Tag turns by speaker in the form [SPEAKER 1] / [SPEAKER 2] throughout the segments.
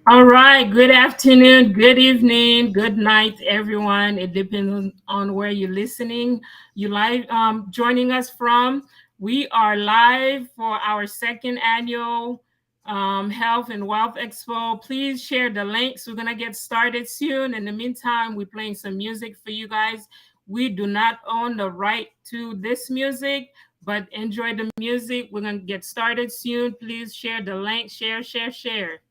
[SPEAKER 1] All right. Good afternoon, good evening, good night, everyone. It depends on where you're listening. You live joining us from. We are live for our second annual Health and Wealth Expo. Please share the links. We're gonna get started soon. In the meantime, we're playing some music for you guys. We do not own the right to this music, but enjoy the music. We're gonna get started soon. Please share the link. Share, share, share.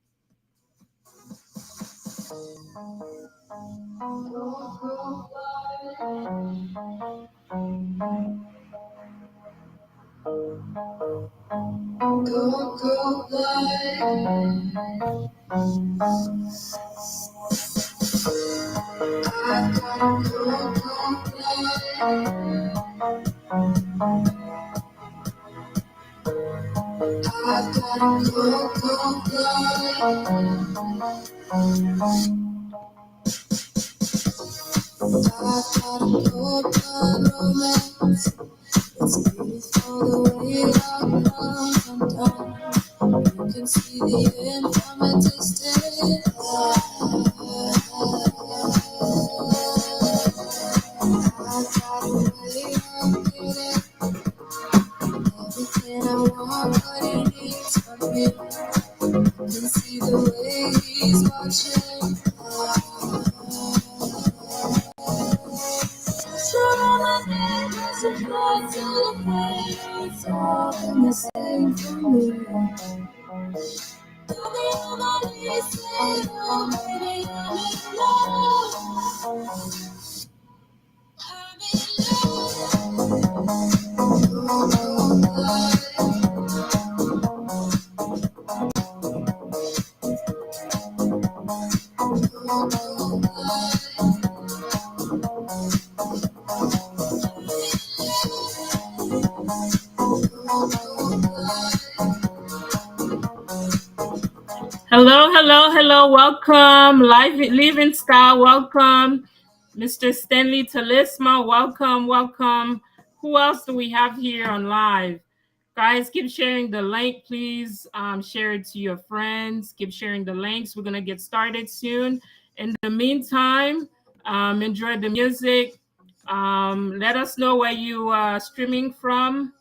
[SPEAKER 1] Hello, hello, hello. Welcome, Living Style. Welcome, Mr. Stanley Talisma. Welcome, welcome. Who else do we have here on live? Guys, keep sharing the link, please. Share it to your friends. Keep sharing the links. We're gonna get started soon. In the meantime, enjoy the music. Let us know where you are streaming from.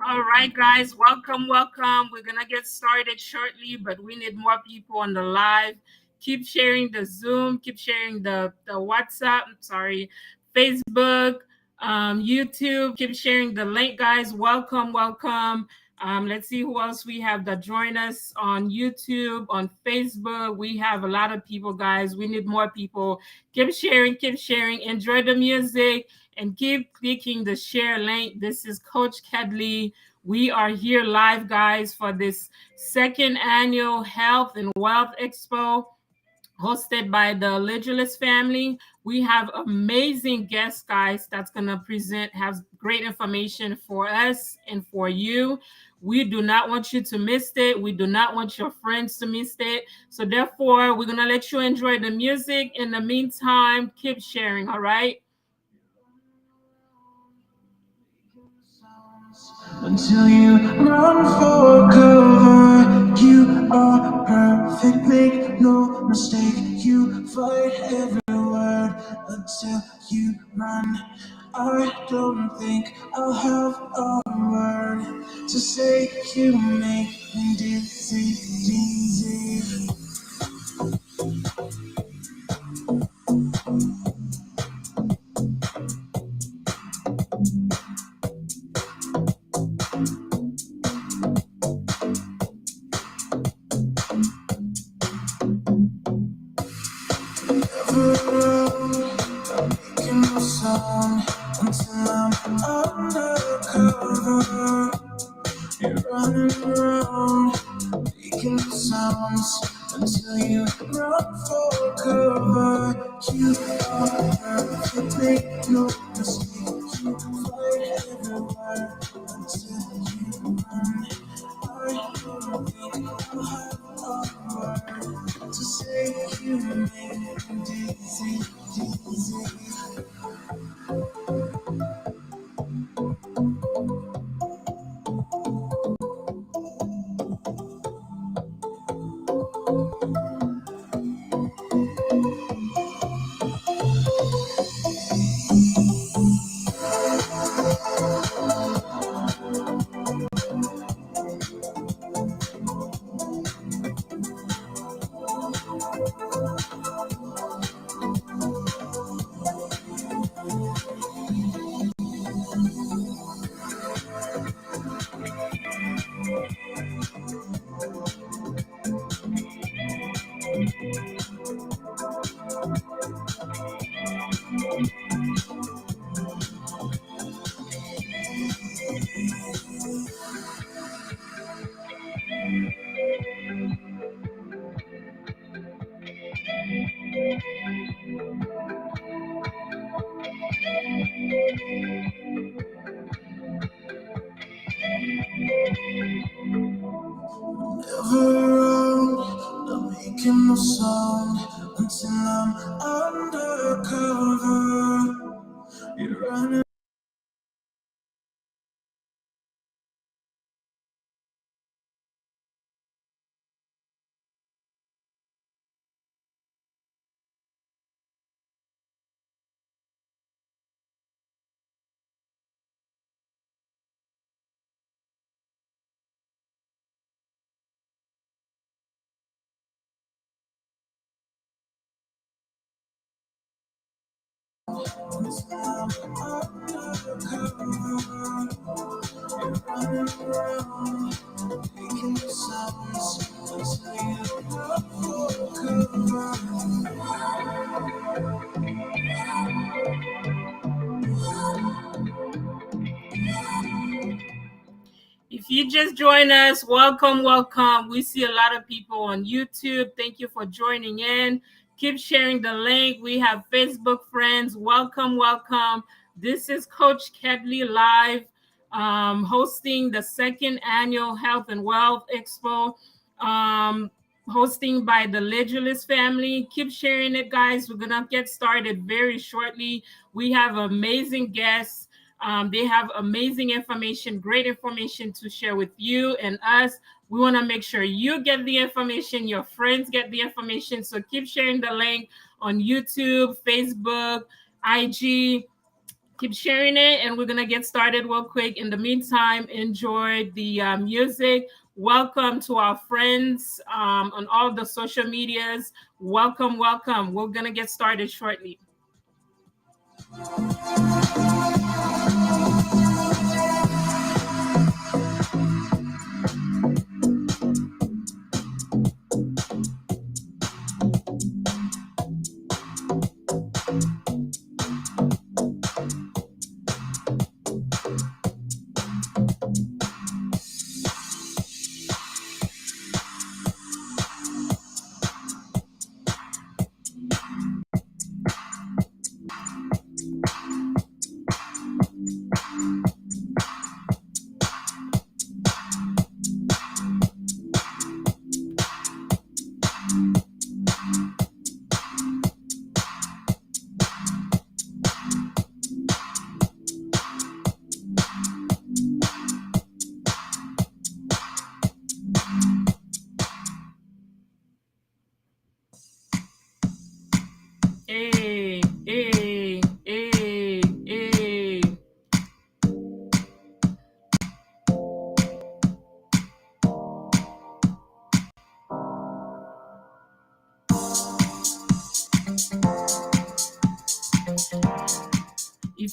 [SPEAKER 1] All right, guys, welcome, welcome. We're gonna get started shortly, but we need more people on the live. Keep sharing the Zoom, keep sharing the WhatsApp, sorry, Facebook, YouTube. Keep sharing the link, guys. Welcome, welcome. Let's see who else we have that join us on YouTube, on Facebook. We have a lot of people, guys. We need more people. Keep sharing, keep sharing. Enjoy the music and keep clicking the share link. This is Coach Kedley. We are here live, guys, for this second annual Health and Wealth Expo. hosted by the Legulus family. We have amazing guest guys that's gonna present, have great information for us and for you. We do not want you to miss it. We do not want your friends to miss it. So therefore, we're gonna let you enjoy the music. In the meantime, keep sharing, all right? Until you run for cover, you are perfect, make no mistake. You fight every word until you run. I don't think I'll have a word to say. You make me dizzy, dizzy. Making no sound until I'm undercover. You're running around, making no sounds until you run for cover. You are perfect, make no mistake. You fight everywhere until you run. I don't think I'll have a word to say. You make me dizzy, dizzy. Never around, not making no sound until I'm undercover. You're running. Until I'm undercover. You're running around, making no sounds until you run for cover. If you just join us, welcome, welcome. We see a lot of people on YouTube. Thank you for joining in. Keep sharing the link. We have Facebook friends. Welcome, welcome. This is Coach Kedley live, hosting the second annual Health and Wealth EXPO, hosting by the Legulus family. Keep sharing it, guys. We're going to get started very shortly. We have amazing guests. They have amazing information, great information to share with you and us. We want to make sure you get the information, your friends get the information. So keep sharing the link on YouTube, Facebook, IG. Keep sharing it, and we're going to get started real quick. In the meantime, enjoy the music. Welcome to our friends on all the social medias. Welcome, welcome. We're going to get started shortly.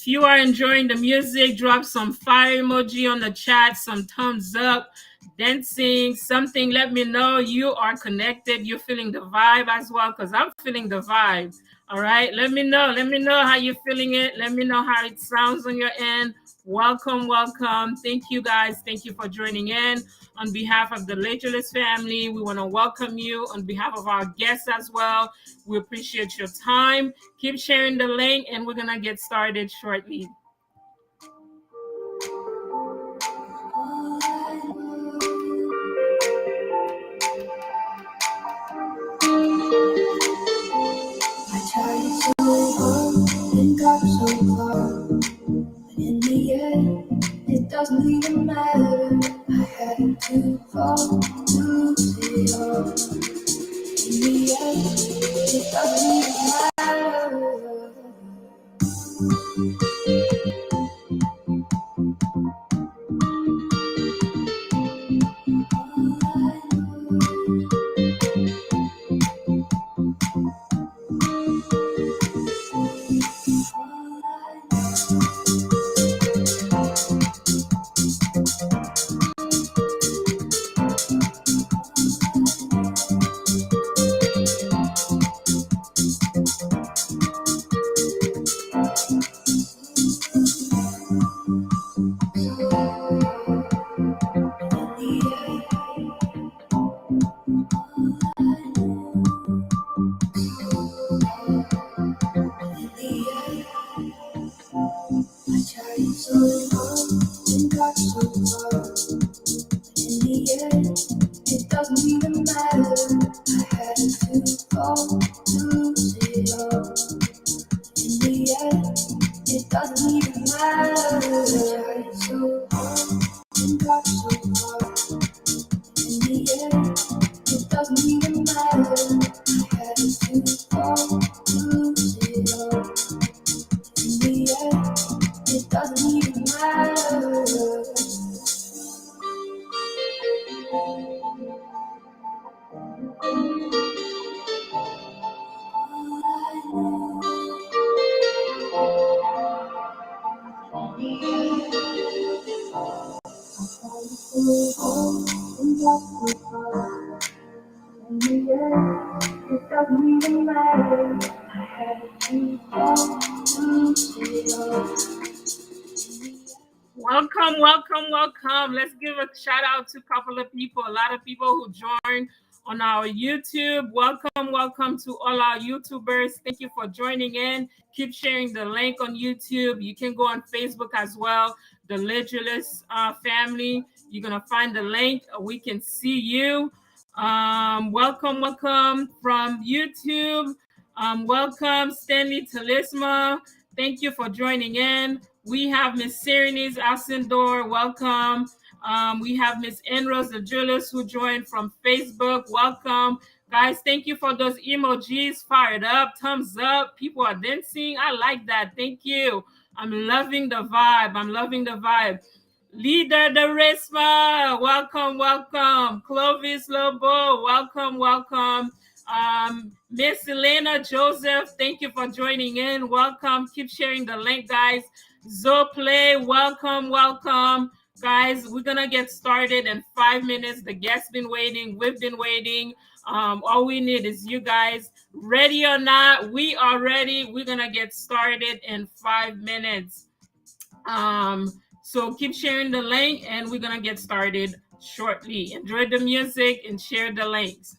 [SPEAKER 1] If you are enjoying the music, drop some fire emoji on the chat, some thumbs up, dancing, something. Let me know you are connected. You're feeling the vibe as well, because I'm feeling the vibe. All right. Let me know. Let me know how you're feeling it. Let me know how it sounds on your end. Welcome, welcome. Thank you guys. Thank you for joining in. On behalf of the Legeless family, we want to welcome you. On behalf of our guests as well, we appreciate your time. Keep sharing the link, and we're going to get started shortly.
[SPEAKER 2] I tried so hard and got so far, but in the end, it doesn't even matter. I had to fall to lose it all. In the end, it doesn't even matter. I tried so hard and got so far. In the end, it doesn't even matter. I had to fall to lose it all. In the end, it doesn't even matter. I tried so hard and got so far. In the end, it doesn't even matter. I had to fall to lose it all. In the end, it doesn't even matter. It doesn't even matter. I had to fall to lose it all.
[SPEAKER 1] Welcome, welcome, welcome. Let's give a shout out to a couple of people, a lot of people who joined on our YouTube. Welcome, welcome to all our YouTubers. Thank you for joining in. Keep sharing the link on YouTube. You can go on Facebook as well, the Legeless family. You're going to find the link. We can see you. Welcome, welcome from YouTube. Welcome, Stanley Talisma. Thank you for joining in. We have Miss Serenise Ascendor. Welcome. We have Miss Enros the Julius who joined from Facebook. Welcome. Guys, thank you for those emojis. Fired up, thumbs up. People are dancing. I like that. Thank you. I'm loving the vibe. I'm loving the vibe. Leader Darisma, welcome, welcome. Clovis Lobo, welcome, welcome. Miss Elena Joseph, thank you for joining in. Welcome. Keep sharing the link, guys. Zoplay, welcome, welcome. Guys, we're gonna get started in 5 minutes. The guests been waiting. We've been waiting. All we need is you guys. Ready or not, we are ready. We're gonna get started in 5 minutes. So keep sharing the link, and we're gonna get started shortly. Enjoy the music and share the links.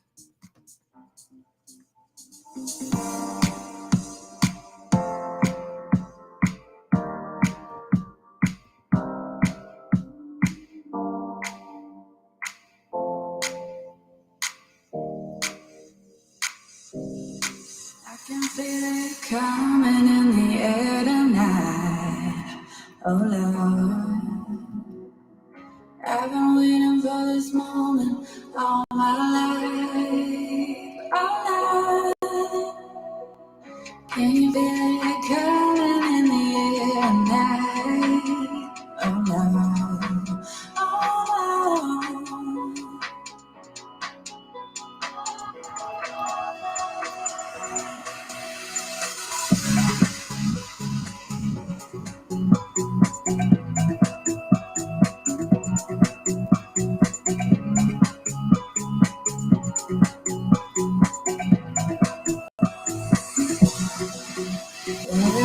[SPEAKER 2] I can feel it coming in the air tonight. Oh Lord, I've been waiting for this moment all my life. Oh Lord, can you feel it coming in the air tonight? Oh Lord, oh Lord.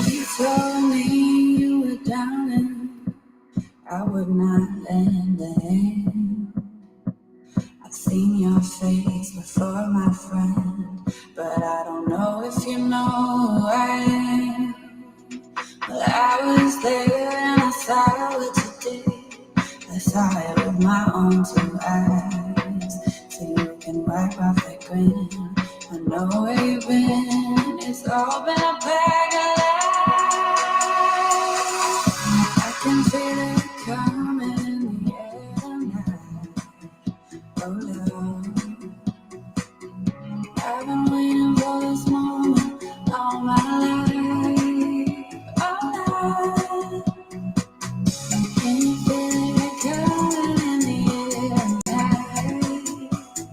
[SPEAKER 2] if you told me you were drowning, I would not lend a hand. I've seen your face before, my friend, but I don't know if you know who I am. Well, I was there and I saw what you did. I saw it with my own two eyes. So you can wipe off that grin. I know where you've been. It's all been a bag of lies. I can feel it coming in the air tonight. Oh Lord, I've been waiting for this moment all my life. Oh Lord, can you feel it coming in the air tonight?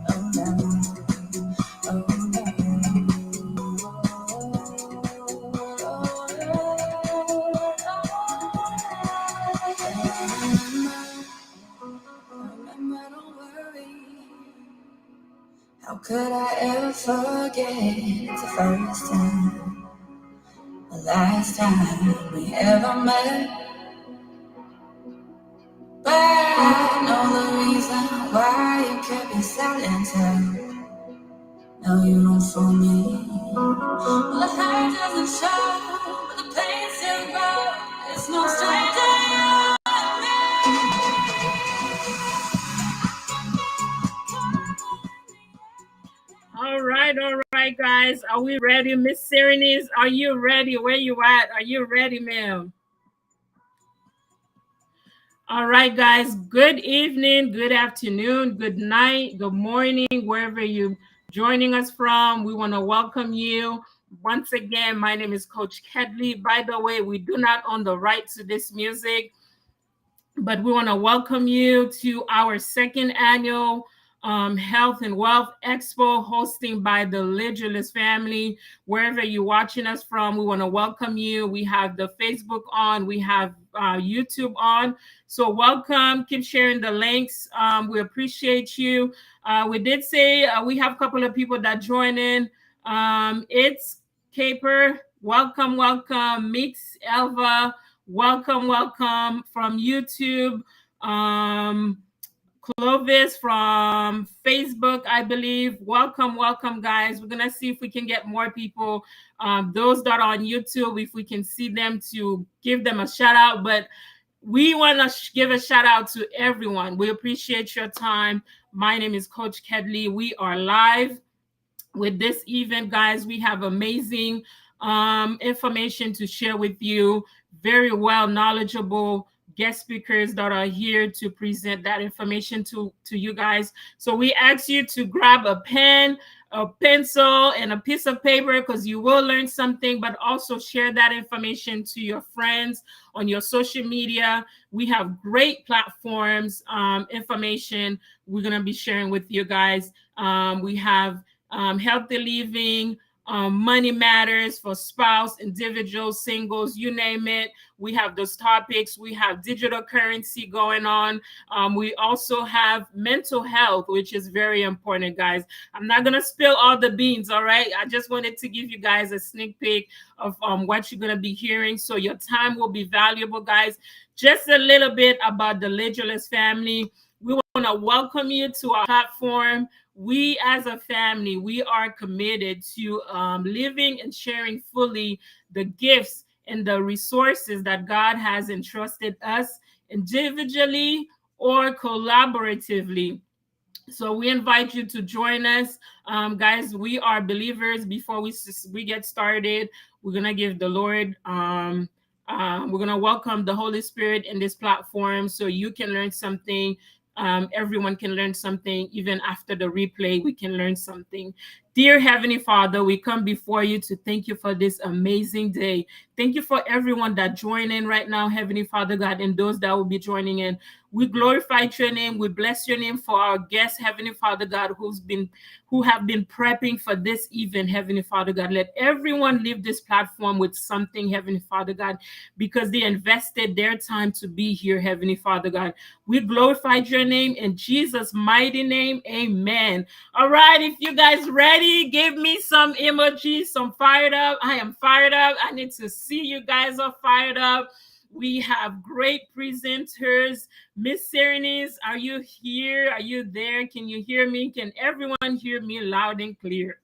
[SPEAKER 2] Oh Lord, oh Remember, don't worry. How could I ever forget? It's the first time, the last time we ever met. But I know the reason why you kept your silence out. No, you don't fool me. Well, the hurt doesn't show, but the pain still grows. It's no stranger you and me.
[SPEAKER 1] All right, guys. Are we ready? Miss Serenise, are you ready? Where you at? Are you ready, ma'am? All right, guys. Good evening, good afternoon, good night, good morning, wherever you joining us from. We want to welcome you. Once again, my name is Coach Kedley. By the way, we do not own the rights to this music, but we want to welcome you to our second annual Health and Wealth Expo hosting by the Legulus family. Wherever you're watching us from, we want to welcome you. We have the Facebook on, we have YouTube on. So welcome, keep sharing the links. We appreciate you. We did say we have a couple of people that join in. It's Caper, welcome, welcome. Mix Elva, welcome, welcome from YouTube. Clovis from Facebook, I believe. Welcome, welcome, guys. We're gonna see if we can get more people. Those that are on YouTube, if we can see them, to give them a shout out. But we want to give a shout out to everyone. We appreciate your time. My name is Coach Kedley. We are live with this event, guys. We have amazing information to share with you. Very well knowledgeable guest speakers that are here to present that information to you guys. So we ask you to grab a pen, a pencil, and a piece of paper, because you will learn something, but also share that information to your friends on your social media. We have great platforms, information we're going to be sharing with you guys. We have healthy living, money matters for spouse, individuals, singles, you name it. We have those topics. We have digital currency going on. We also have mental health, which is very important, guys. I'm not going to spill all the beans, all right? I just wanted to give you guys a sneak peek of what you're going to be hearing. So your time will be valuable, guys. Just a little bit about the Legulus family. We want to welcome you to our platform. We as a family, we are committed to living and sharing fully the gifts and the resources that God has entrusted us individually or collaboratively. So we invite you to join us, guys. We are believers. Before we get started, we're gonna give the Lord. We're gonna welcome the Holy Spirit in this platform, so you can learn something. Everyone can learn something. Even after the replay, we can learn something. Dear Heavenly Father, we come before you to thank you for this amazing day. Thank you for everyone that joined in right now, Heavenly Father God, and those that will be joining in. We glorify your name. We bless your name for our guests, Heavenly Father God, who have been prepping for this event, Heavenly Father God. Let everyone leave this platform with something, Heavenly Father God, because they invested their time to be here, Heavenly Father God. We glorified your name in Jesus' mighty name. Amen. All right, if you guys ready, give me some emojis, some fired up. I am fired up. I need to see you guys are fired up. We have great presenters. Miss Serenise, are you here? Are you there? Can you hear me? Can everyone hear me loud and clear?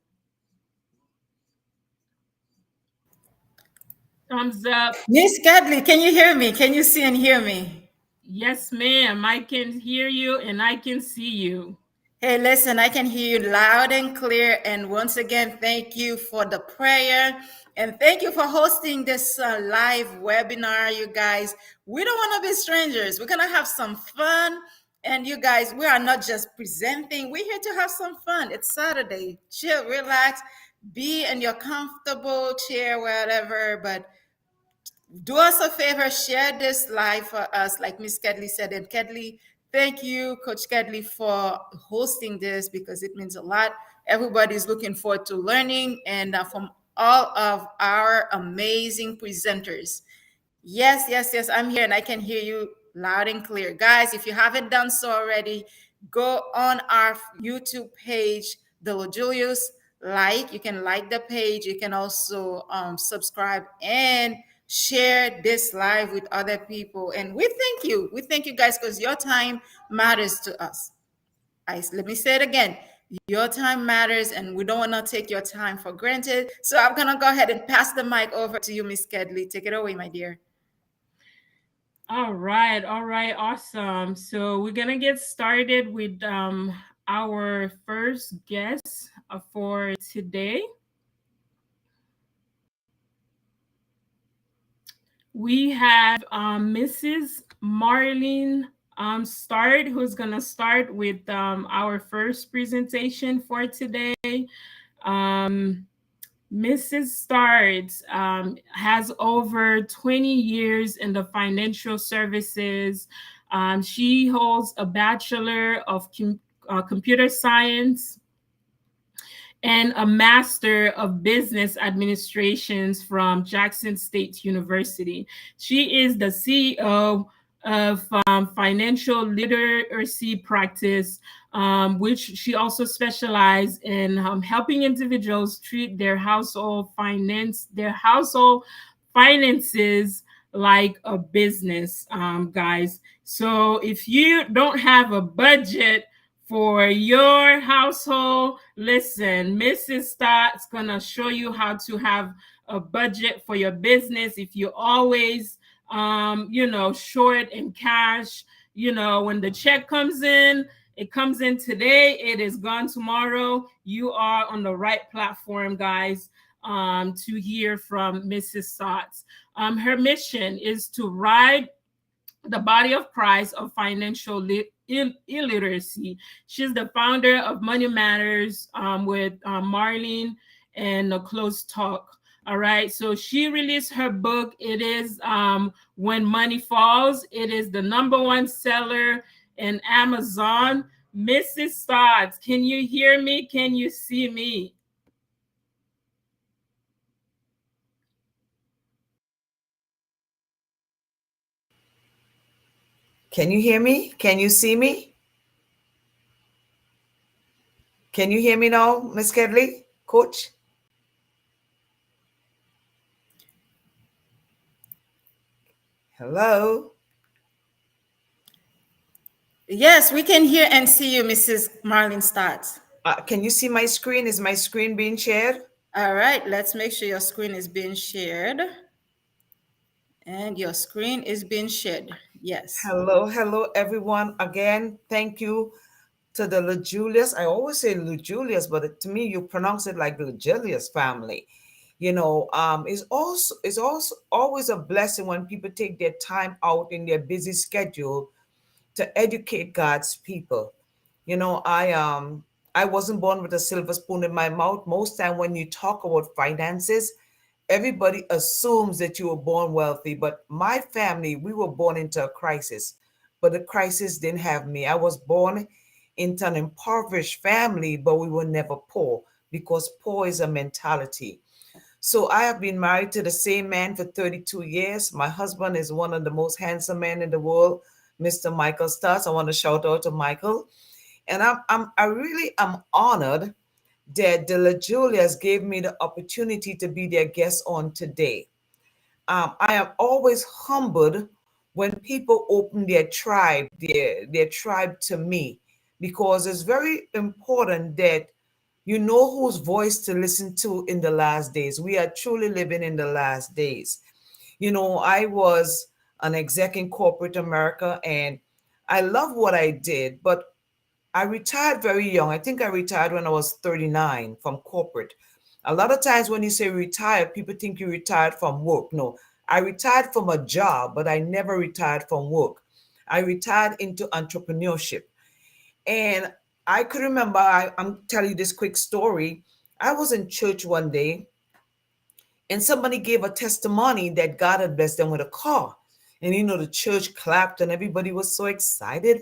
[SPEAKER 1] Thumbs up.
[SPEAKER 3] Miss Cadley, can you hear me? Can you see and hear me?
[SPEAKER 1] Yes, ma'am. I can hear you and I can see you.
[SPEAKER 3] Hey, listen, I can hear you loud and clear. And once again, thank you for the prayer. And thank you for hosting this live webinar, you guys. We don't want to be strangers. We're going to have some fun. And you guys, we are not just presenting, we're here to have some fun. It's Saturday. Chill, relax, be in your comfortable chair, whatever. But do us a favor, share this live for us, like Miss Kedley said. And Kedley, thank you, Coach Kedley, for hosting this because it means a lot. Everybody's looking forward to learning and from all of our amazing presenters. Yes, yes, yes, I'm here and I can hear you loud and clear. Guys, if you haven't done so already, go on our YouTube page, the Julius, you can like the page. You can also subscribe and share this live with other people. And we thank you. We thank you guys because your time matters to us. Let me say it again. Your time matters, and we don't want to take your time for granted. So I'm going to go ahead and pass the mic over to you, Miss Kedley. Take it away, my dear.
[SPEAKER 1] All right, awesome. So we're gonna get started with our first guest for today. We have Mrs. Marlene Start, who's gonna start with our first presentation for today. Um, Mrs. Starts has over 20 years in the financial services. She holds a Bachelor of Computer Science and a Master of Business Administrations from Jackson State University. She is the CEO of Financial Literacy Practice, which she also specializes in helping individuals treat their household finances like a business, guys. So if you don't have a budget for your household, listen, Mrs. Stott's gonna show you how to have a budget for your business. If you always short in cash, when the check comes in, it comes in today, it is gone tomorrow. You are on the right platform, guys, to hear from Mrs. Stotts. Her mission is to ride the body of Christ of financial illiteracy. She's the founder of Money Matters with Marlene and a Close Talk. All right, so she released her book. It is When Money Falls. It is the #1 seller in Amazon. Mrs. Stotts, can you hear me? Can you see me?
[SPEAKER 4] Can you hear me? Can you see me? Can you hear me now, Miss Kedley, Coach? Hello?
[SPEAKER 3] Yes, we can hear and see you, Mrs. Marlene Stotts.
[SPEAKER 4] Can you see my screen? Is my screen being shared?
[SPEAKER 3] All right, let's make sure your screen is being shared. And your screen is being shared. Yes.
[SPEAKER 4] Hello, everyone. Again, thank you to the LeJulius. I always say LeJulius, but to me, you pronounce it like the LeJulius family. It's also always a blessing when people take their time out in their busy schedule to educate God's people. I wasn't born with a silver spoon in my mouth. Most time when you talk about finances, everybody assumes that you were born wealthy, but my family, we were born into a crisis. but the crisis didn't have me. I was born into an impoverished family, but we were never poor because poor is a mentality. So I have been married to the same man for 32 years. My husband is one of the most handsome men in the world, Mr. Michael Stas. I want to shout out to Michael. And I really am honored that the La Julias gave me the opportunity to be their guest on today. I am always humbled when people open their tribe to me, because it's very important that you know whose voice to listen to in the last days. We are truly living in the last days. I was an exec in corporate America, and I love what I did, but I retired very young. I think I retired when I was 39 from corporate. A lot of times when you say retire, people think you retired from work. No, I retired from a job, but I never retired from work. I retired into entrepreneurship. And I could remember, I'm telling you this quick story. I was in church one day, and somebody gave a testimony that God had blessed them with a car. And the church clapped and everybody was so excited.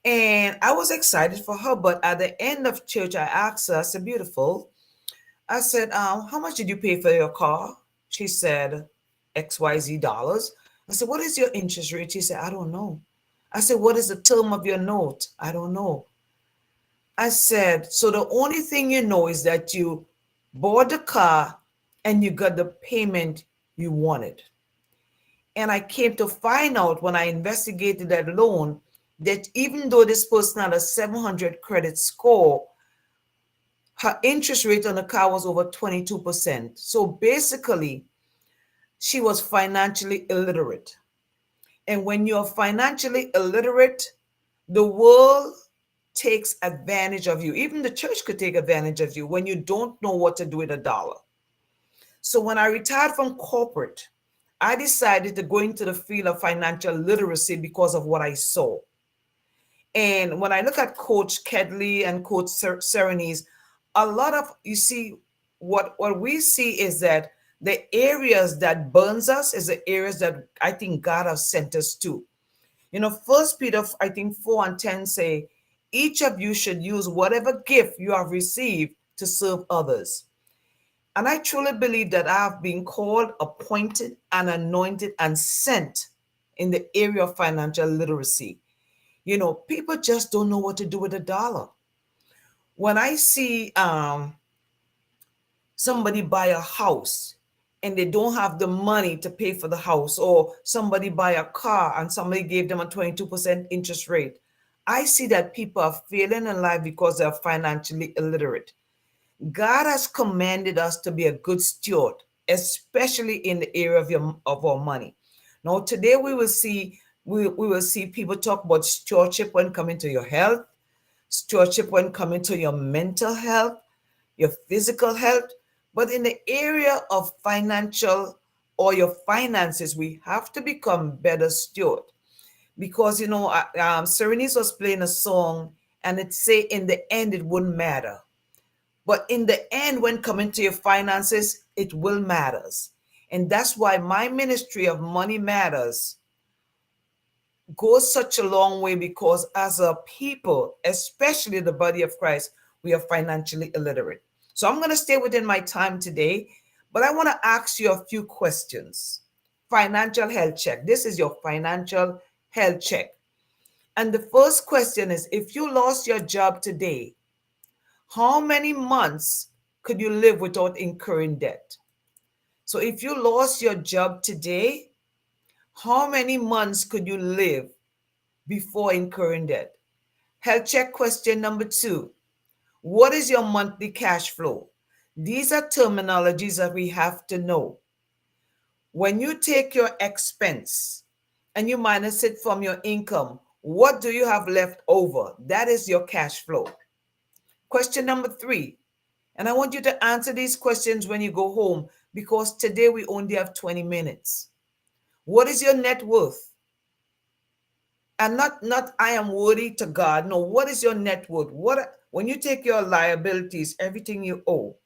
[SPEAKER 4] And I was excited for her, but at the end of church, I asked her, I said, beautiful. I said, how much did you pay for your car? She said, XYZ dollars. I said, what is your interest rate? She said, I don't know. I said, what is the term of your note? I don't know. I said, so the only thing you know is that you bought the car and you got the payment you wanted. And I came to find out when I investigated that loan that even though this person had a 700 credit score, her interest rate on the car was over 22%. So basically, she was financially illiterate. And when you're financially illiterate, the world takes advantage of you. Even the church could take advantage of you when you don't know what to do with a dollar. So when I retired from corporate, I decided to go into the field of financial literacy because of what I saw. And when I look at Coach Kedley and Coach Serenes, a lot of, you see, what we see is that the areas that burns us is the areas that I think God has sent us to. First Peter, I think 4:10 say, each of you should use whatever gift you have received to serve others. And I truly believe that I have been called, appointed, and anointed and sent in the area of financial literacy. People just don't know what to do with a dollar. When I see somebody buy a house and they don't have the money to pay for the house, or somebody buy a car and somebody gave them a 22% interest rate, I see that people are failing in life because they're financially illiterate. God has commanded us to be a good steward, especially in the area of our money. Now, today we will see people talk about stewardship when coming to your health, stewardship when coming to your mental health, your physical health. But in the area of financial or your finances, we have to become better steward. Because Serenis was playing a song and it say in the end it wouldn't matter. But in the end, when coming to your finances, it will matters. And that's why my ministry of Money Matters goes such a long way, because as a people, especially the body of Christ, we are financially illiterate. So I'm going to stay within my time today, but I want to ask you a few questions. Financial health check. This is your financial health check. And the first question is, if you lost your job today, how many months could you live without incurring debt? So if you lost your job today, how many months could you live before incurring debt? Health check question number 2. What is your monthly cash flow? These are terminologies that we have to know. When you take your expense and you minus it from your income, what do you have left over? That is your cash flow. Question number 3. And I want you to answer these questions when you go home, because today we only have 20 minutes. What is your net worth? And not I am worthy to God. No, what is your net worth? When you take your liabilities, everything you owe,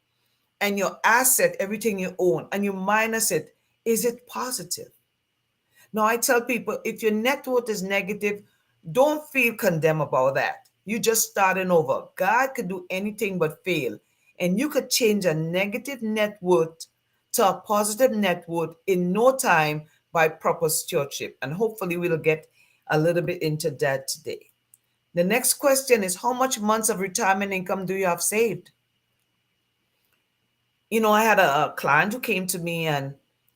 [SPEAKER 4] and your asset, everything you own, and you minus it, is it positive? Now, I tell people, if your net worth is negative, don't feel condemned about that. You just starting over. God could do anything but fail. And you could change a negative net worth to a positive net worth in no time by proper stewardship. And hopefully, we'll get a little bit into that today. The next question is, how much months of retirement income do you have saved? I had a client who came to me and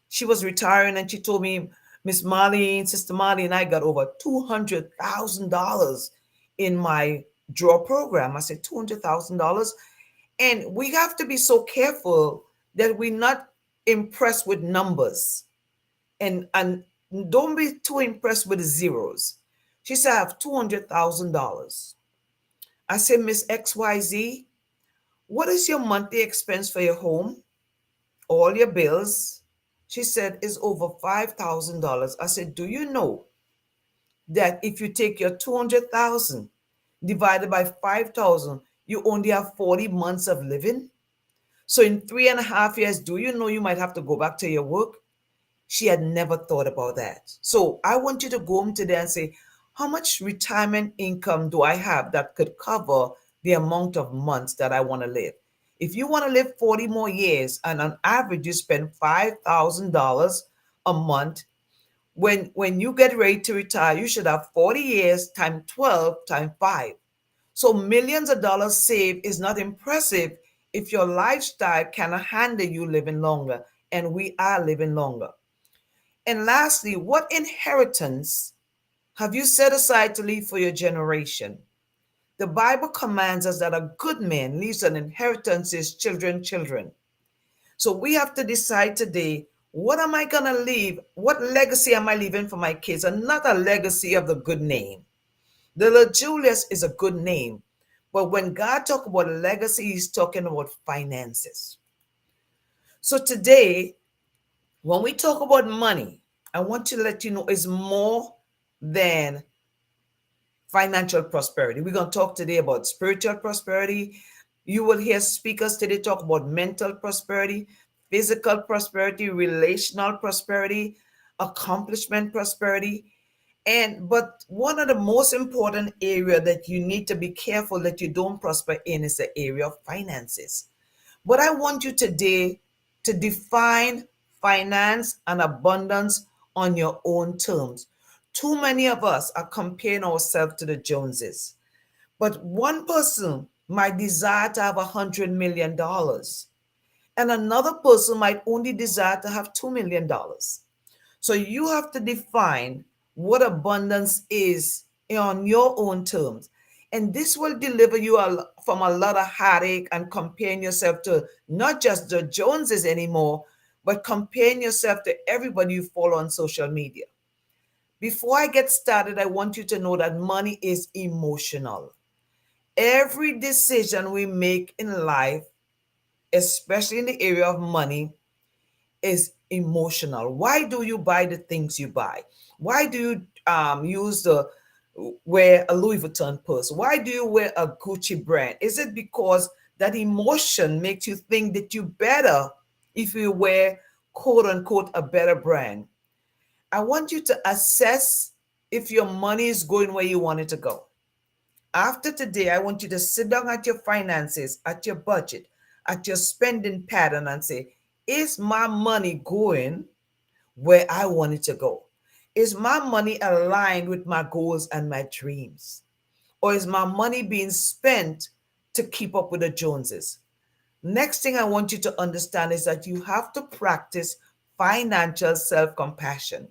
[SPEAKER 4] she was retiring and she told me, Miss Molly, Sister Molly, and I got over $200,000 in my draw program. I said, $200,000. And we have to be so careful that we're not impressed with numbers and don't be too impressed with the zeros. She said, I have $200,000. I said, Miss XYZ, what is your monthly expense for your home? All your bills? She said, is over $5,000. I said, do you know that if you take your 200,000 divided by 5,000, you only have 40 months of living? So in 3.5 years, do you know you might have to go back to your work? She had never thought about that. So I want you to go home today and say, how much retirement income do I have that could cover the amount of months that I want to live? If you want to live 40 more years and on average you spend $5,000 a month, when you get ready to retire, you should have 40 years times 12 times 5. So millions of dollars saved is not impressive if your lifestyle cannot handle you living longer. And we are living longer. And lastly, what inheritance have you set aside to leave for your generation? The Bible commands us that a good man leaves an inheritance to his children. So we have to decide today, what am I going to leave? What legacy am I leaving for my kids? And not a legacy of the good name. The little Julius is a good name. But when God talks about legacy, he's talking about finances. So today, when we talk about money, I want to let you know it's more than financial prosperity. We're going to talk today about spiritual prosperity. You will hear speakers today talk about mental prosperity, physical prosperity, relational prosperity, accomplishment prosperity. But one of the most important area that you need to be careful that you don't prosper in is the area of finances. But I want you today to define finance and abundance on your own terms. Too many of us are comparing ourselves to the Joneses. But one person might desire to have $100 million, and another person might only desire to have $2 million. So you have to define what abundance is on your own terms. And this will deliver you from a lot of heartache and comparing yourself to not just the Joneses anymore, but comparing yourself to everybody you follow on social media. Before I get started, I want you to know that money is emotional. Every decision we make in life, especially in the area of money, is emotional. Why do you buy the things you buy? Why do you wear a Louis Vuitton purse? Why do you wear a Gucci brand? Is it because that emotion makes you think that you better if you wear quote unquote a better brand? I want you to assess if your money is going where you want it to go. After today, I want you to sit down at your finances, at your budget, at your spending pattern and say, is my money going where I want it to go? Is my money aligned with my goals and my dreams? Or is my money being spent to keep up with the Joneses? Next thing I want you to understand is that you have to practice financial self compassion.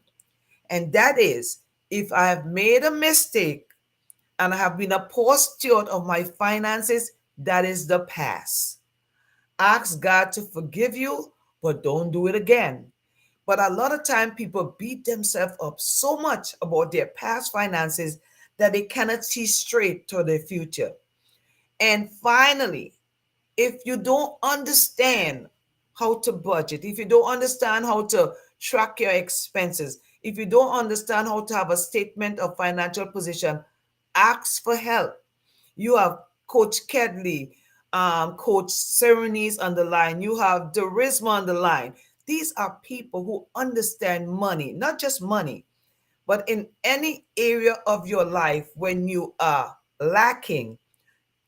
[SPEAKER 4] And that is, if I have made a mistake and I have been a poor steward of my finances, that is the past. Ask God to forgive you, but don't do it again. But a lot of time people beat themselves up so much about their past finances that they cannot see straight to their future. And finally, if you don't understand how to budget, if you don't understand how to track your expenses, if you don't understand how to have a statement of financial position, ask for help. You have Coach Kedley, Coach Serenis on the line. You have Derisma on the line. These are people who understand money, not just money. But in any area of your life, when you are lacking,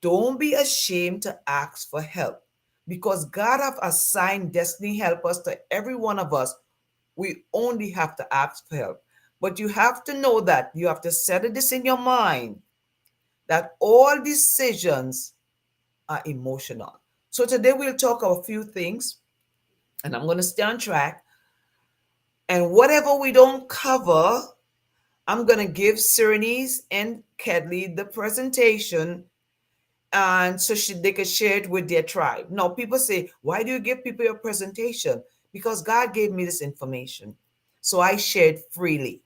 [SPEAKER 4] don't be ashamed to ask for help, because God have assigned destiny helpers to every one of us. We only have to ask for help. But you have to know that you have to settle this in your mind that all decisions are emotional. So today we'll talk about a few things, and I'm going to stay on track. And whatever we don't cover, I'm going to give Cyrenese and Kedley the presentation, and so they can share it with their tribe. Now, people say, why do you give people your presentation? Because God gave me this information. So I shared freely.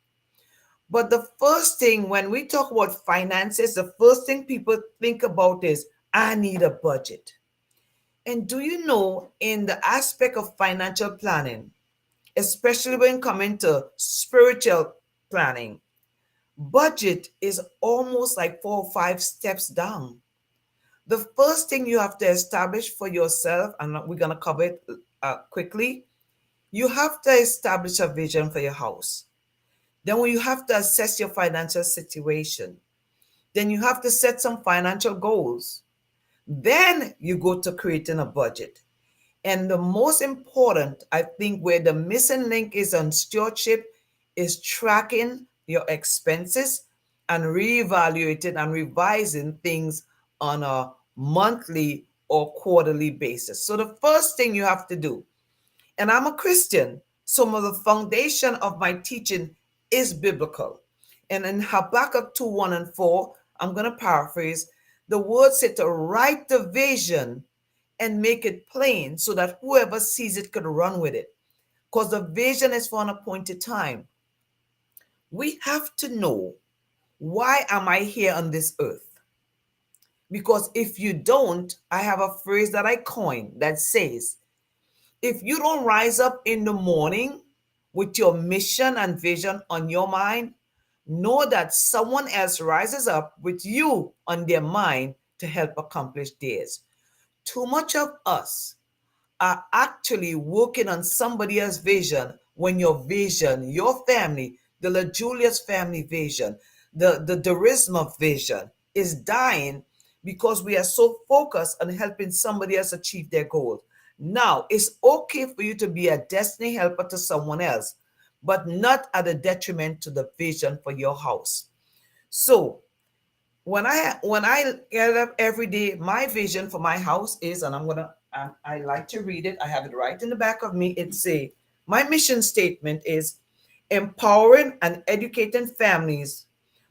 [SPEAKER 4] But the first thing, when we talk about finances, the first thing people think about is, I need a budget. And do you know, in the aspect of financial planning, especially when coming to spiritual planning, budget is almost like 4 or 5 steps down. The first thing you have to establish for yourself, and we're going to cover it quickly, you have to establish a vision for your house. Then when you have to assess your financial situation, then you have to set some financial goals. Then you go to creating a budget. And the most important, I think, where the missing link is on stewardship is tracking your expenses and reevaluating and revising things on a monthly or quarterly basis. So the first thing you have to do, and I'm a Christian, some of the foundation of my teaching is biblical. And in Habakkuk 2 1 and 4, I'm going to paraphrase, the word said to write the vision and make it plain so that whoever sees it could run with it. Because the vision is for an appointed time. We have to know, why am I here on this earth? Because if you don't, I have a phrase that I coined that says, if you don't rise up in the morning with your mission and vision on your mind, know that someone else rises up with you on their mind to help accomplish theirs. Too much of us are actually working on somebody else's vision when your vision, your family, the La Julius family vision, the Charisma vision is dying because we are so focused on helping somebody else achieve their goals. Now, it's okay for you to be a destiny helper to someone else, but not at a detriment to the vision for your house. So, when I get up every day, my vision for my house is, and I like to read it. I have it right in the back of me. It's a My mission statement is empowering and educating families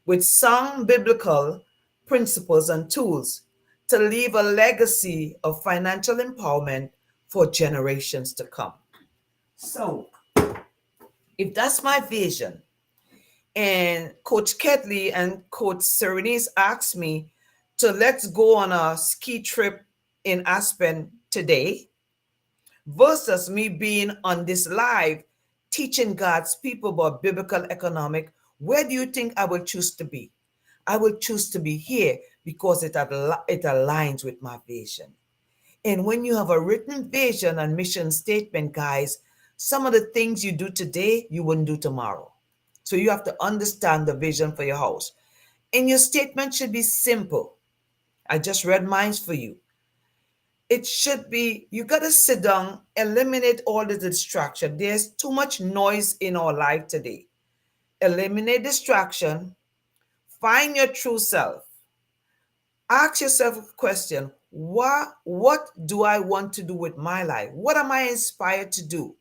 [SPEAKER 4] with sound biblical principles and tools to leave a legacy of financial empowerment for generations to come. So, if that's my vision, and Coach Ketley and Coach Serenise asked me to let's go on a ski trip in Aspen today, versus me being on this live teaching God's people about biblical economic, where do you think I will choose to be? I will choose to be here because it aligns with my vision. And when you have a written vision and mission statement, guys, some of the things you do today, you wouldn't do tomorrow. So you have to understand the vision for your house. And your statement should be simple. I just read mine for you. It should be, you got to sit down, eliminate all the distraction. There's too much noise in our life today. Eliminate distraction, find your true self. Ask yourself a question. What do I want to do with my life? What am I inspired to do?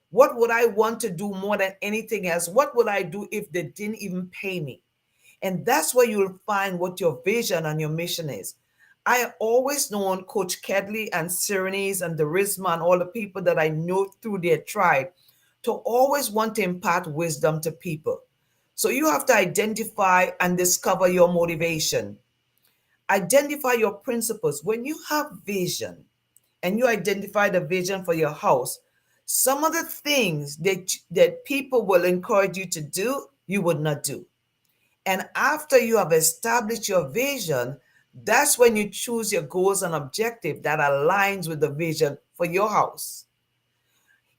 [SPEAKER 4] What would I want to do more than anything else? What would I do if they didn't even pay me? And that's where you'll find what your vision and your mission is. I have always known Coach Kedley and Cyrenese and Charisma and all the people that I know through their tribe to always want to impart wisdom to people. So you have to identify and discover your motivation. Identify your principles. When you have vision and you identify the vision for your house, some of the things that people will encourage you to do, you would not do. And after you have established your vision, that's when you choose your goals and objective that aligns with the vision for your house.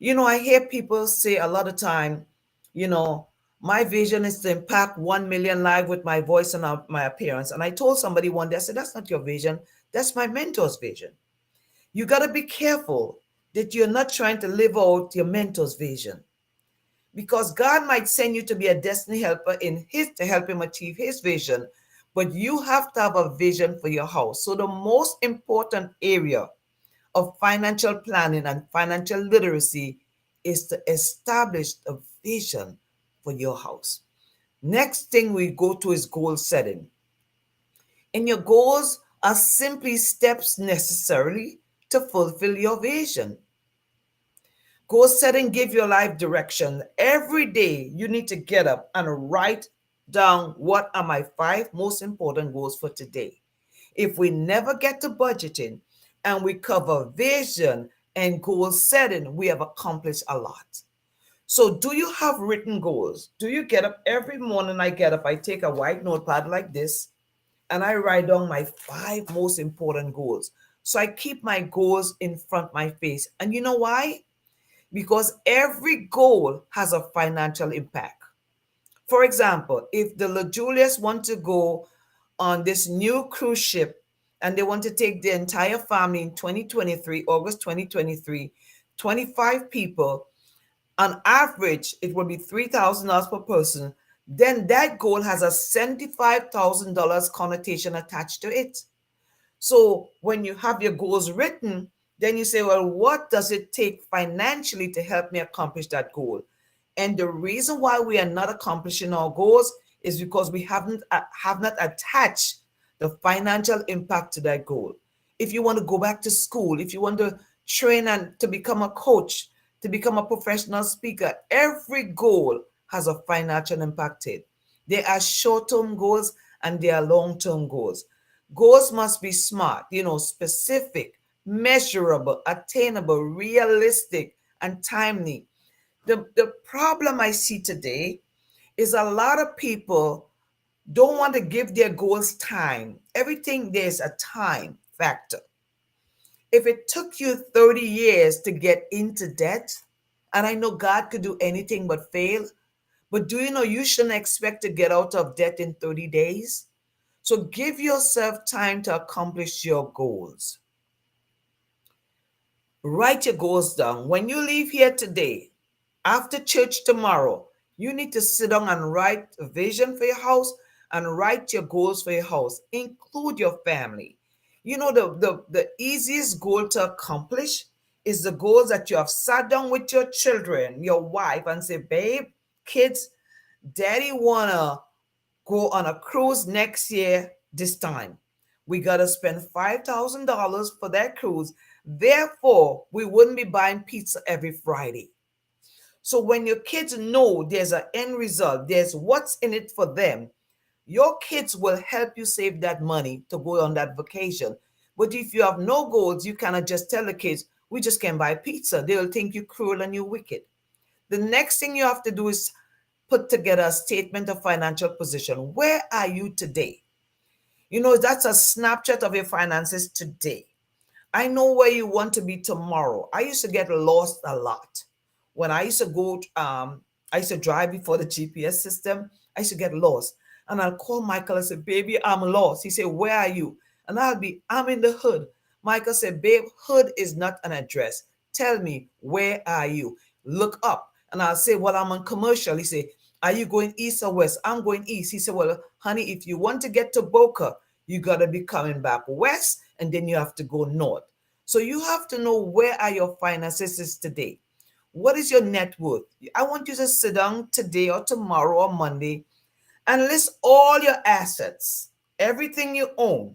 [SPEAKER 4] I hear people say a lot of time, you know, My vision is to impact 1 million lives with my voice and my appearance. And I told somebody one day, I said, that's not your vision. That's my mentor's vision. You got to be careful that you're not trying to live out your mentor's vision, because God might send you to be a destiny helper in his to help him achieve his vision, but you have to have a vision for your house. So the most important area of financial planning and financial literacy is to establish a vision for your house. Next thing we go to is goal setting. And your goals are simply steps necessarily to fulfill your vision. Goal setting give your life direction. Every day you need to get up and write down what are my five most important goals for today. If we never get to budgeting and we cover vision and goal setting, we have accomplished a lot. So, do you have written goals? Do you get up every morning? I get up, I take a white notepad like this, and I write down my five most important goals. So, I keep my goals in front of my face. And you know why? Because every goal has a financial impact. For example, if the La Julius want to go on this new cruise ship and they want to take the entire family in 2023, August 2023, 25 people, on average, it will be $3,000 per person, then that goal has a $75,000 connotation attached to it. So when you have your goals written, then you say, well, what does it take financially to help me accomplish that goal? And the reason why we are not accomplishing our goals is because we have not attached the financial impact to that goal. If you want to go back to school, if you want to train and to become a coach, to become a professional speaker, every goal has a financial impact to it. There are short-term goals and there are long-term goals. Goals must be smart, specific, measurable, attainable, realistic, and timely. The problem I see today is a lot of people don't want to give their goals time. Everything, there's a time factor. If it took you 30 years to get into debt, and I know God could do anything but fail, but do you know you shouldn't expect to get out of debt in 30 days? So give yourself time to accomplish your goals. Write your goals down. When you leave here today, after church tomorrow, you need to sit down and write a vision for your house and write your goals for your house. Include your family. The easiest goal to accomplish is the goals that you have sat down with your children, your wife, and say, babe, kids, daddy wanna go on a cruise next year this time. We got to spend $5,000 for that cruise. Therefore, we wouldn't be buying pizza every Friday. So when your kids know there's an end result, there's what's in it for them, your kids will help you save that money to go on that vacation. But if you have no goals, you cannot just tell the kids, we just can't buy pizza. They'll think you cruel and you wicked. The next thing you have to do is put together a statement of financial position. Where are you today? That's a snapshot of your finances today. I know where you want to be tomorrow. I used to get lost a lot. When I used to I used to drive before the GPS system. I used to get lost. And I'll call Michael and say, baby, I'm lost. He said, where are you? And I'm in the hood. Michael said, babe, hood is not an address. Tell me, where are you? Look up. And I'll say, well, I'm on Commercial. He said, are you going east or west? I'm going east. He said, well, honey, if you want to get to Boca, you got to be coming back west, and then you have to go north. So you have to know, where are your finances today? What is your net worth? I want you to sit down today or tomorrow or Monday and list all your assets, everything you own.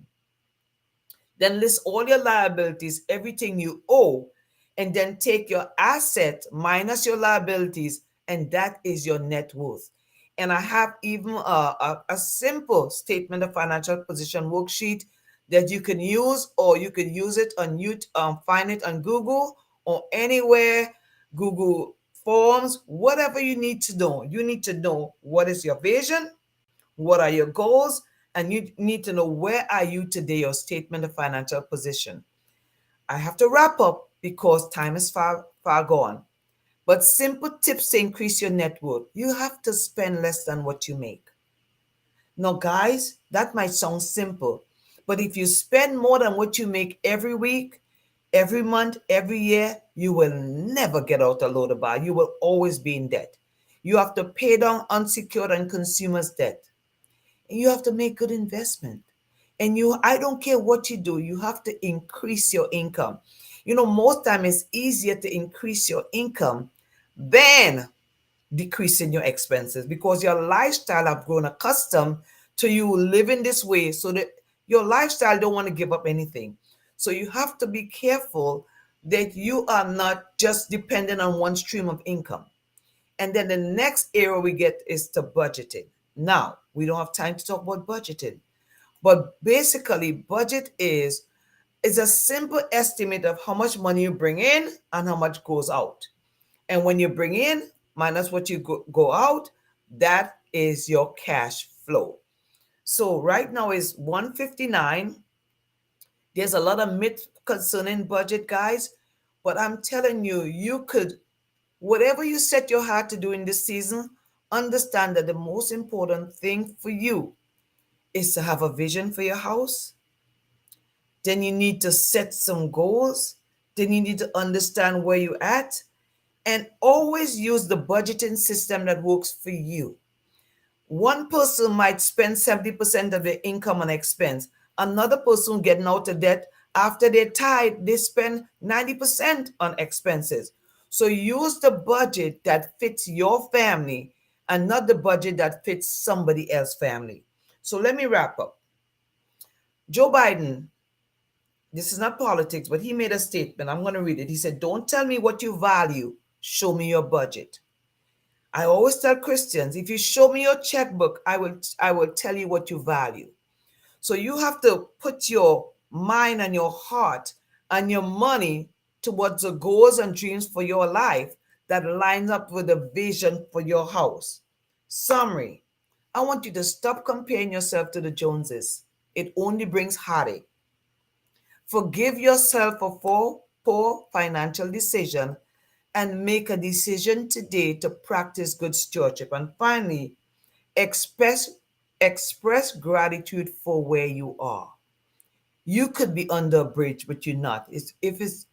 [SPEAKER 4] Then list all your liabilities, everything you owe, and then take your asset minus your liabilities, and that is your net worth. And I have even a simple statement of financial position worksheet that you can use, or you can use it on you find it on Google or anywhere, Google Forms, whatever you need to know. You need to know what is your vision, what are your goals, and you need to know where are you today, your statement of financial position. I have to wrap up because time is far, far gone. But simple tips to increase your net worth. You have to spend less than what you make. Now, guys, that might sound simple, but if you spend more than what you make every week, every month, every year, you will never get out of Lodabar. You will always be in debt. You have to pay down unsecured and consumers' debt. And you have to make good investment. And I don't care what you do, you have to increase your income. Most time it's easier to increase your income than decreasing your expenses because your lifestyle have grown accustomed to you living this way, so that your lifestyle don't want to give up anything. So you have to be careful that you are not just dependent on one stream of income. And then the next area we get is to budgeting. Now we don't have time to talk about budgeting, but basically budget is a simple estimate of how much money you bring in and how much goes out. And when you bring in minus what you go out, that is your cash flow. So right now is 159. There's a lot of myth concerning budget, guys, but I'm telling you, you could, whatever you set your heart to do in this season, understand that the most important thing for you is to have a vision for your house. Then you need to set some goals. Then you need to understand where you're at and always use the budgeting system that works for you. One person might spend 70% of their income on expense. Another person getting out of debt after they're tired, they spend 90% on expenses. So use the budget that fits your family and not the budget that fits somebody else's family. So let me wrap up. Joe Biden, this is not politics, but he made a statement. I'm going to read it. He said, "Don't tell me what you value, show me your budget." I always tell Christians, if you show me your checkbook, I will tell you what you value. So you have to put your mind and your heart and your money towards the goals and dreams for your life that lines up with the vision for your house. Summary: I want you to stop comparing yourself to the Joneses. It only brings heartache. Forgive yourself for poor financial decision and make a decision today to practice good stewardship. And finally, express express gratitude for where you are. You could be under a bridge, but you're not. If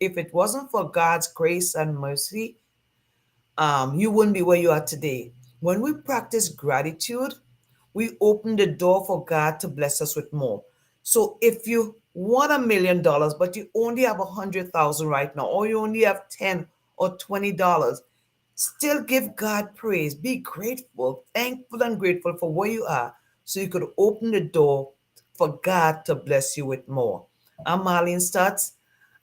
[SPEAKER 4] it wasn't for God's grace and mercy, you wouldn't be where you are today. When we practice gratitude, we open the door for God to bless us with more. So if you want $1 million, but you only have 100,000 right now, or you only have 10 or $20, still give God praise. Be grateful, thankful, and grateful for where you are, so you could open the door for God to bless you with more. I'm Marlene Stutz.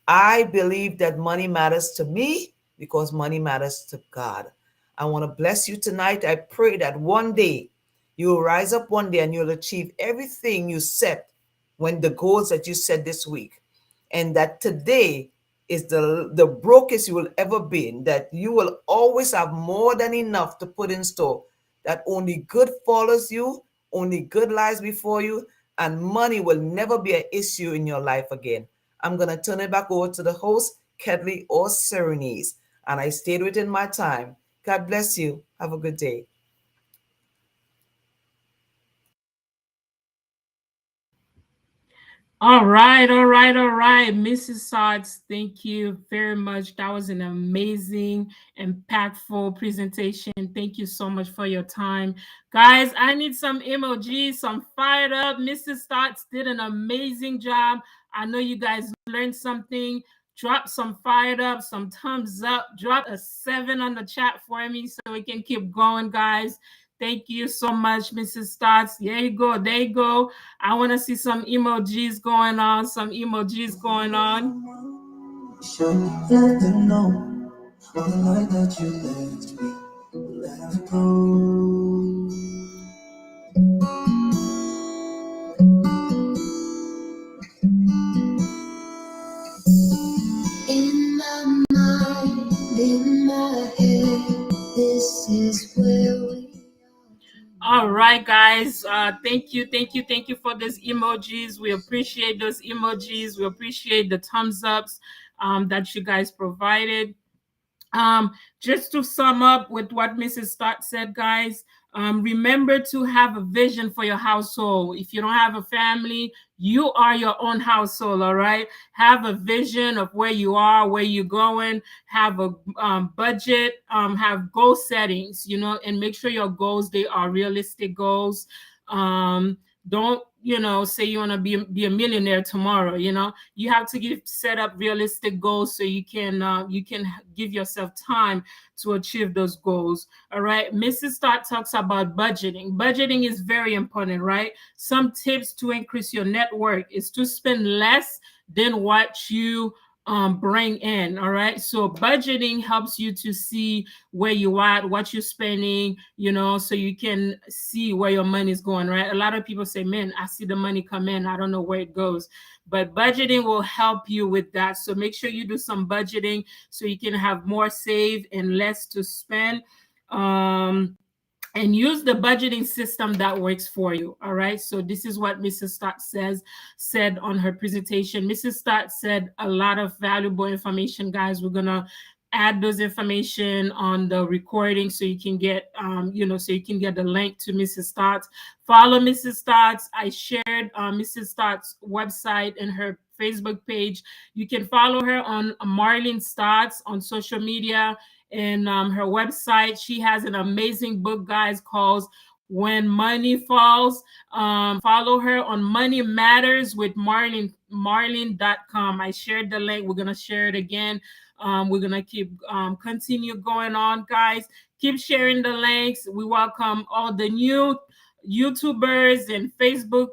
[SPEAKER 4] I believe that money matters to me because money matters to God. I want to bless you tonight. I pray that one day you will rise up one day and you'll achieve everything you set when the goals that you set this week. And that today is the brokest you will ever be, that you will always have more than enough to put in store, that only good follows you, only good lies before you, and money will never be an issue in your life again. I'm going to turn it back over to the host, Kedley or Serenese. And I stayed within my time. God bless you. Have a good day.
[SPEAKER 1] All right, all right, all right. Mrs. Sods, thank you very much. That was an amazing, impactful presentation. Thank you so much for your time. Guys, I need some emojis, some fired up. Mrs. Sods did an amazing job. I know you guys learned something. Drop some fired up, some thumbs up. Drop a 7 on the chat for me so we can keep going, guys. Thank you so much, Mrs. Stotts. There you go. There you go. I want to see some emojis going on. Some emojis going on.
[SPEAKER 2] Show let them know the light that you left me will have go. In my mind, in my head, this is where we
[SPEAKER 1] All right, guys. Thank you, thank you, thank you for those emojis. We appreciate those emojis. We appreciate the thumbs ups that you guys provided. um, just to sum up with what Mrs. Stott said, guys, remember to have a vision for your household. If you don't have a family, you are your own household, all right? Have a vision of where you are, where you're going, have a budget, have goal settings, and make sure your goals, they are realistic goals. Don't, say you want to be a millionaire tomorrow. You have to set up realistic goals so you can give yourself time to achieve those goals. All right, Mrs. Stott talks about budgeting is very important, right? Some tips to increase your net worth is to spend less than what you bring in. All right, so budgeting helps you to see where you at, what you're spending, so you can see where your money is going, right? A lot of people say, man, I see the money come in, I don't know where it goes. But budgeting will help you with that. So make sure you do some budgeting so you can have more saved and less to spend. And use the budgeting system that works for you. All right. So this is what Mrs. Stott said on her presentation. Mrs. Stott said a lot of valuable information, guys. We're gonna add those information on the recording so you can get so you can get the link to Mrs. Stott's. Follow Mrs. Stott's. I shared Mrs. Stott's website and her Facebook page. You can follow her on Marlene Stott's on social media and her website. She has an amazing book, guys, called When Money Falls. Follow her on Money Matters with Marlene.com. I shared the link. We're going to share it again. We're going to keep continue going on, guys. Keep sharing the links. We welcome all the new YouTubers and Facebook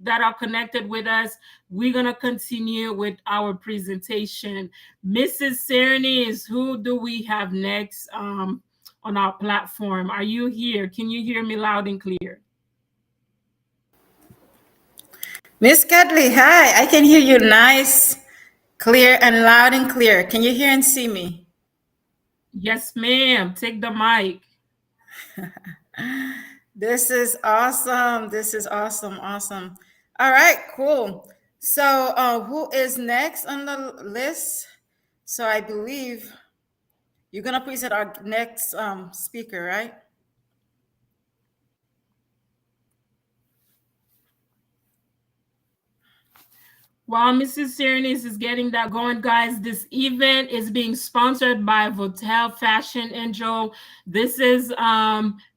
[SPEAKER 1] that are connected with us. We're going to continue with our presentation. Mrs. Cerny, who do we have next on our platform? Are you here? Can you hear me loud and clear?
[SPEAKER 3] Miss Cadley, hi. I can hear you nice, clear, and loud and clear. Can you hear and see me?
[SPEAKER 1] Yes, ma'am. Take the mic.
[SPEAKER 3] This is awesome. This is awesome. Awesome. All right, cool. So, who is next on the list? So, I believe you're going to present our next speaker, right?
[SPEAKER 1] While Mrs. Serenis is getting that going, guys, this event is being sponsored by Votel Fashion Angel. This is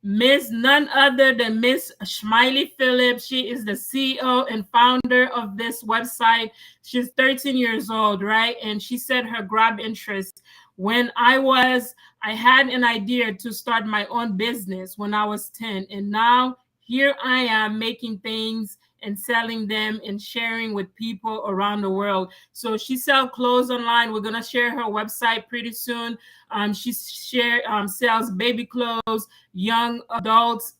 [SPEAKER 1] Miss none other than Miss Smiley Phillips. She is the CEO and founder of this website. She's 13 years old, right? And she said her grab interest when I had an idea to start my own business when I was 10, and now here I am making things and selling them and sharing with people around the world. So she sells clothes online. We're gonna share her website pretty soon. Sells baby clothes, young adults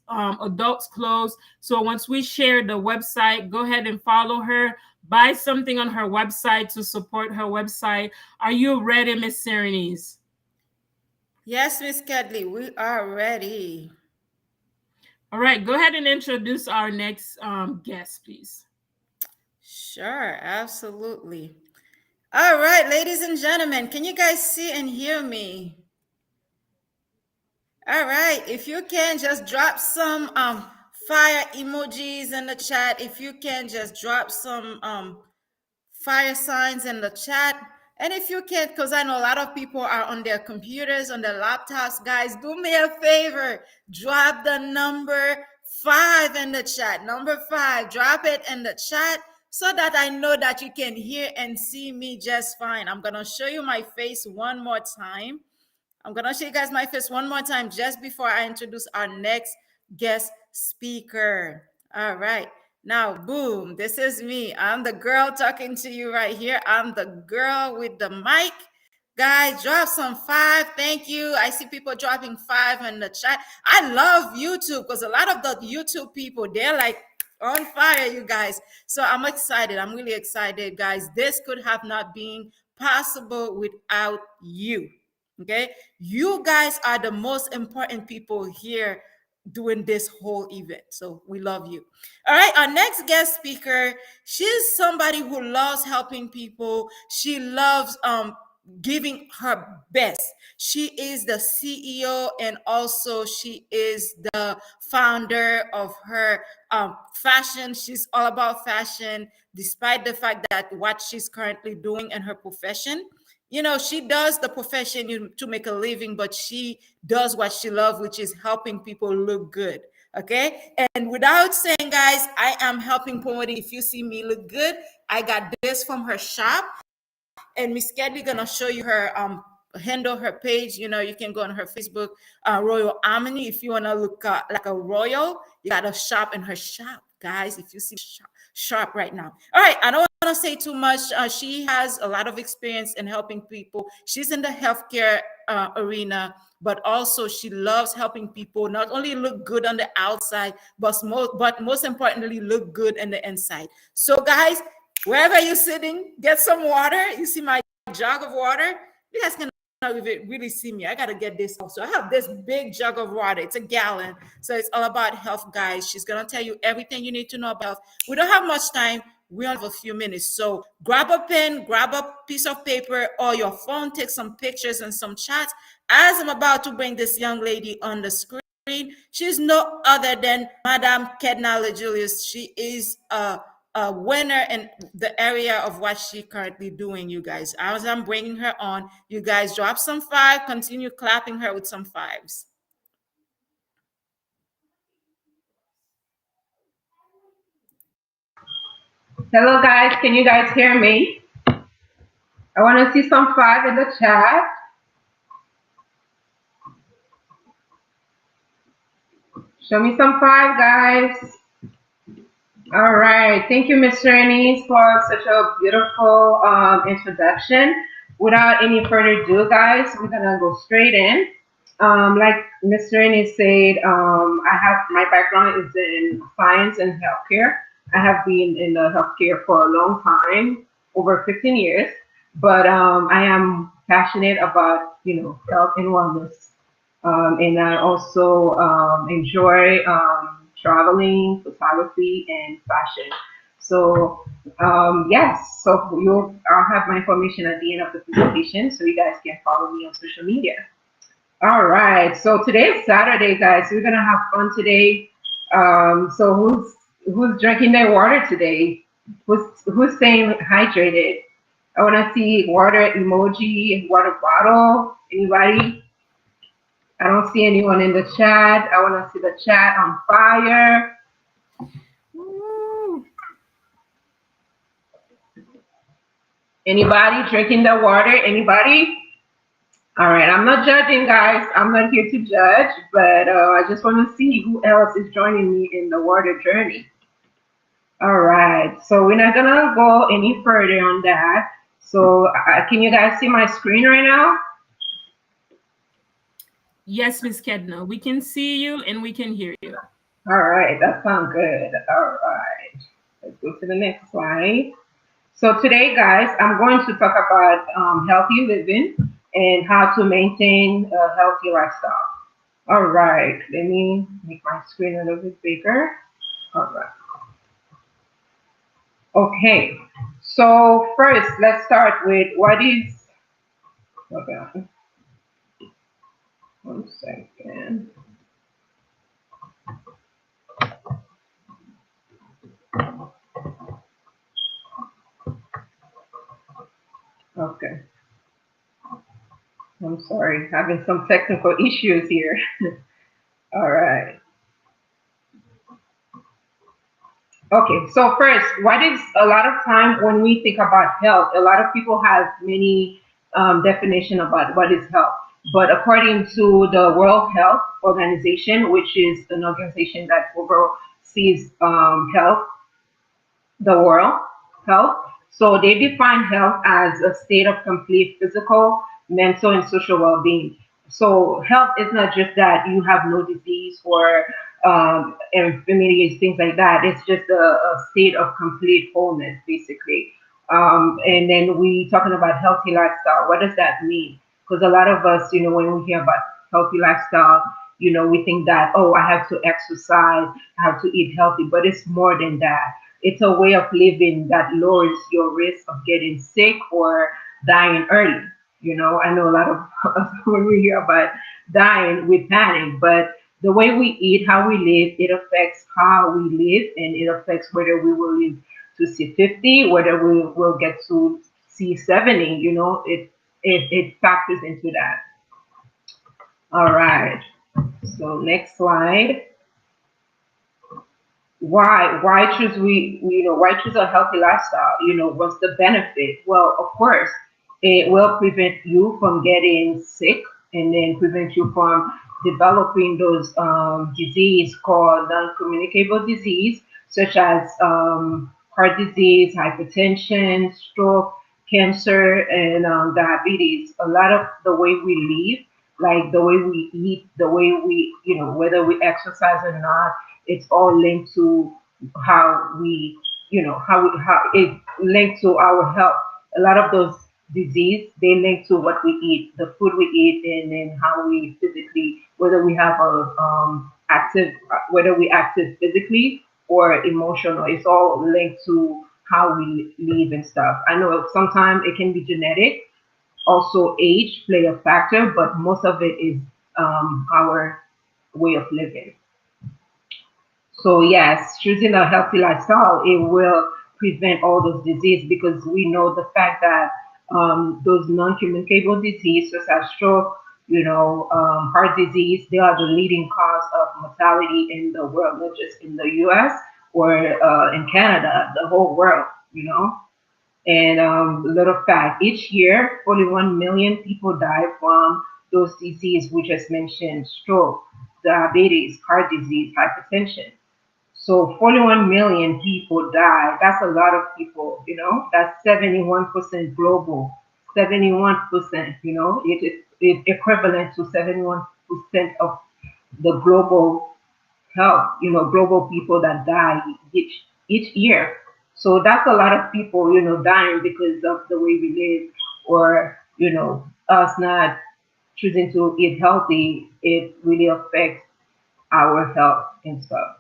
[SPEAKER 1] clothes. So once we share the website, go ahead and follow her. Buy something on her website to support her website. Are you ready, Miss Serenese?
[SPEAKER 3] Yes, Miss Cadley, we are ready.
[SPEAKER 1] All right, go ahead and introduce our next guest, please.
[SPEAKER 3] Sure, absolutely. All right, ladies and gentlemen, can you guys see and hear me? All right, if you can just drop some fire emojis in the chat. If you can just drop some fire signs in the chat. And if you can't, because I know a lot of people are on their computers, on their laptops, guys, do me a favor. Drop the number 5 in the chat. Number 5, drop it in the chat so that I know that you can hear and see me just fine. I'm going to show you my face one more time. I'm going to show you guys my face one more time just before I introduce our next guest speaker. All right. Now, boom, this is me. I'm the girl talking to you right here. I'm the girl with the mic. Guys, drop some 5. Thank you. I see people dropping 5 in the chat. I love YouTube because a lot of the YouTube people, they're like on fire, you guys. So I'm excited. I'm really excited, guys. This could have not been possible without you. Okay, you guys are the most important people here doing this whole event. So we love you. All right, our next guest speaker, she's somebody who loves helping people. She loves giving her best. She is the CEO, and also she is the founder of her fashion. She's all about fashion, despite the fact that what she's currently doing in her profession. She does the profession to make a living, but she does what she loves, which is helping people look good. Okay. And without saying, guys, I am helping promoting. If you see me look good, I got this from her shop. And Miss Kelly gonna show you her handle, her page. You can go on her Facebook, Royal Harmony. If you wanna look like a royal, you gotta shop in her shop, guys. If you see shop right now. All right, I don't want to say too much. She has a lot of experience in helping people. She's in the healthcare arena, but also she loves helping people not only look good on the outside, but most importantly, look good in the inside. So, guys, wherever you're sitting, get some water. You see my jug of water? You guys cannot really see me. I got to get this off. So I have this big jug of water. It's a gallon. So it's all about health, guys. She's going to tell you everything you need to know about. We don't have much time. We only have a few minutes. So grab a pen, grab a piece of paper or your phone, take some pictures and some chats. As I'm about to bring this young lady on the screen, she's no other than Madame Kedna Julius. She is a winner in the area of what she currently doing, you guys. As I'm bringing her on, you guys drop some five, continue clapping her with some fives.
[SPEAKER 5] Hello, guys. Can you guys hear me? I want to see some five in the chat. Show me some five, guys. All right. Thank you, Miss Ernie, for such a beautiful introduction. Without any further ado, guys, we're going to go straight in. Like Miss Ernie said, I have my background is in science and healthcare. I have been in the healthcare for a long time, over 15 years, but I am passionate about, health and wellness. And I also enjoy traveling, photography, and fashion. So, yes, so I'll have my information at the end of the presentation so you guys can follow me on social media. All right, so today is Saturday, guys. We're gonna have fun today. So who's drinking their water today? Who's staying hydrated? I want to see water emoji, water bottle. Anybody? I don't see anyone in the chat. I want to see the chat on fire. Anybody drinking the water? Anybody? All right, I'm not judging, guys. I'm not here to judge, but I just want to see who else is joining me in the water journey. All right, so we're not gonna go any further on that. So can you guys see my screen right now?
[SPEAKER 1] Yes, Miss Kedna, we can see you and we can hear you.
[SPEAKER 5] All right, that sounds good. All right, let's go to the next slide. So today, guys, I'm going to talk about healthy living and how to maintain a healthy lifestyle. All right, let me make my screen a little bit bigger. All right. Okay, so first, let's start with what is, okay, 1 second. Okay, I'm sorry, having some technical issues here. All right. Okay, so first, what is a lot of time when we think about health, a lot of people have many definition about what is health. But according to the World Health Organization, which is an organization that oversees health, the world health. So they define health as a state of complete physical, mental, and social well-being. So health is not just that you have no disease or infirmities, things like that. It's just a state of complete wholeness, basically. And then we talking about healthy lifestyle. What does that mean? Because a lot of us, when we hear about healthy lifestyle, we think that, oh, I have to exercise, I have to eat healthy, but it's more than that. It's a way of living that lowers your risk of getting sick or dying early. I know a lot of when we hear about dying, we panic, but the way we eat, how we live, it affects how we live, and it affects whether we will live to see 50, whether we will get to see 70. It factors into that. All right. So next slide. Why choose why choose a healthy lifestyle? What's the benefit? Well, of course, it will prevent you from getting sick, and then prevent you from developing those disease called non-communicable disease, such as heart disease, hypertension, stroke, cancer, and diabetes. A lot of the way we live, like the way we eat, the way we, whether we exercise or not, it's all linked to how we, how it linked to our health. A lot of those disease, they link to what we eat, the food we eat, and then how we physically, whether we have a active, whether we active physically or emotional. It's all linked to how we live and stuff. I know sometimes it can be genetic, also age play a factor, but most of it is our way of living. So yes, choosing a healthy lifestyle, it will prevent all those diseases, because we know the fact that those non-communicable diseases such as stroke, heart disease, they are the leading cause of mortality in the world, not just in the U.S. or in Canada, the whole world. And little fact, each year, 41 million people die from those diseases we just mentioned: stroke, diabetes, heart disease, hypertension. So 41 million people die. That's a lot of people. That's 71% global. 71%, it equivalent to 71% of the global health, global people that die each year. So that's a lot of people, dying because of the way we live, or, us not choosing to eat healthy. It really affects our health and stuff.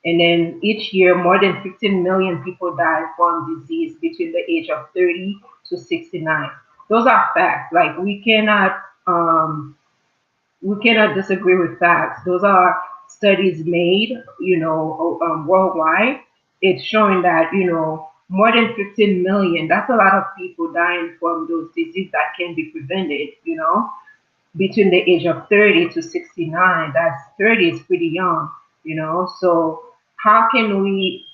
[SPEAKER 5] And then each year, more than 15 million people die from disease between the age of 30 to 69. Those are facts. Like we cannot disagree with facts. Those are studies made, worldwide. It's showing that more than 15 million. That's a lot of people dying from those diseases that can be prevented. Between the age of 30 to 69. That's 30 is pretty young. So how can me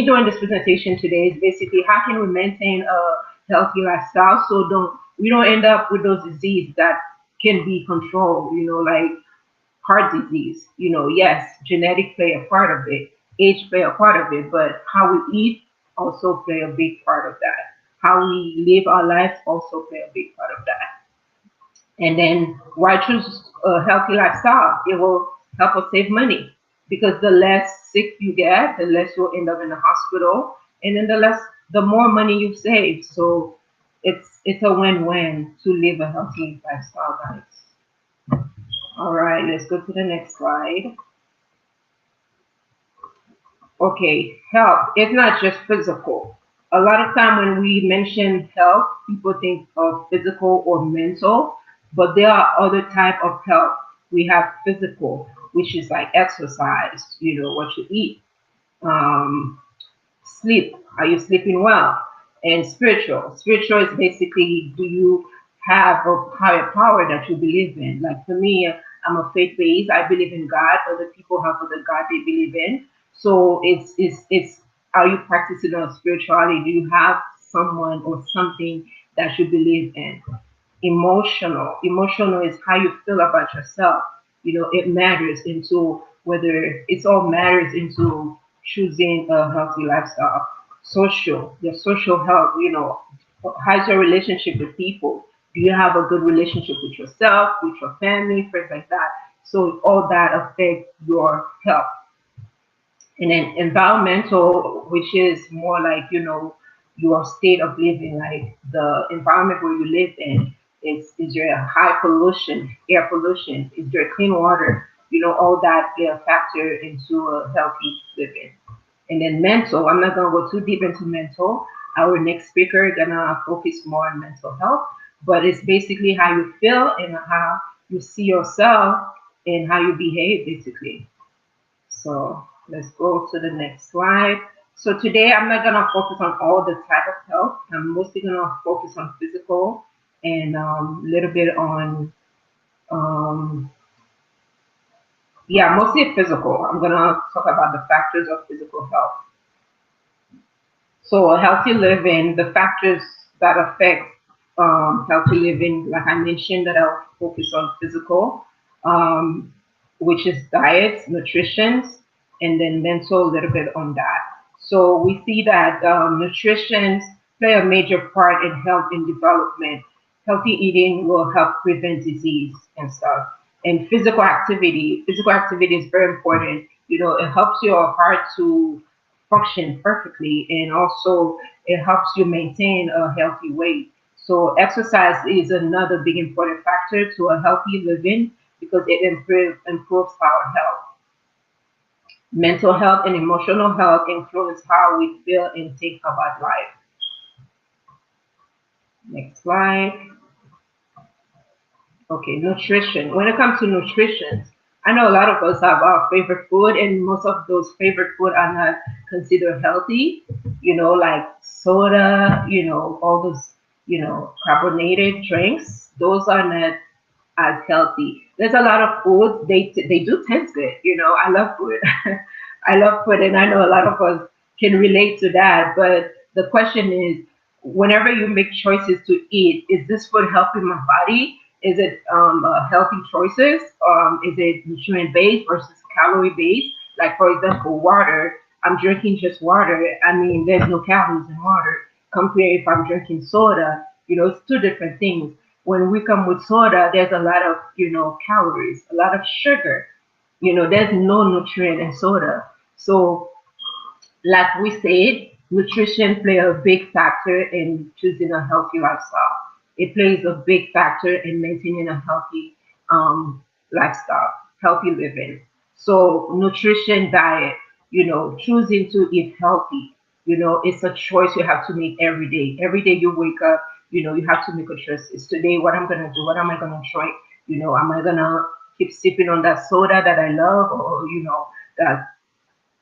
[SPEAKER 5] doing this presentation today is basically how can we maintain a healthy lifestyle, so we don't end up with those diseases that can be controlled, like heart disease. Yes, genetic play a part of it, age play a part of it, but how we eat also play a big part of that. How we live our lives also play a big part of that. And then why choose a healthy lifestyle? It will help us save money, because the less sick you get, the less you'll end up in the hospital, and then the more money you save. So it's a win-win to live a healthy lifestyle, guys. All right, let's go to the next slide. Okay, health. It's not just physical. A lot of time when we mention health, people think of physical or mental, but there are other type of health. We have physical, which is like exercise, what you eat. Um, Sleep. Are you sleeping well? And spiritual. Spiritual is basically, do you have a higher power that you believe in? Like for me, I'm a faith based. I believe in God. Other people have other God they believe in. So it's are you practicing on spirituality? Do you have someone or something that you believe in? Emotional is how you feel about yourself. It matters into whether it's all matters into choosing a healthy lifestyle. Your social health. How's your relationship with people? Do you have a good relationship with yourself, with your family, friends, like that? So all that affects your health. And then environmental, which is more like, your state of living, like the environment where you live in. Is there a high pollution, air pollution? Is there clean water? All that play a factor into a healthy living. And then mental, I'm not gonna go too deep into mental. Our next speaker gonna focus more on mental health. but it's basically how you feel and how you see yourself and how you behave, basically. So let's go to the next slide. So today I'm not gonna focus on all the type of health. I'm mostly gonna focus on physical and a little bit on um, yeah, mostly physical. I'm gonna talk about the factors of physical health. So, a healthy living, the factors that affect healthy living, like I mentioned, that I'll focus on physical, um, which is diet, nutrition, and then mental a little bit on that. So, we see that nutrition play a major part in health and development. Healthy eating will help prevent disease and stuff. And physical activity is very important. You know, it helps your heart to function perfectly, and also it helps you maintain a healthy weight. So exercise is another big important factor to a healthy living because it improves our health. Mental health and emotional health influence how we feel and think about life. Next slide. Okay, nutrition. When it comes to nutrition, I know a lot of us have our favorite food, and most of those favorite food are not considered healthy. You know, like soda. You know, all those carbonated drinks. Those are not as healthy. There's a lot of food they do taste good. You know, I love food. I love food, and I know a lot of us can relate to that. But the question is, whenever you make choices to eat, is this food helping my body? Is it healthy choices? Is it nutrient based versus calorie based? Like for example, water. I'm drinking just water. I mean, there's no calories in water. Compare if I'm drinking soda. You know, it's two different things. When we come with soda, there's a lot of calories, a lot of sugar. You know, there's no nutrient in soda. So like we said, nutrition play a big factor in choosing a healthy lifestyle. It plays a big factor in maintaining a healthy lifestyle, healthy living. So nutrition, diet, choosing to eat healthy, it's a choice you have to make every day. Every day you wake up, you have to make a choice. It's today what I'm gonna do, what am I gonna drink? Am I gonna keep sipping on that soda that I love, or that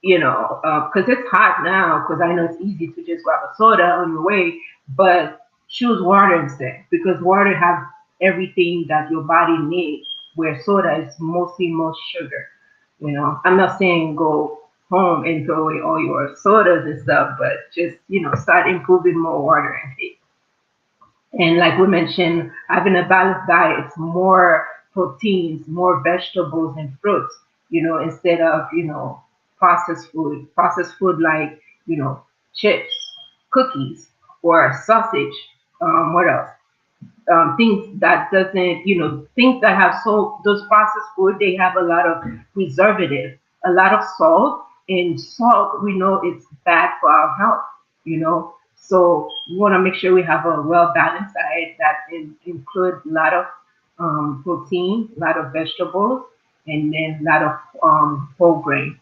[SPEAKER 5] because it's hot now. Because I know it's easy to just grab a soda on your way, but choose water instead because water has everything that your body needs. Where soda is mostly most sugar. I'm not saying go home and throw away all your sodas and stuff, but just start improving more water intake. And like we mentioned, having a balanced diet, more proteins, more vegetables and fruits, instead of, processed food. Processed food like, chips, cookies, or sausage. What else? Things that doesn't, things that have so those processed food, they have a lot of preservative, a lot of salt, and salt we know it's bad for our health. So we want to make sure we have a well balanced diet that includes a lot of protein, a lot of vegetables, and then a lot of whole grain.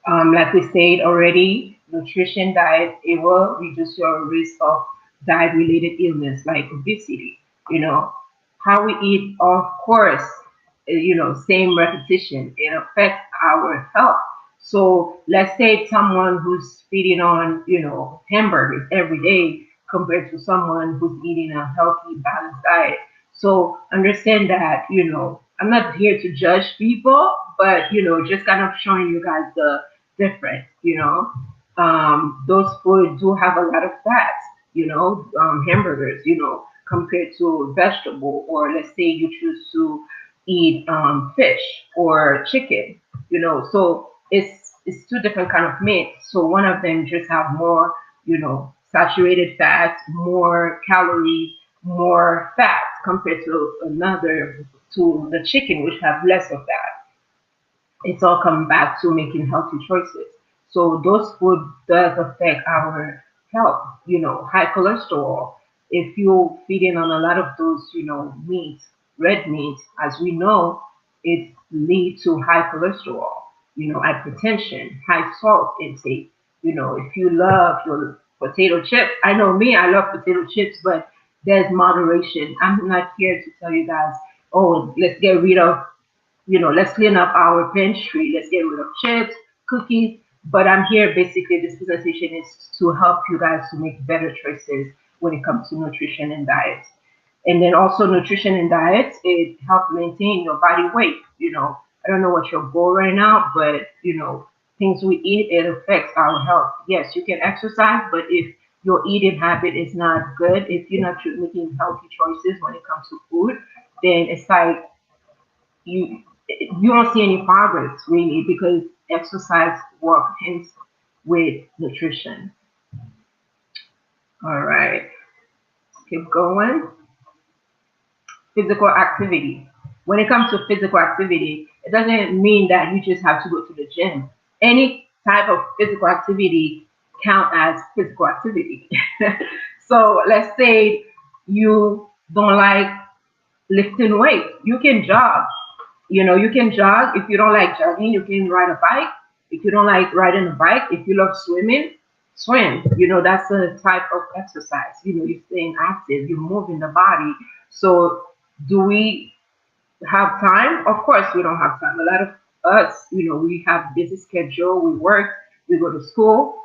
[SPEAKER 5] Like we said already, nutrition diet, it will reduce your risk of diet-related illness like obesity. You know, how we eat, of course, same repetition. It affects our health. So let's say someone who's feeding on, hamburgers every day compared to someone who's eating a healthy, balanced diet. So understand that, I'm not here to judge people, but, just kind of showing you guys the different. Those foods do have a lot of fats, hamburgers, compared to vegetable, or let's say you choose to eat fish or chicken, so it's two different kind of meat. So one of them just have more, saturated fats, more calories, more fats compared to another, to the chicken, which have less of that. It's all come back to making healthy choices. So those food does affect our health. High cholesterol. If you're feeding on a lot of those, meat, red meat, as we know, it leads to high cholesterol. Hypertension, high salt intake. If you love your potato chips, I know me, I love potato chips, but there's moderation. I'm not here to tell you guys, oh, let's get rid of, let's clean up our pantry, let's get rid of chips, cookies. But I'm here basically, this presentation is to help you guys to make better choices when it comes to nutrition and diet. And then also nutrition and diet, it helps maintain your body weight. I don't know what your goal right now, but things we eat, it affects our health. Yes, you can exercise, but if your eating habit is not good, if you're not making healthy choices when it comes to food, then it's like you don't see any progress really, because exercise works hands with nutrition. All right, keep going. Physical activity. When it comes to physical activity, it doesn't mean that you just have to go to the gym. Any type of physical activity count as physical activity. So let's say you don't like lifting weight, you can jog. You can jog. If you don't like jogging, you can ride a bike. If you don't like riding a bike, if you love swimming, swim. That's a type of exercise. You're staying active, you're moving the body. So, do we have time? Of course, we don't have time. A lot of us, we have busy schedule, we work, we go to school,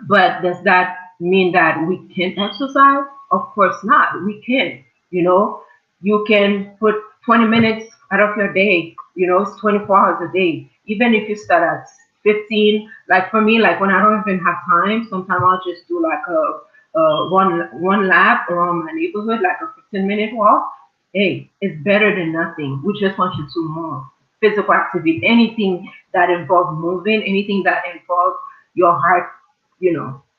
[SPEAKER 5] but does that mean that we can exercise? Of course not. We can. You know, you can put 20 minutes out of your day. It's 24 hours a day. Even if you start at 15, like for me, like when I don't even have time, sometimes I'll just do like one lap around my neighborhood, like a 15-minute walk. Hey, it's better than nothing. We just want you to move. Physical activity, anything that involves moving, anything that involves your heart,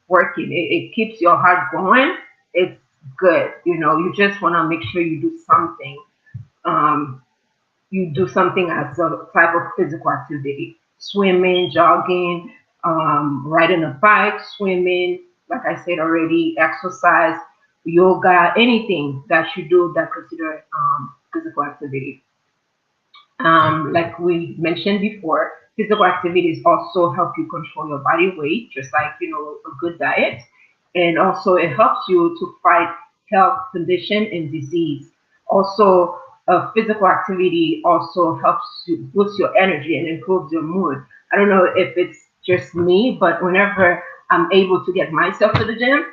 [SPEAKER 5] working. It keeps your heart going. It's good. You just want to make sure you do something. Um, you do something as a type of physical activity: swimming, jogging, riding a bike, swimming. Like I said already, exercise, yoga, anything that you do that consider physical activity. Like we mentioned before, physical activities also help you control your body weight, just like a good diet, and also it helps you to fight health condition and disease. Also, physical activity also helps you boost your energy and improves your mood. I don't know if it's just me, but whenever I'm able to get myself to the gym,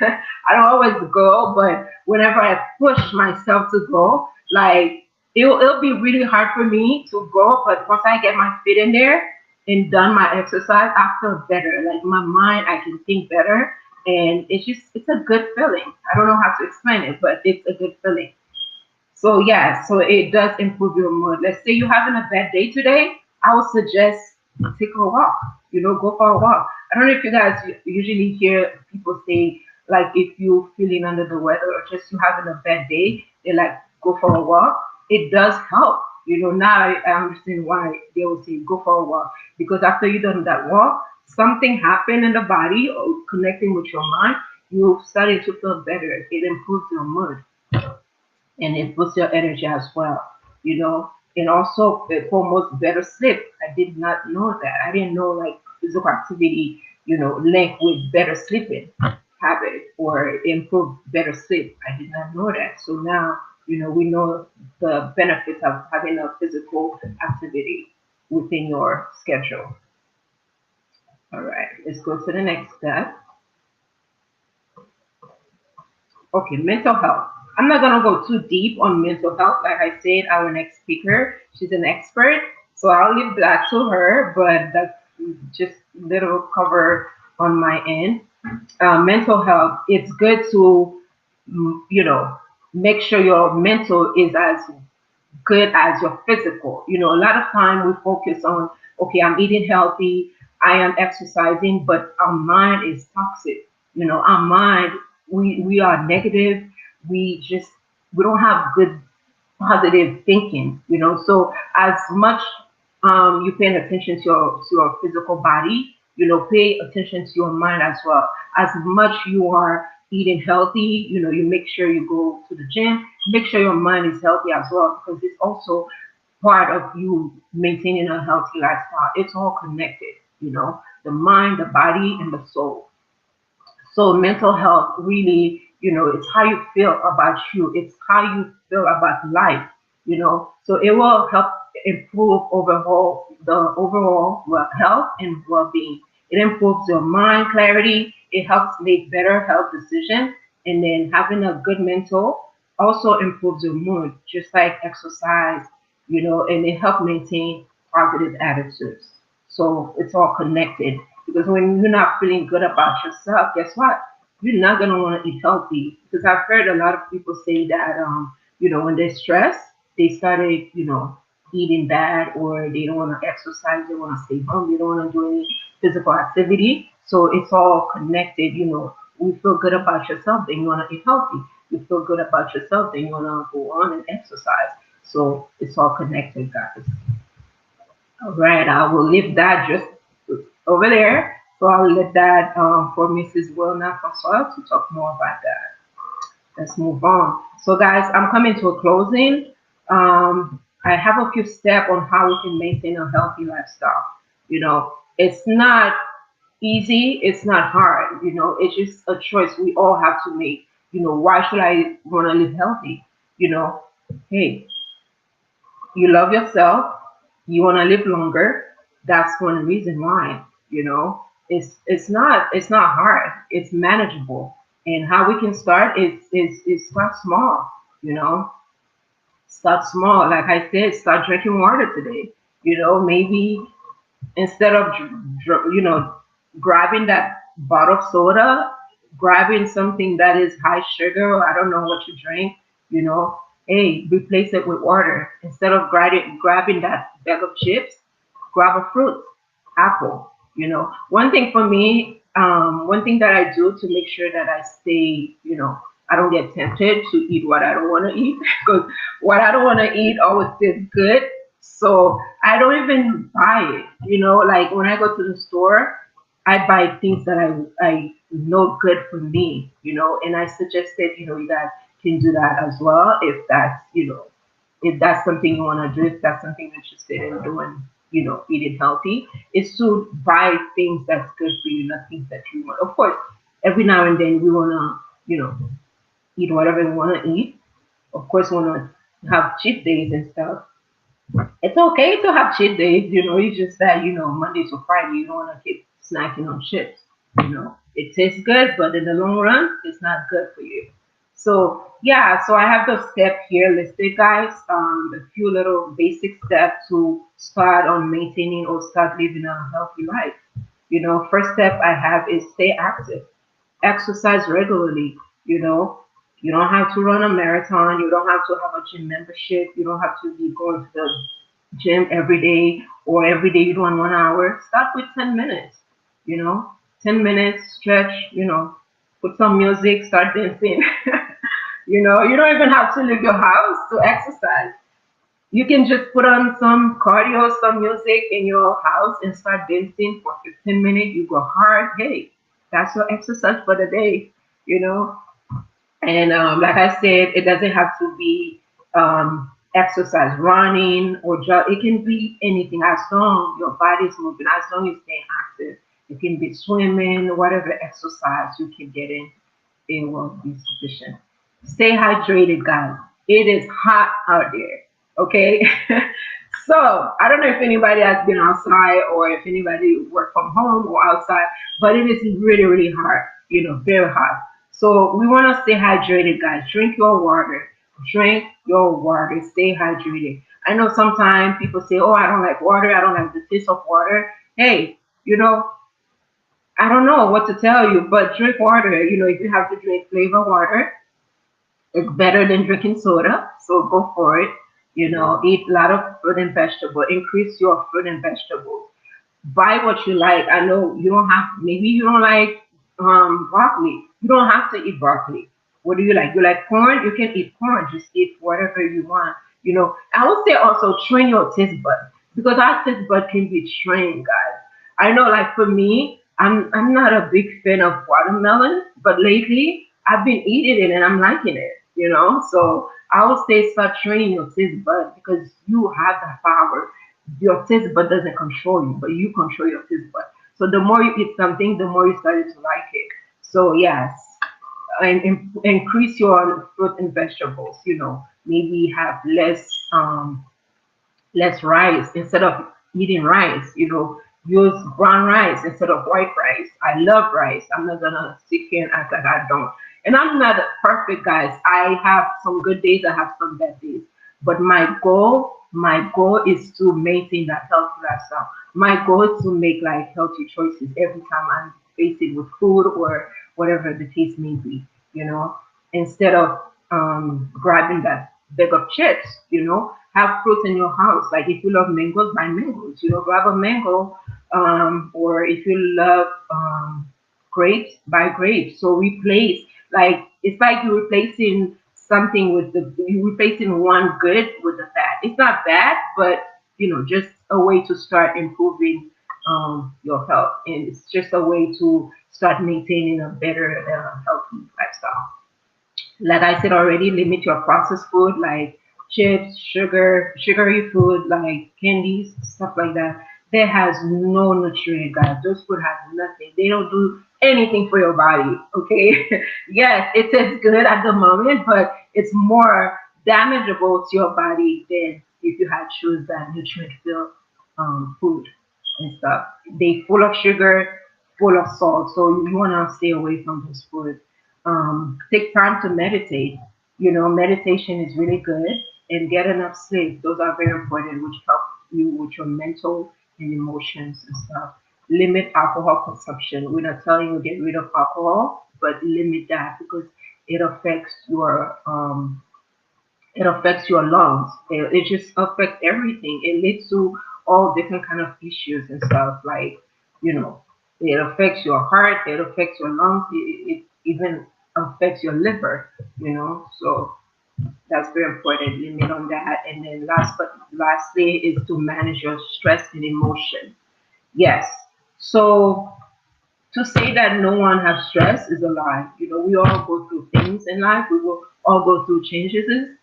[SPEAKER 5] I don't always go, but whenever I push myself to go, like it'll be really hard for me to go, but once I get my feet in there and done my exercise, I feel better. Like my mind, I can think better, and it's a good feeling. I don't know how to explain it, but it's a good feeling. So yeah, so it does improve your mood. Let's say you're having a bad day today, I would suggest take a walk. Go for a walk. I don't know if you guys usually hear people say, like, if you're feeling under the weather or just you having a bad day, they like go for a walk. It does help. Now I understand why they will say go for a walk, because after you done that walk, something happened in the body or connecting with your mind. You started to feel better. It improves your mood and it boosts your energy as well, and also it promotes better sleep. I did not know that. I didn't know like physical activity, linked with better sleeping habit or improve better sleep. I did not know that. So now, we know the benefits of having a physical activity within your schedule. All right, let's go to the next step. Okay, mental health. I'm not gonna go too deep on mental health. Like I said, our next speaker, she's an expert, so I'll leave that to her. But that's just little cover on my end. Mental health. It's good to, make sure your mental is as good as your physical. A lot of time we focus on, okay, I'm eating healthy, I am exercising, but our mind is toxic. Our mind, we are negative. We don't have good positive thinking. So as much you paying attention to your physical body, pay attention to your mind as well. As much you are eating healthy, you make sure you go to the gym, make sure your mind is healthy as well, because it's also part of you maintaining a healthy lifestyle. It's all connected, the mind, the body, and the soul. So mental health really It's how you feel about you. It's how you feel about life. So it will help improve the overall health and well-being. It improves your mind clarity. It helps make better health decisions. And then having a good mental also improves your mood, just like exercise, and it helps maintain positive attitudes. So it's all connected. Because when you're not feeling good about yourself, guess what? You're not gonna want to eat healthy. Because I've heard a lot of people say that, when they're stressed, they started, eating bad, or they don't want to exercise, they want to stay home, they don't want to do any physical activity. So it's all connected. You feel good about yourself, then you want to eat healthy. You feel good about yourself, then you want to go on and exercise. So it's all connected, guys. All right, I will leave that just over there. So I'll let that for Mrs. Wilna Francois to talk more about that. Let's move on. So, guys, I'm coming to a closing. I have a few steps on how we can maintain a healthy lifestyle. It's not easy, it's not hard. It's just a choice we all have to make. Why should I want to live healthy? You know, hey, you love yourself, you want to live longer. That's one reason why. It's not hard, it's manageable. And how we can start is start small. you know Start small, like I said. Start drinking water today. Maybe instead of grabbing that bottle of soda, grabbing something that is high sugar, or I don't know what you drink, you know, hey, replace it with water. Instead of grabbing that bag of chips, grab a fruit, apple. One thing for me, one thing that I do to make sure that I stay, I don't get tempted to eat what I don't want to eat because what I don't want to eat always tastes good. So I don't even buy it. Like when I go to the store, I buy things that I know good for me. And I suggested, you guys can do that as well if that's something you want to do, if that's something you're interested in doing, eating healthy, is to buy things that's good for you, not things that you want. Of course, every now and then we want to, eat whatever we want to eat. Of course, we want to have cheat days and stuff. It's okay to have cheat days. It's just that, Monday to Friday, you don't want to keep snacking on chips. It tastes good, but in the long run, it's not good for you. So, yeah, so I have those steps here listed, guys. A few little basic steps to start on maintaining or start living a healthy life. First step I have is stay active, exercise regularly. You know, you don't have to run a marathon. You don't have to have a gym membership. You don't have to be going to the gym every day, or every day you do on 1 hour. Start with 10 minutes. You know, 10 minutes stretch. Put some music, start dancing. You don't even have to leave your house to exercise. You can just put on some cardio, some music in your house and start dancing for 15 minutes. You go hard. Hey, that's your exercise for the day. You know, and like I said, it doesn't have to be exercise, running or it can be anything as long your body's moving, as long as you're staying active. It can be swimming, whatever exercise you can get in, it will be sufficient. Stay hydrated, guys. It is hot out there. Okay. So I don't know if anybody has been outside or if anybody work from home or outside, but it is really, really hot. Very hot. So we want to stay hydrated, guys. Drink your water. Drink your water. Stay hydrated. I know sometimes people say, "Oh, I don't like water. I don't like the taste of water." Hey, I don't know what to tell you, but drink water. If you have to drink flavor water, it's better than drinking soda. So go for it. Eat a lot of fruit and vegetable. Increase your fruit and vegetables. Buy what you like. I know you don't have. Maybe you don't like broccoli. You don't have to eat broccoli. What do you like? You like corn? You can eat corn. Just eat whatever you want. I would say also train your taste bud, because our taste bud can be trained, guys. I know, like for me, I'm not a big fan of watermelon, but lately I've been eating it and I'm liking it. So I would say start training your taste bud, because you have that power. Your taste bud doesn't control you, but you control your taste bud. So the more you eat something, the more you started to like it. So yes, and increase your fruit and vegetables. Maybe have less rice instead of eating rice. Use brown rice instead of white rice. I love rice. I'm not gonna sit here and act like I don't. And I'm not perfect, guys. I have some good days. I have some bad days. But my goal is to maintain that healthy lifestyle. My goal is to make like healthy choices every time I'm faced with food or whatever the case may be. You know, instead of grabbing that bag of chips. Have fruits in your house. Like if you love mangoes, buy mangoes. Grab a mango. Or if you love grapes, buy grapes. So replace, like it's like you're replacing something with you replacing one good with the bad. It's not bad, but just a way to start improving your health, and it's just a way to start maintaining a better healthy lifestyle. Like I said already, limit your processed food like chips, sugary food like candies, stuff like that. That has no nutrient, guys. Those food have nothing. They don't do anything for your body. Okay. Yes, it tastes good at the moment, but it's more damageable to your body than if you had choose that nutrient filled food and stuff. They full of sugar, full of salt, so you wanna stay away from those food. Take time to meditate. Meditation is really good, and get enough sleep. Those are very important, which help you with your mental and emotions and stuff. Limit alcohol consumption. We're not telling you to get rid of alcohol, but limit that because it affects your lungs. It just affects everything. It leads to all different kind of issues and stuff. Like, you know, it affects your heart. It affects your lungs. It even affects your liver. So that's very important. Limit on that. And then lastly is to manage your stress and emotion. Yes. So to say that no one has stress is a lie. We all go through things in life. We will all go through changes.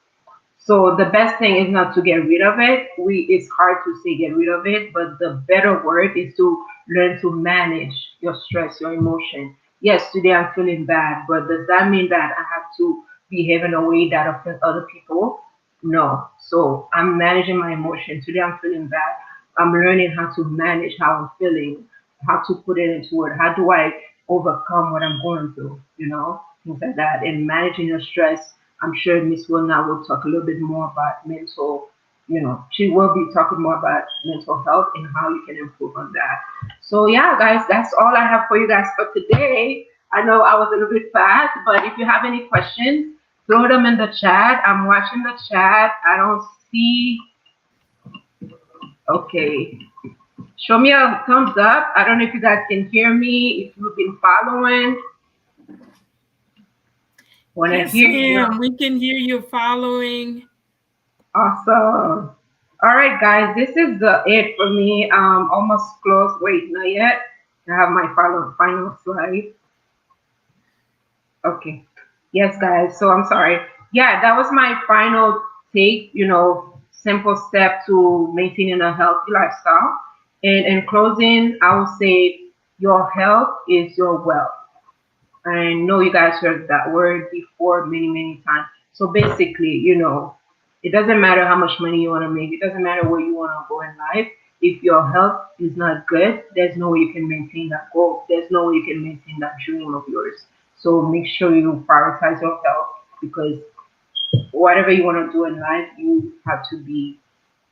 [SPEAKER 5] So the best thing is not to get rid of it. It's hard to say get rid of it, but the better word is to learn to manage your stress, your emotion. Yes, today I'm feeling bad, but does that mean that I have to behave in a way that affects other people? No. So I'm managing my emotion. Today I'm feeling bad. I'm learning how to manage how I'm feeling, how to put it into word. How do I overcome what I'm going through? Things like that. And managing your stress. I'm sure Miss Wilna will talk a little bit more about mental. She will be talking more about mental health and how you can improve on that. So yeah, guys, that's all I have for you guys for today. I know I was a little bit fast, but if you have any questions, throw them in the chat. I'm watching the chat. I don't see. Okay. Show me a thumbs up. I don't know if you guys can hear me. If you've been following, want to
[SPEAKER 1] Yes,
[SPEAKER 5] hear you.
[SPEAKER 1] ma'am. We can hear you following.
[SPEAKER 5] Awesome. All right, guys, this is the it for me. Almost close. Wait, not yet. I have my final slide. Okay. Yes, guys. So I'm sorry. Yeah, that was my final take. Simple step to maintaining a healthy lifestyle. And in closing, I will say your health is your wealth. I know you guys heard that word before many, many times. So basically, it doesn't matter how much money you want to make. It doesn't matter where you want to go in life. If your health is not good, there's no way you can maintain that goal. There's no way you can maintain that dream of yours. So make sure you prioritize your health because whatever you want to do in life, you have to be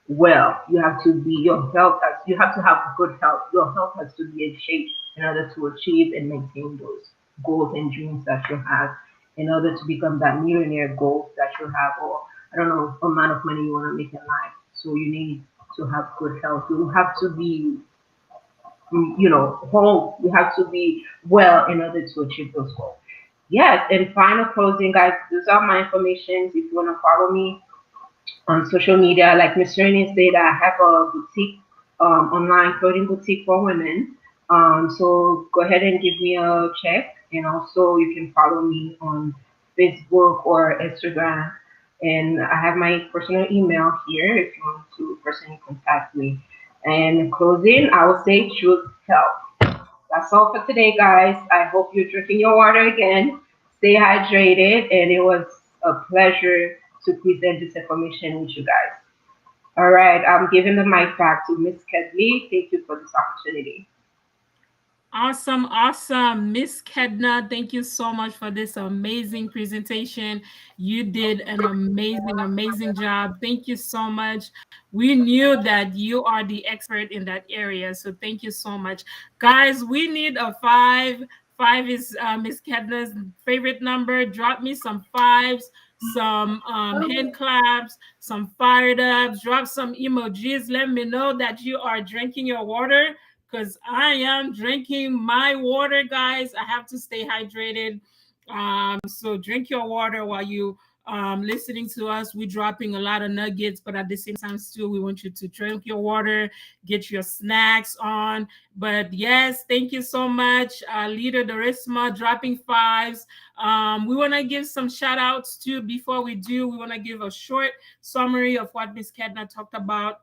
[SPEAKER 5] well. You have to be your health. You have to have good health. Your health has to be in shape in order to achieve and maintain those goals and dreams that you have. In order to become that millionaire goal that you have, or I don't know, amount of money you want to make in life. So you need to have good health. You have to be, whole. You have to be well in order to achieve those goals. Yes, and final closing, guys. Those are my information. If you want to follow me, on social media. Like Miss Ernie said, I have a boutique, online clothing boutique for women. So go ahead and give me a check, and also you can follow me on Facebook or Instagram. And I have my personal email here if you want to personally contact me. And in closing, I will say choose health. That's all for today, guys. I hope you're drinking your water again. Stay hydrated, and it was a pleasure to present this information with you guys. All right, I'm giving the mic back to Miss Kedley. Thank you for this opportunity.
[SPEAKER 1] Awesome, awesome. Miss Kedna, thank you so much for this amazing presentation. You did an amazing, amazing job. Thank you so much. We knew that you are the expert in that area. So thank you so much. Guys, we need a five. Five is Miss Kedna's favorite number. Drop me some fives, some hand claps, some fired ups, drop some emojis. Let me know that you are drinking your water because I am drinking my water, guys. I have to stay hydrated. So drink your water while you listening to us. We're dropping a lot of nuggets, but at the same time, still, we want you to drink your water, get your snacks on. But yes, thank you so much, Leader Dorisma, dropping fives. We want to give some shout outs too. Before we do, we want to give a short summary of what Miss Kedna talked about,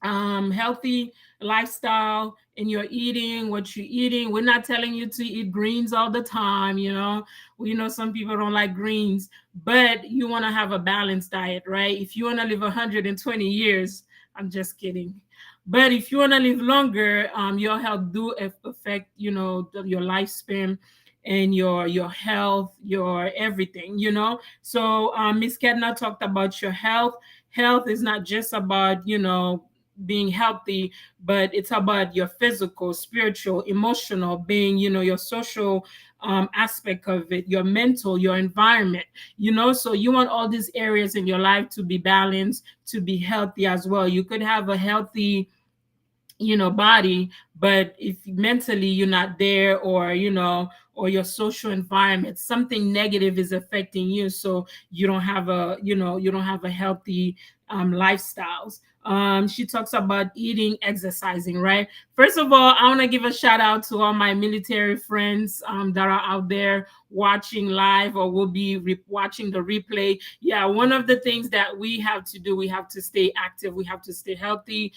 [SPEAKER 1] healthy lifestyle in your eating, what you're eating. We're not telling you to eat greens all the time, you know. We know some people don't like greens, but you want to have a balanced diet, right? If you want to live 120 years, I'm just kidding. But if you want to live longer, your health do affect, you know, your lifespan and your health, your everything, you know. So Miss Kedna talked about your health. Health is not just about, you know, being healthy, but it's about your physical, spiritual, emotional being, you know, your social aspect of it, your mental, your environment, you know. So you want all these areas in your life to be balanced, to be healthy as well. You could have a healthy, you know, body, but if mentally you're not there, or you know, or your social environment, something negative is affecting you, so you don't have a, you know, you don't have a healthy lifestyles. She talks about eating, exercising, right? First of all, I want to give a shout out to all my military friends that are out there watching live or will be watching the replay. Yeah, one of the things that we have to do, we have to stay active, we have to stay healthy,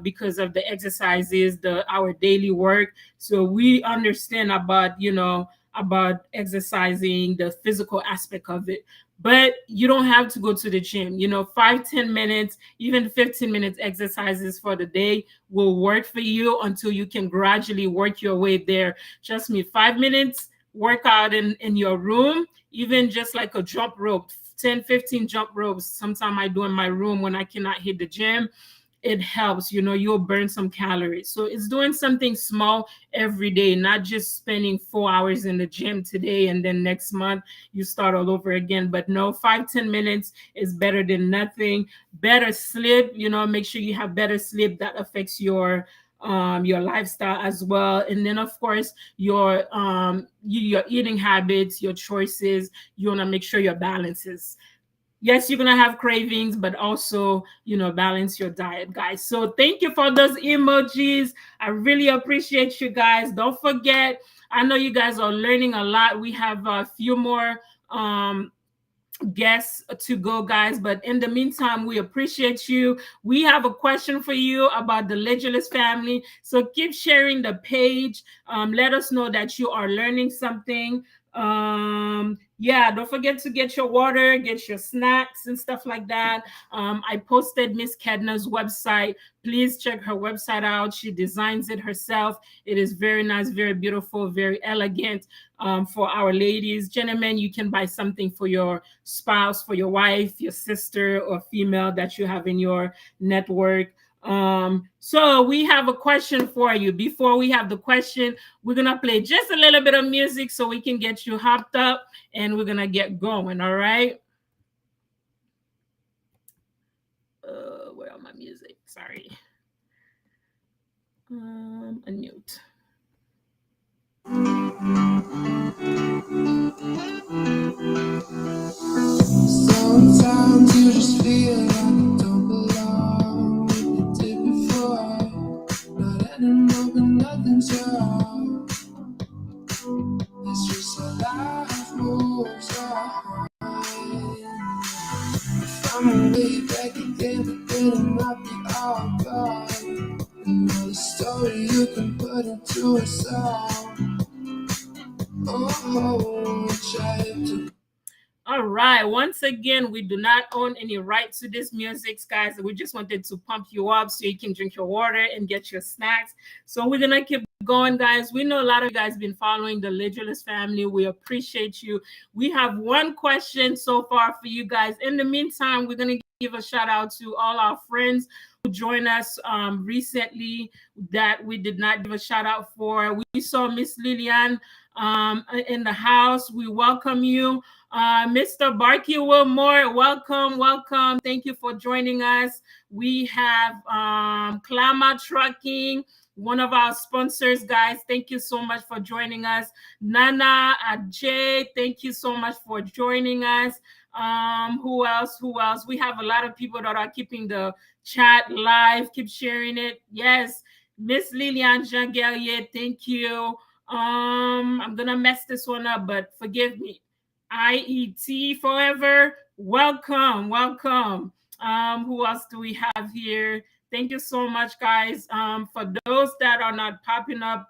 [SPEAKER 1] because of the exercises, the our daily work. So we understand about, you know, about exercising, the physical aspect of it. But you don't have to go to the gym. You know, 5, 10 minutes, even 15 minutes exercises for the day will work for you until you can gradually work your way there. Trust me, 5 minutes workout in your room, even just like a jump rope, 10, 15 jump ropes. Sometimes I do in my room when I cannot hit the gym. It helps, you know, you'll burn some calories. So it's doing something small every day, not just spending 4 hours in the gym today and then next month you start all over again. But no, 5, 10 minutes is better than nothing. Better sleep, you know, make sure you have better sleep. That affects your lifestyle as well. And then of course your eating habits, your choices, you want to make sure your balances. Yes, you're gonna have cravings, but also, you know, balance your diet, guys. So thank you for those emojis. I really appreciate you guys. Don't forget, I know you guys are learning a lot. We have a few more um guests to go, guys. But in the meantime, we appreciate you. We have a question for you about the Legulus family. So keep sharing the page. Let us know that you are learning something. Yeah, don't forget to get your water, get your snacks and stuff like that. I posted Miss Kedna's website. Please check her website out. She designs it herself. It is very nice, very beautiful, very elegant. For our ladies, gentlemen, you can buy something for your spouse, for your wife, your sister, or female that you have in your network. So we have a question for you. Before we have the question, we're gonna play just a little bit of music so we can get you hopped up, and we're gonna get going. All right. Where are my music? Sorry. Unmute.
[SPEAKER 2] Sometimes you just feel like you don't belong. You did before, not anymore, but nothing's wrong. It's just how life moves on. I'm way back again, but then it might be all gone. Another story you can put into a song. Oh, try to.
[SPEAKER 1] All right. Once again, we do not own any rights to this music, guys. We just wanted to pump you up so you can drink your water and get your snacks. So we're gonna keep going, guys. We know a lot of you guys been following the Legulus family. We appreciate you. We have one question so far for you guys. In the meantime, we're gonna give a shout out to all our friends who joined us recently that we did not give a shout out for. We saw Miss Lillian in the house. We welcome you. Mr. Barky Wilmore, welcome, welcome. Thank you for joining us. We have Klama Trucking, one of our sponsors, guys. Thank you so much for joining us. Nana Ajay, thank you so much for joining us. Who else? Who else? We have a lot of people that are keeping the chat live. Keep sharing it. Yes, Miss Liliane Jean Guerrier, thank you. I'm gonna mess this one up, but forgive me. IET Forever, welcome, welcome. Who else do we have here? Thank you so much, guys. For those that are not popping up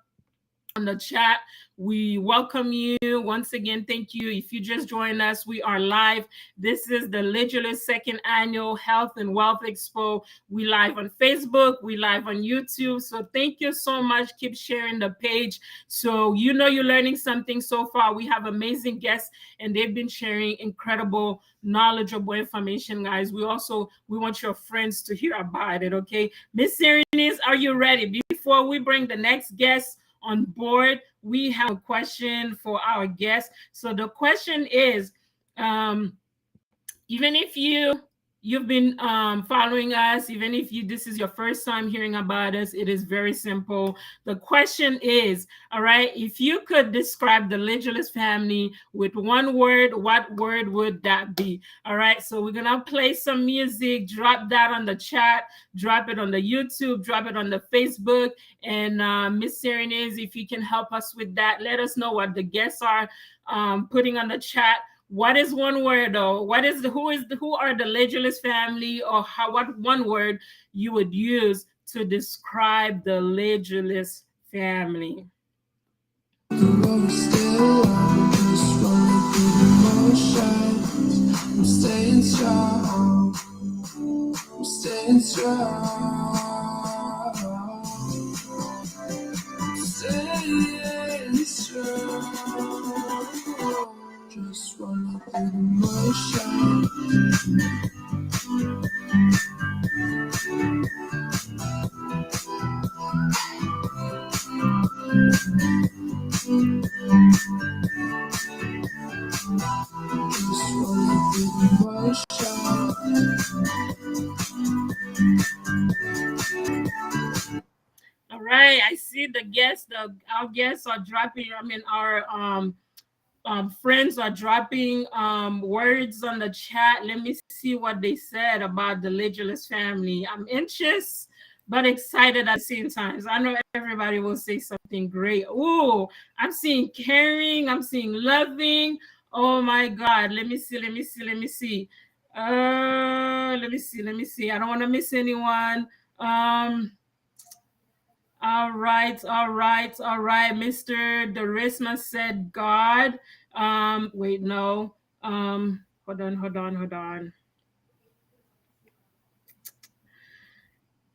[SPEAKER 1] on the chat, we welcome you once again. Thank you. If you just joined us, we are live. This is the Legulus second annual Health and Wealth Expo. We live on Facebook, we live on YouTube. So thank you so much. Keep sharing the page so you know you're learning something so far. We have amazing guests and they've been sharing incredible knowledgeable information, guys. We want your friends to hear about it. Okay, Miss Serenise, are you ready? Before we bring the next guest on board, we have a question for our guests. So the question is, even if you've been following us, even if you this is your first time hearing about us, it is very simple. The question is, all right, if you could describe the Legulus family with one word, what word would that be? All right, so we're gonna play some music. Drop that on the chat, drop it on the YouTube, drop it on the Facebook. And Miss Serenase, if you can help us with that, let us know what the guests are putting on the chat. What is one word though? Who are the Legulus family, or what one word you would use to describe the Legulus family?
[SPEAKER 2] I'm still just running through the motions. I'm staying strong. I'm staying strong. Staying strong. Just running through the motions.
[SPEAKER 1] All right, I see our guests are dropping. I mean, our friends are dropping words on the chat. Let me see what they said about the Legulus family. I'm anxious but excited at the same time. So I know everybody will say something great. Oh, I'm seeing caring. I'm seeing loving. Oh my God. Let me see. Let me see. Let me see. Let me see. Let me see. I don't want to miss anyone. All right, all right, all right. Mr. Derisma said God. Wait, no. Hold on, hold on, hold on.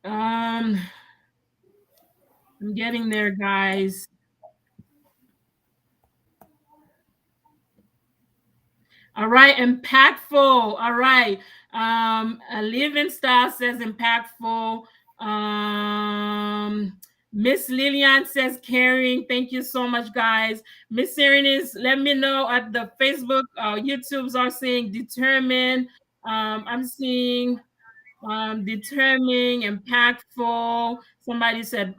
[SPEAKER 1] Um, I'm getting there, guys. All right, impactful. All right. A living style says impactful. Um, Miss Lillian says caring. Thank you so much, guys. Miss Serenis, let me know at the Facebook, YouTubes are saying determined. I'm seeing determining, impactful. Somebody said,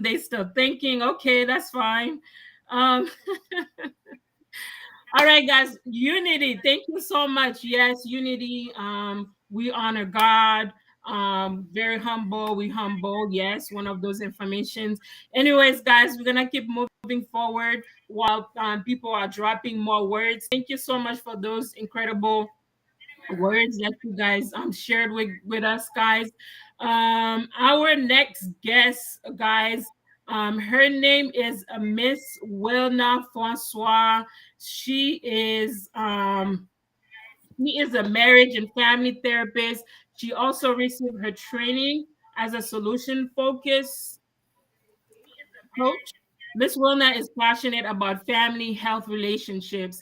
[SPEAKER 1] they still thinking. Okay, that's fine. Um, all right, guys. Unity. Thank you so much. Yes, unity. We honor God. Very humble. We humble. Yes, one of those informations. Anyways, guys, we're gonna keep moving forward while people are dropping more words. Thank you so much for those incredible words that you guys shared with us, guys. Our next guest, guys, Her name is Miss Wilna Francois. She is he is a marriage and family therapist. She also received her training as a solution focused coach. Miss Wilna is passionate about family health relationships.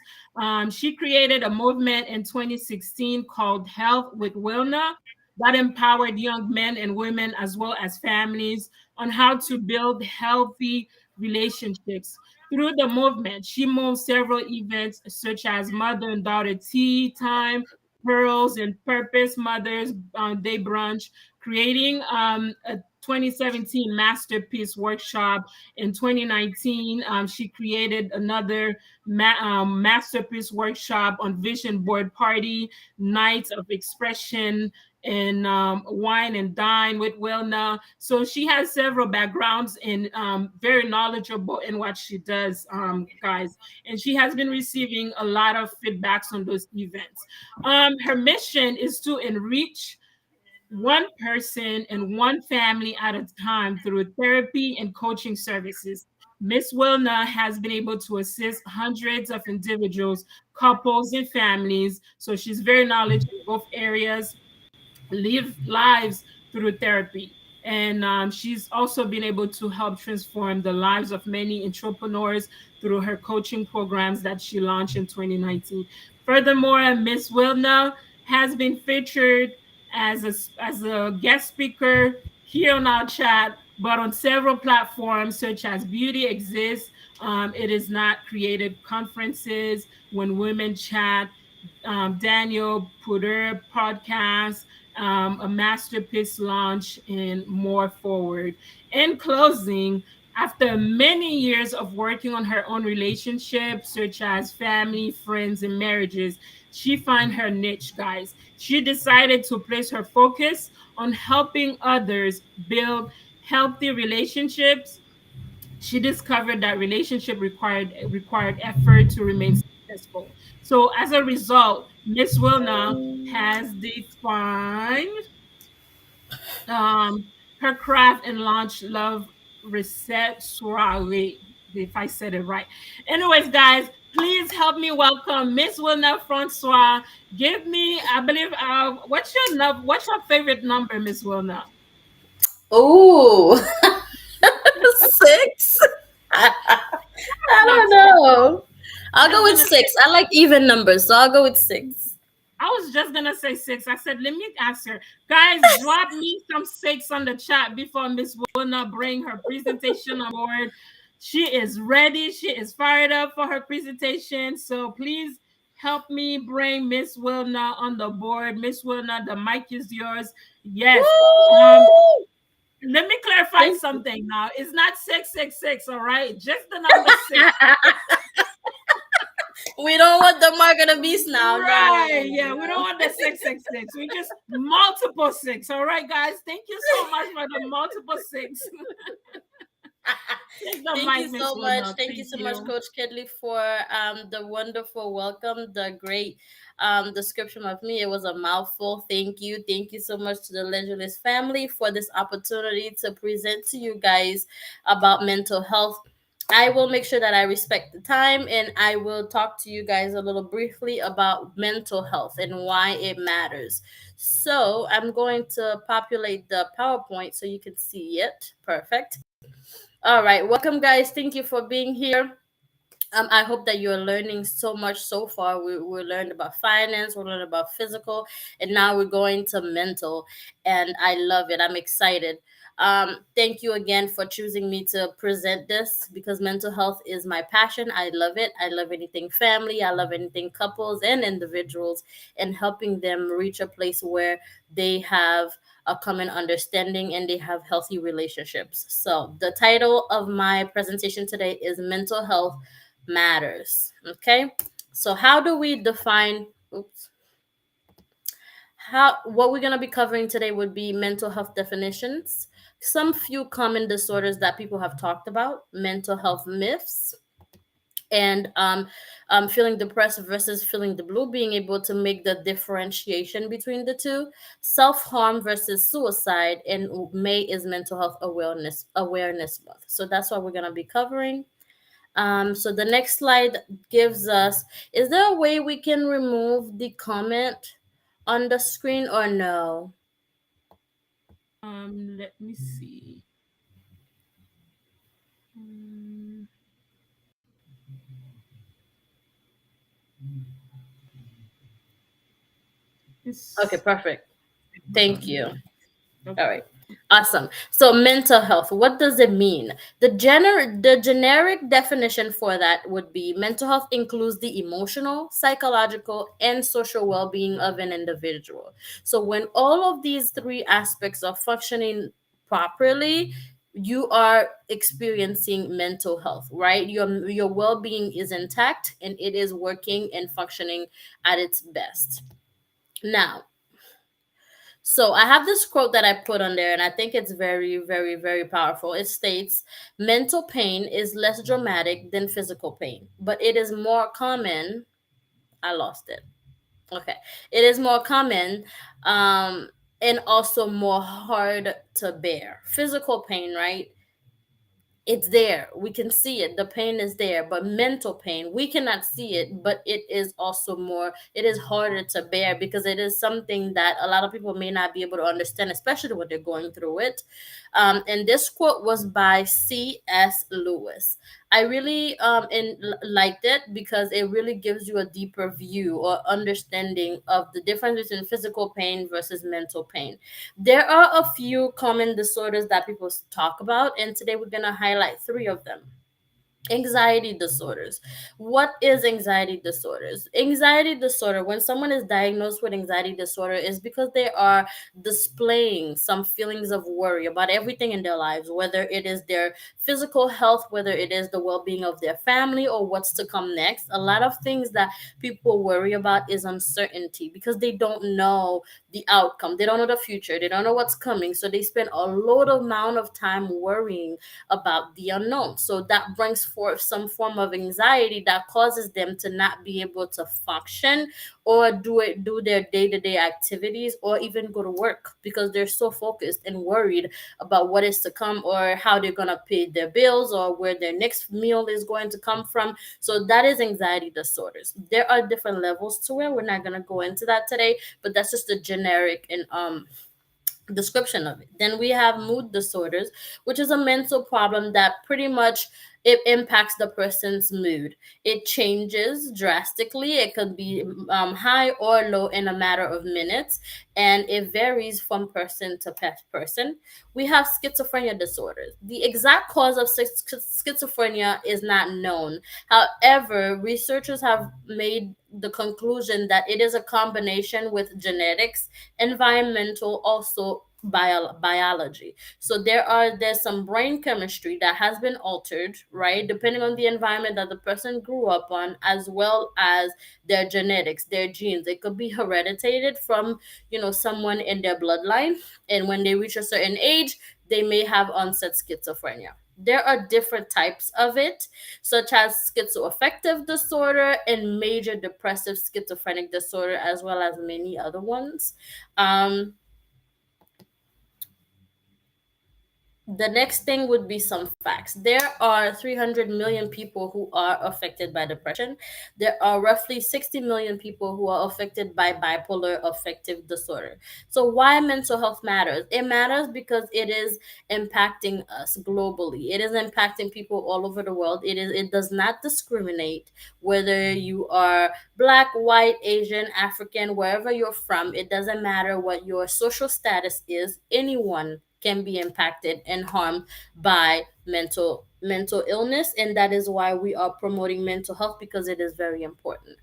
[SPEAKER 1] She created a movement in 2016 called Health with Wilna that empowered young men and women as well as families on how to build healthy relationships. Through the movement, she moved several events such as mother and daughter tea time, pearls and purpose mothers day brunch, creating a 2017 masterpiece workshop. In 2019, she created another masterpiece workshop on vision board party, nights of expression, and wine and dine with Wilna. So she has several backgrounds and very knowledgeable in what she does, guys. And she has been receiving a lot of feedbacks on those events. Her mission is to enrich one person and one family at a time through therapy and coaching services. Miss Wilna has been able to assist hundreds of individuals, couples, and families. So she's very knowledgeable in both areas, live lives through therapy. And she's also been able to help transform the lives of many entrepreneurs through her coaching programs that she launched in 2019. Furthermore, Miss Wilna has been featured as a guest speaker here on our chat, but on several platforms such as Beauty Exists, It Is Not Created conferences, When Women Chat, Daniel Puder podcast, a masterpiece launch, and more forward. In closing, after many years of working on her own relationships, such as family, friends, and marriages, she found her niche, guys. She decided to place her focus on helping others build healthy relationships. She discovered that relationship required effort to remain successful. So as a result, Miss Wilna has defined her craft and launched Love Reset Soiree, if I said it right. Anyways, guys, please help me welcome Miss Wilna Francois. Give me, I believe, what's your favorite number, Miss Wilna?
[SPEAKER 2] Ooh, six. I
[SPEAKER 1] Love
[SPEAKER 2] don't
[SPEAKER 1] six.
[SPEAKER 2] know.
[SPEAKER 1] I'm
[SPEAKER 2] I'll go
[SPEAKER 1] just
[SPEAKER 2] with
[SPEAKER 1] gonna
[SPEAKER 2] six. I like even numbers, so I'll go with six.
[SPEAKER 1] I was just gonna say six. I said, let me ask her. Guys, drop me some six on the chat before Miss Wilna bring her presentation on board. She is ready. She is fired up for her presentation. So please help me bring Miss Wilna on the board. Miss Wilna, the mic is yours. Yes. Um,
[SPEAKER 2] Woo!
[SPEAKER 1] let me clarify
[SPEAKER 2] Thank you.
[SPEAKER 1] something now. It's not 666, all right? Just the number six.
[SPEAKER 2] We don't want the mark of the beast now. No, no, no,
[SPEAKER 1] Right. Yeah, we don't
[SPEAKER 2] no,
[SPEAKER 1] want
[SPEAKER 2] no.
[SPEAKER 1] the 666. We just multiple six. All right, guys. Thank you so much for the multiple six. Take the
[SPEAKER 2] Thank
[SPEAKER 1] mic,
[SPEAKER 2] you
[SPEAKER 1] Miss
[SPEAKER 2] so much.
[SPEAKER 1] Wilna.
[SPEAKER 2] Thank you
[SPEAKER 1] Thank
[SPEAKER 2] so much,
[SPEAKER 1] you.
[SPEAKER 2] Coach Kedley, for the wonderful welcome, the great description of me. It was a mouthful. Thank you. Thank you so much to the Leisure family for this opportunity to present to you guys about mental health. I will make sure that I respect the time and I will talk to you guys a little briefly about mental health and why it matters. So, I'm going to populate the PowerPoint so you can see it. Perfect. All right, welcome, guys. Thank you for being here. I hope that you're learning so much so far. We learned about finance, we learned about physical, and now we're going to mental. And I love it. I'm excited. Thank you again for choosing me to present this because mental health is my passion. I love it. I love anything family. I love anything couples and individuals and helping them reach a place where they have a common understanding and they have healthy relationships. So, the title of my presentation today is Mental Health Matters. Okay, so how do we define, oops, how what we're going to be covering today would be mental health definitions, some few common disorders that people have talked about, mental health myths, And feeling depressed versus feeling the blue, being able to make the differentiation between the two, self-harm versus suicide. And May is mental health awareness month, so that's what we're going to be covering. So the next slide gives us, is there a way we can remove the comment on the screen or no?
[SPEAKER 1] Let me see. Um,
[SPEAKER 2] Okay,
[SPEAKER 1] it's
[SPEAKER 2] perfect. Thank you. All
[SPEAKER 1] okay.
[SPEAKER 2] right. Awesome. So mental health, what does it mean? The generic definition for that would be mental health includes the emotional, psychological, and social well-being of an individual. So when all of these three aspects are functioning properly, you are experiencing mental health, right? Your well-being is intact and it is working and functioning at its best. Now, so I have this quote that I put on there, and I think it's very, very, very powerful. It states, mental pain is less dramatic than physical pain, but it is more common. I lost it. Okay. It is more common, and also more hard to bear. Physical pain, right? It's there, we can see it, the pain is there. But mental pain, we cannot see it, but it is also more, it is harder to bear because it is something that a lot of people may not be able to understand, especially when they're going through it. And this quote was by C.S. Lewis. I really liked it because it really gives you a deeper view or understanding of the difference between physical pain versus mental pain. There are a few common disorders that people talk about, and today we're going to highlight three of them. Anxiety disorders. What is anxiety disorders? Anxiety disorder, when someone is diagnosed with anxiety disorder, is because they are displaying some feelings of worry about everything in their lives, whether it is their physical health, whether it is the well-being of their family, or what's to come next. A lot of things that people worry about is uncertainty because they don't know the outcome, they don't know the future, they don't know what's coming, so they spend a load amount of time worrying about the unknown. So that brings forth some form of anxiety that causes them to not be able to function or do their day-to-day activities or even go to work because they're so focused and worried about what is to come or how they're going to pay their bills or where their next meal is going to come from. So that is anxiety disorders. There are different levels to it. We're not going to go into that today, but that's just a generic and description of it. Then we have mood disorders, which is a mental problem that pretty much it impacts the person's mood. It changes drastically. It could be high or low in a matter of minutes, and it varies from person to person. We have schizophrenia disorders. The exact cause of schizophrenia is not known. However, researchers have made the conclusion that it is a combination with genetics, environmental, also biology. So there's some brain chemistry that has been altered, right, depending on the environment that the person grew up on, as well as their genetics, their genes. It could be hereditated from someone in their bloodline, and when they reach a certain age, they may have onset schizophrenia. There are different types of it, such as schizoaffective disorder and major depressive schizophrenic disorder, as well as many other ones. Um, the next thing would be some facts. There are 300 million people who are affected by depression. There are roughly 60 million people who are affected by bipolar affective disorder. So why mental health matters? It matters because it is impacting us globally. It is impacting people all over the world. It does not discriminate whether you are black, white, Asian, African, wherever you're from. It doesn't matter what your social status is. Anyone can be impacted and harmed by mental illness, and that is why we are promoting mental health, because it is very important.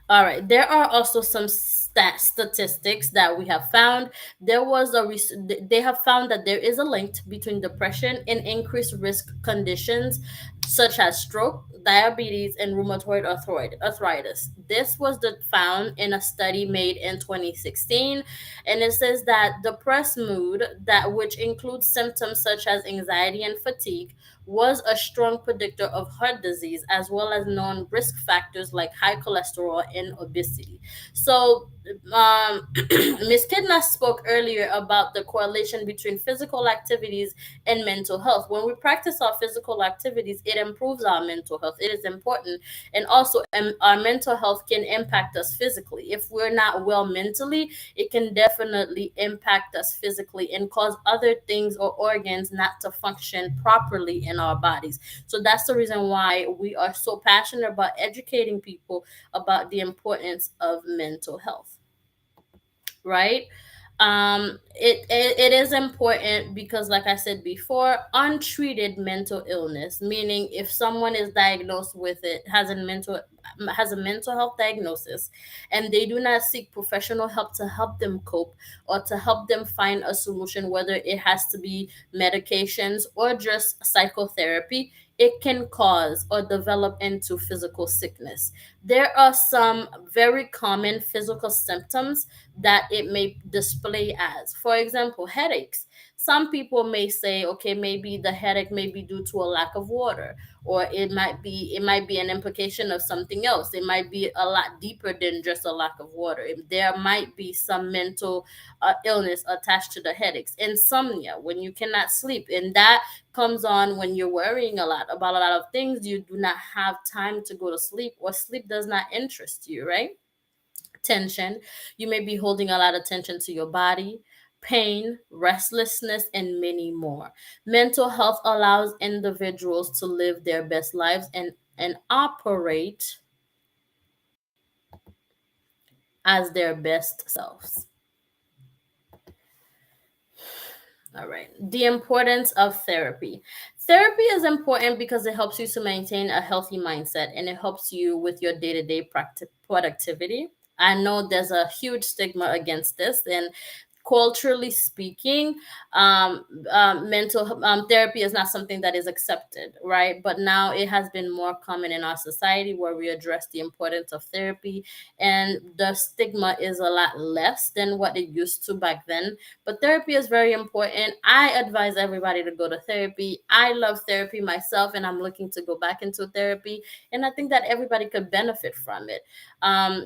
[SPEAKER 2] All right. There are also some statistics that we have found. They have found that there is a link between depression and increased risk conditions such as stroke, diabetes, and rheumatoid arthritis. This was found in a study made in 2016, and it says that depressed mood, that which includes symptoms such as anxiety and fatigue, was a strong predictor of heart disease as well as known risk factors like high cholesterol and obesity. So, Ms. Kidna spoke earlier about the correlation between physical activities and mental health. When we practice our physical activities, it improves our mental health. It is important. And also, our mental health can impact us physically. If we're not well mentally, it can definitely impact us physically and cause other things or organs not to function properly in our bodies. So that's the reason why we are so passionate about educating people about the importance of mental health, right? It is important because, like I said before, untreated mental illness, meaning if someone is diagnosed with it, has a mental health diagnosis, and they do not seek professional help to help them cope or to help them find a solution, whether it has to be medications or just psychotherapy, it can cause or develop into physical sickness. There are some very common physical symptoms that it may display as. For example, headaches. Some people may say, okay, maybe the headache may be due to a lack of water, or it might be an implication of something else. It might be a lot deeper than just a lack of water. There might be some mental illness attached to the headaches. Insomnia, when you cannot sleep, and that comes on when you're worrying a lot about a lot of things. You do not have time to go to sleep, or sleep does not interest you, right? Tension. You may be holding a lot of tension to your body, pain, restlessness, and many more. Mental health allows individuals to live their best lives and operate as their best selves. All right. The importance of therapy. Therapy is important because it helps you to maintain a healthy mindset, and it helps you with your day to day productivity. I know there's a huge stigma against this, and culturally speaking, mental therapy is not something that is accepted, right? But now it has been more common in our society where we address the importance of therapy, and the stigma is a lot less than what it used to back then. But therapy is very important. I advise everybody to go to therapy. I love therapy myself, and I'm looking to go back into therapy. And I think that everybody could benefit from it.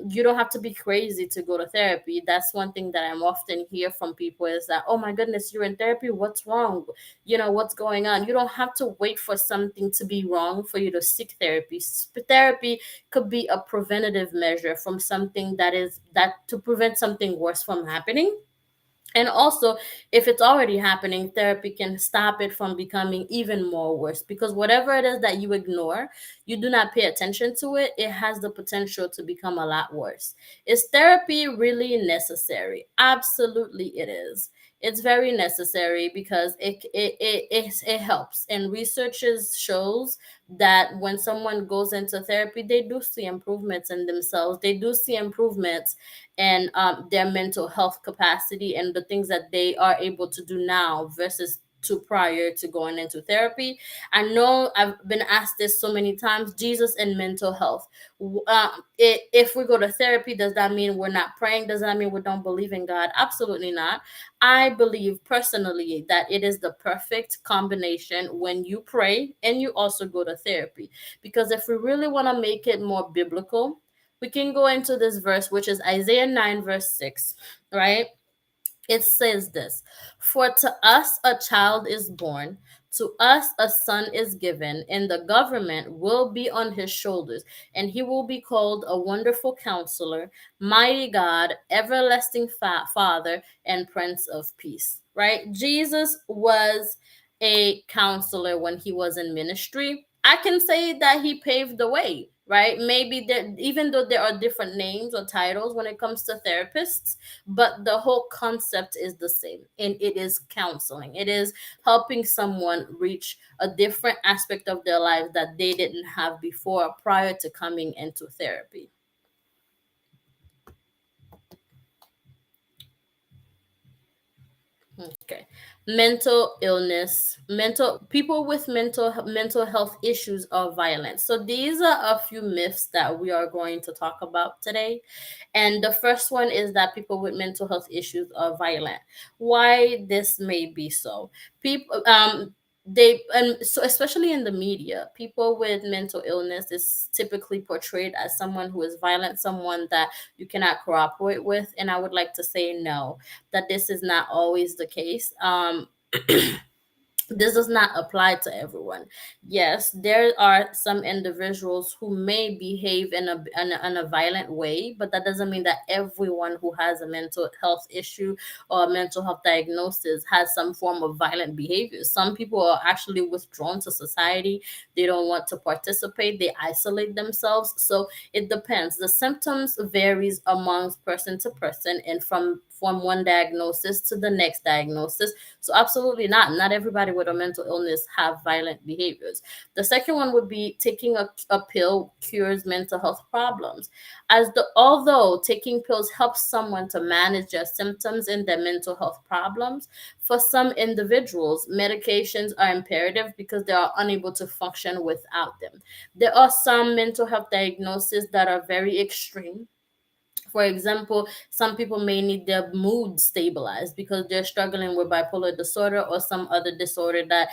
[SPEAKER 2] You don't have to be crazy to go to therapy. That's one thing that I'm often hear from people is that, oh my goodness, you're in therapy. What's wrong? What's going on? You don't have to wait for something to be wrong for you to seek therapy. Therapy could be a preventative measure from something that to prevent something worse from happening. And also, if it's already happening, therapy can stop it from becoming even more worse, because whatever it is that you ignore, you do not pay attention to it, it has the potential to become a lot worse. Is therapy really necessary? Absolutely, it is. It's very necessary because it helps. And researchers shows that when someone goes into therapy, they do see improvements in themselves. They do see improvements and their mental health capacity and the things that they are able to do now versus to prior to going into therapy. I know I've been asked this so many times: Jesus and mental health. If we go to therapy, does that mean we're not praying? Does that mean we don't believe in God? Absolutely not. I believe personally that it is the perfect combination when you pray and you also go to therapy. Because if we really want to make it more biblical, we can go into this verse, which is Isaiah 9, verse 6, right? It says this: For to us a child is born, to us a son is given, and the government will be on his shoulders, and he will be called a wonderful counselor, mighty God, everlasting Father, and Prince of Peace. Right? Jesus was a counselor when he was in ministry. I can say that he paved the way, right? Maybe there, even though there are different names or titles when it comes to therapists, but the whole concept is the same, and it is counseling. It is helping someone reach a different aspect of their life that they didn't have before prior to coming into therapy. Okay. Mental illness, mental people with mental health issues are violent. So these are a few myths that we are going to talk about today. And the first one is that people with mental health issues are violent. Why this may be so? People they and so especially in the media, people with mental illness is typically portrayed as someone who is violent, someone that you cannot cooperate with. And I would like to say no, that this is not always the case. This does not apply to everyone. Yes, there are some individuals who may behave in a violent way, but that doesn't mean that everyone who has a mental health issue or a mental health diagnosis has some form of violent behavior. Some people are actually withdrawn to society. They don't want to participate. They isolate themselves. So it depends. The symptoms varies amongst person to person and from one diagnosis to the next diagnosis. So absolutely not. Not everybody with a mental illness have violent behaviors. The second one would be taking a pill cures mental health problems. Although taking pills helps someone to manage their symptoms and their mental health problems, for some individuals, medications are imperative because they are unable to function without them. There are some mental health diagnoses that are very extreme. For example, some people may need their mood stabilized because they're struggling with bipolar disorder or some other disorder that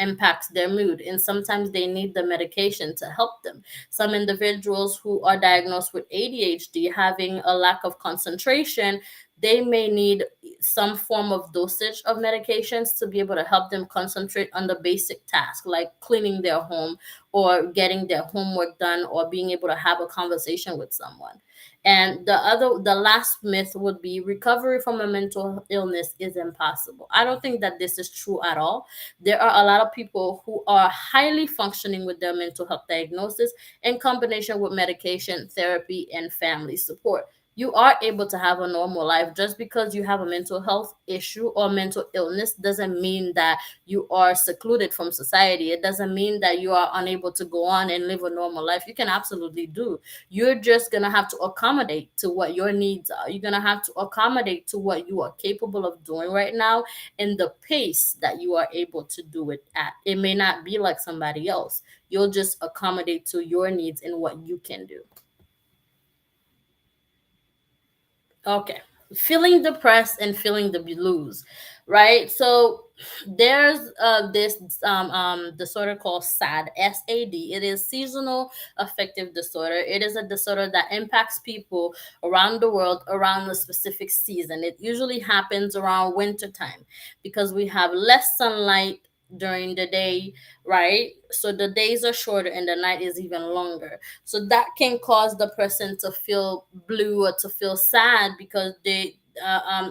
[SPEAKER 2] impacts their mood. And sometimes they need the medication to help them. Some individuals who are diagnosed with ADHD, having a lack of concentration, they may need some form of dosage of medications to be able to help them concentrate on the basic task, like cleaning their home or getting their homework done or being able to have a conversation with someone. And the last myth would be recovery from a mental illness is impossible. I don't think that this is true at all. There are a lot of people who are highly functioning with their mental health diagnosis in combination with medication, therapy, and family support. You are able to have a normal life. Just because you have a mental health issue or mental illness doesn't mean that you are secluded from society. It doesn't mean that you are unable to go on and live a normal life. You can absolutely do. You're just going to have to accommodate to what your needs are. You're going to have to accommodate to what you are capable of doing right now and the pace that you are able to do it at. It may not be like somebody else. You'll just accommodate to your needs and what you can do. Okay. Feeling depressed and feeling the blues, right? So there's this disorder called SAD, SAD. It is seasonal affective disorder. It is a disorder that impacts people around the world around a specific season. It usually happens around winter time because we have less sunlight during the day, right? So the days are shorter and the night is even longer. So that can cause the person to feel blue or to feel sad because it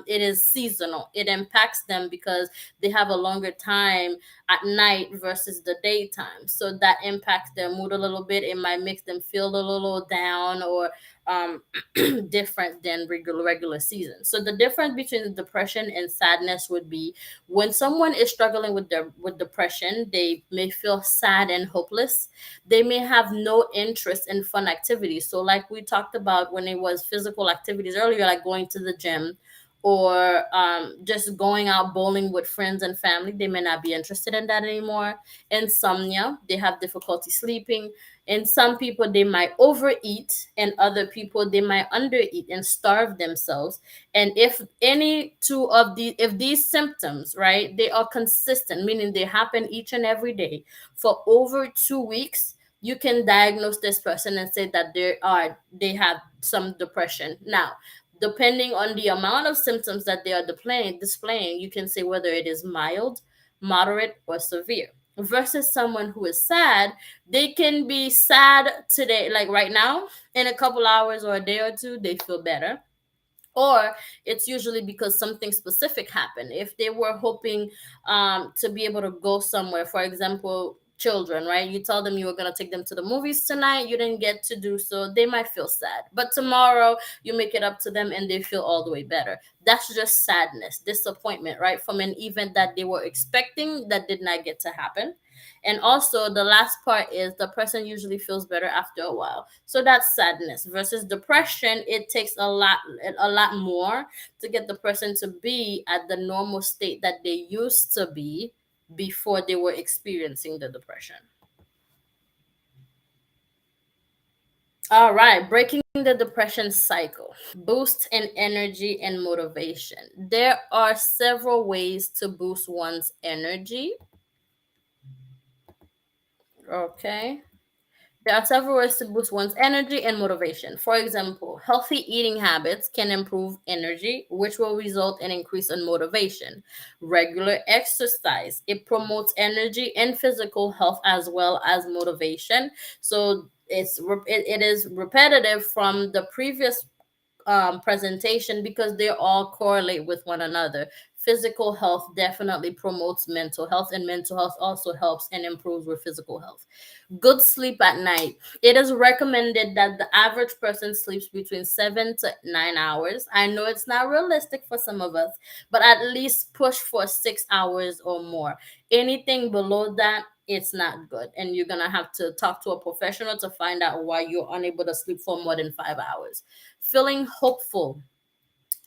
[SPEAKER 2] is seasonal. It impacts them because they have a longer time at night versus the daytime. So that impacts their mood a little bit. It might make them feel a little down or um, different than regular season. So the difference between depression and sadness would be when someone is struggling with depression, they may feel sad and hopeless. They may have no interest in fun activities. So like we talked about when it was physical activities earlier, like going to the gym or just going out bowling with friends and family, they may not be interested in that anymore. Insomnia, they have difficulty sleeping. And some people, they might overeat, and other people, they might undereat and starve themselves. And if these symptoms, right, they are consistent, meaning they happen each and every day for over 2 weeks, you can diagnose this person and say that they have some depression. Now, depending on the amount of symptoms that they are displaying, you can say whether it is mild, moderate, or severe. Versus someone who is sad, they can be sad today, like right now, in a couple hours or a day or two, they feel better. Or it's usually because something specific happened. If they were hoping to be able to go somewhere, for example, children, right? You tell them you were going to take them to the movies tonight, you didn't get to do so, they might feel sad. But tomorrow you make it up to them and they feel all the way better. That's just sadness, disappointment, right? From an event that they were expecting that did not get to happen. And also, the last part is the person usually feels better after a while. So that's sadness. Versus depression, it takes a lot more to get the person to be at the normal state that they used to be before they were experiencing the depression. All right, breaking the depression cycle. Boost in energy and motivation. There are several ways to boost one's energy. Okay. There are several ways to boost one's energy and motivation. For example, healthy eating habits can improve energy, which will result in increase in motivation. Regular exercise, it promotes energy and physical health as well as motivation. So it is repetitive from the previous presentation because they all correlate with one another. Physical health definitely promotes mental health, and mental health also helps and improves with physical health. Good sleep at night. It is recommended that the average person sleeps between 7 to 9 hours. I know it's not realistic for some of us, but at least push for 6 hours or more. Anything below that, it's not good. And you're going to have to talk to a professional to find out why you're unable to sleep for more than 5 hours. Feeling hopeful.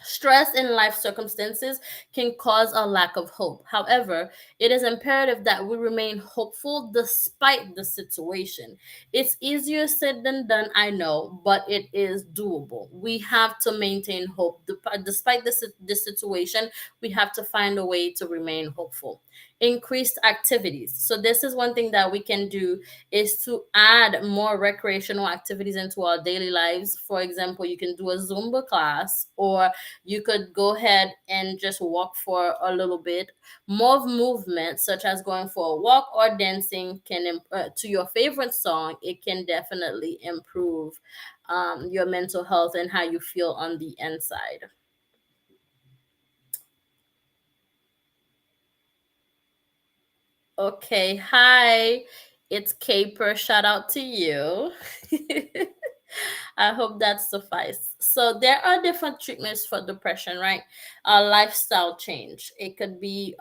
[SPEAKER 2] Stress in life circumstances can cause a lack of hope. However, it is imperative that we remain hopeful despite the situation. It's easier said than done, I know, but it is doable. We have to maintain hope. Despite the situation, we have to find a way to remain hopeful. Increased activities. So this is one thing that we can do, is to add more recreational activities into our daily lives. For example, you can do a Zumba class, or you could go ahead and just walk for a little bit. More movement, such as going for a walk or dancing, to your favorite song. It can definitely improve your mental health and how you feel on the inside. Okay, hi, it's Caper. Shout out to you. I hope that suffice. So there are different treatments for depression, right? A lifestyle change. It could be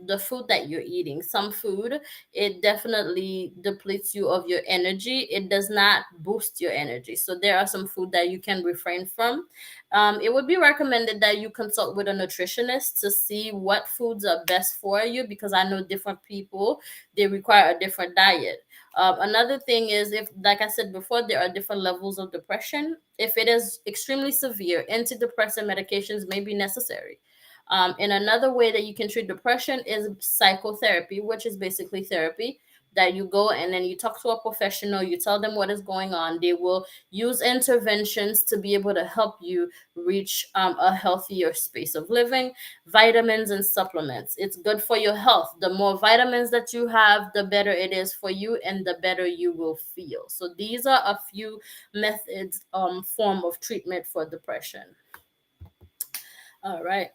[SPEAKER 2] the food that you're eating. Some food, it definitely depletes you of your energy. It does not boost your energy. So there are some food that you can refrain from. It would be recommended that you consult with a nutritionist to see what foods are best for you, because I know different people, they require a different diet. Another thing is, if, like I said before, there are different levels of depression. If it is extremely severe, antidepressant medications may be necessary. And another way that you can treat depression is psychotherapy, which is basically therapy that you go and then you talk to a professional, you tell them what is going on. They will use interventions to be able to help you reach a healthier space of living. Vitamins and supplements, it's good for your health. The more vitamins that you have, the better it is for you and the better you will feel. So these are a few methods, form of treatment for depression. All right.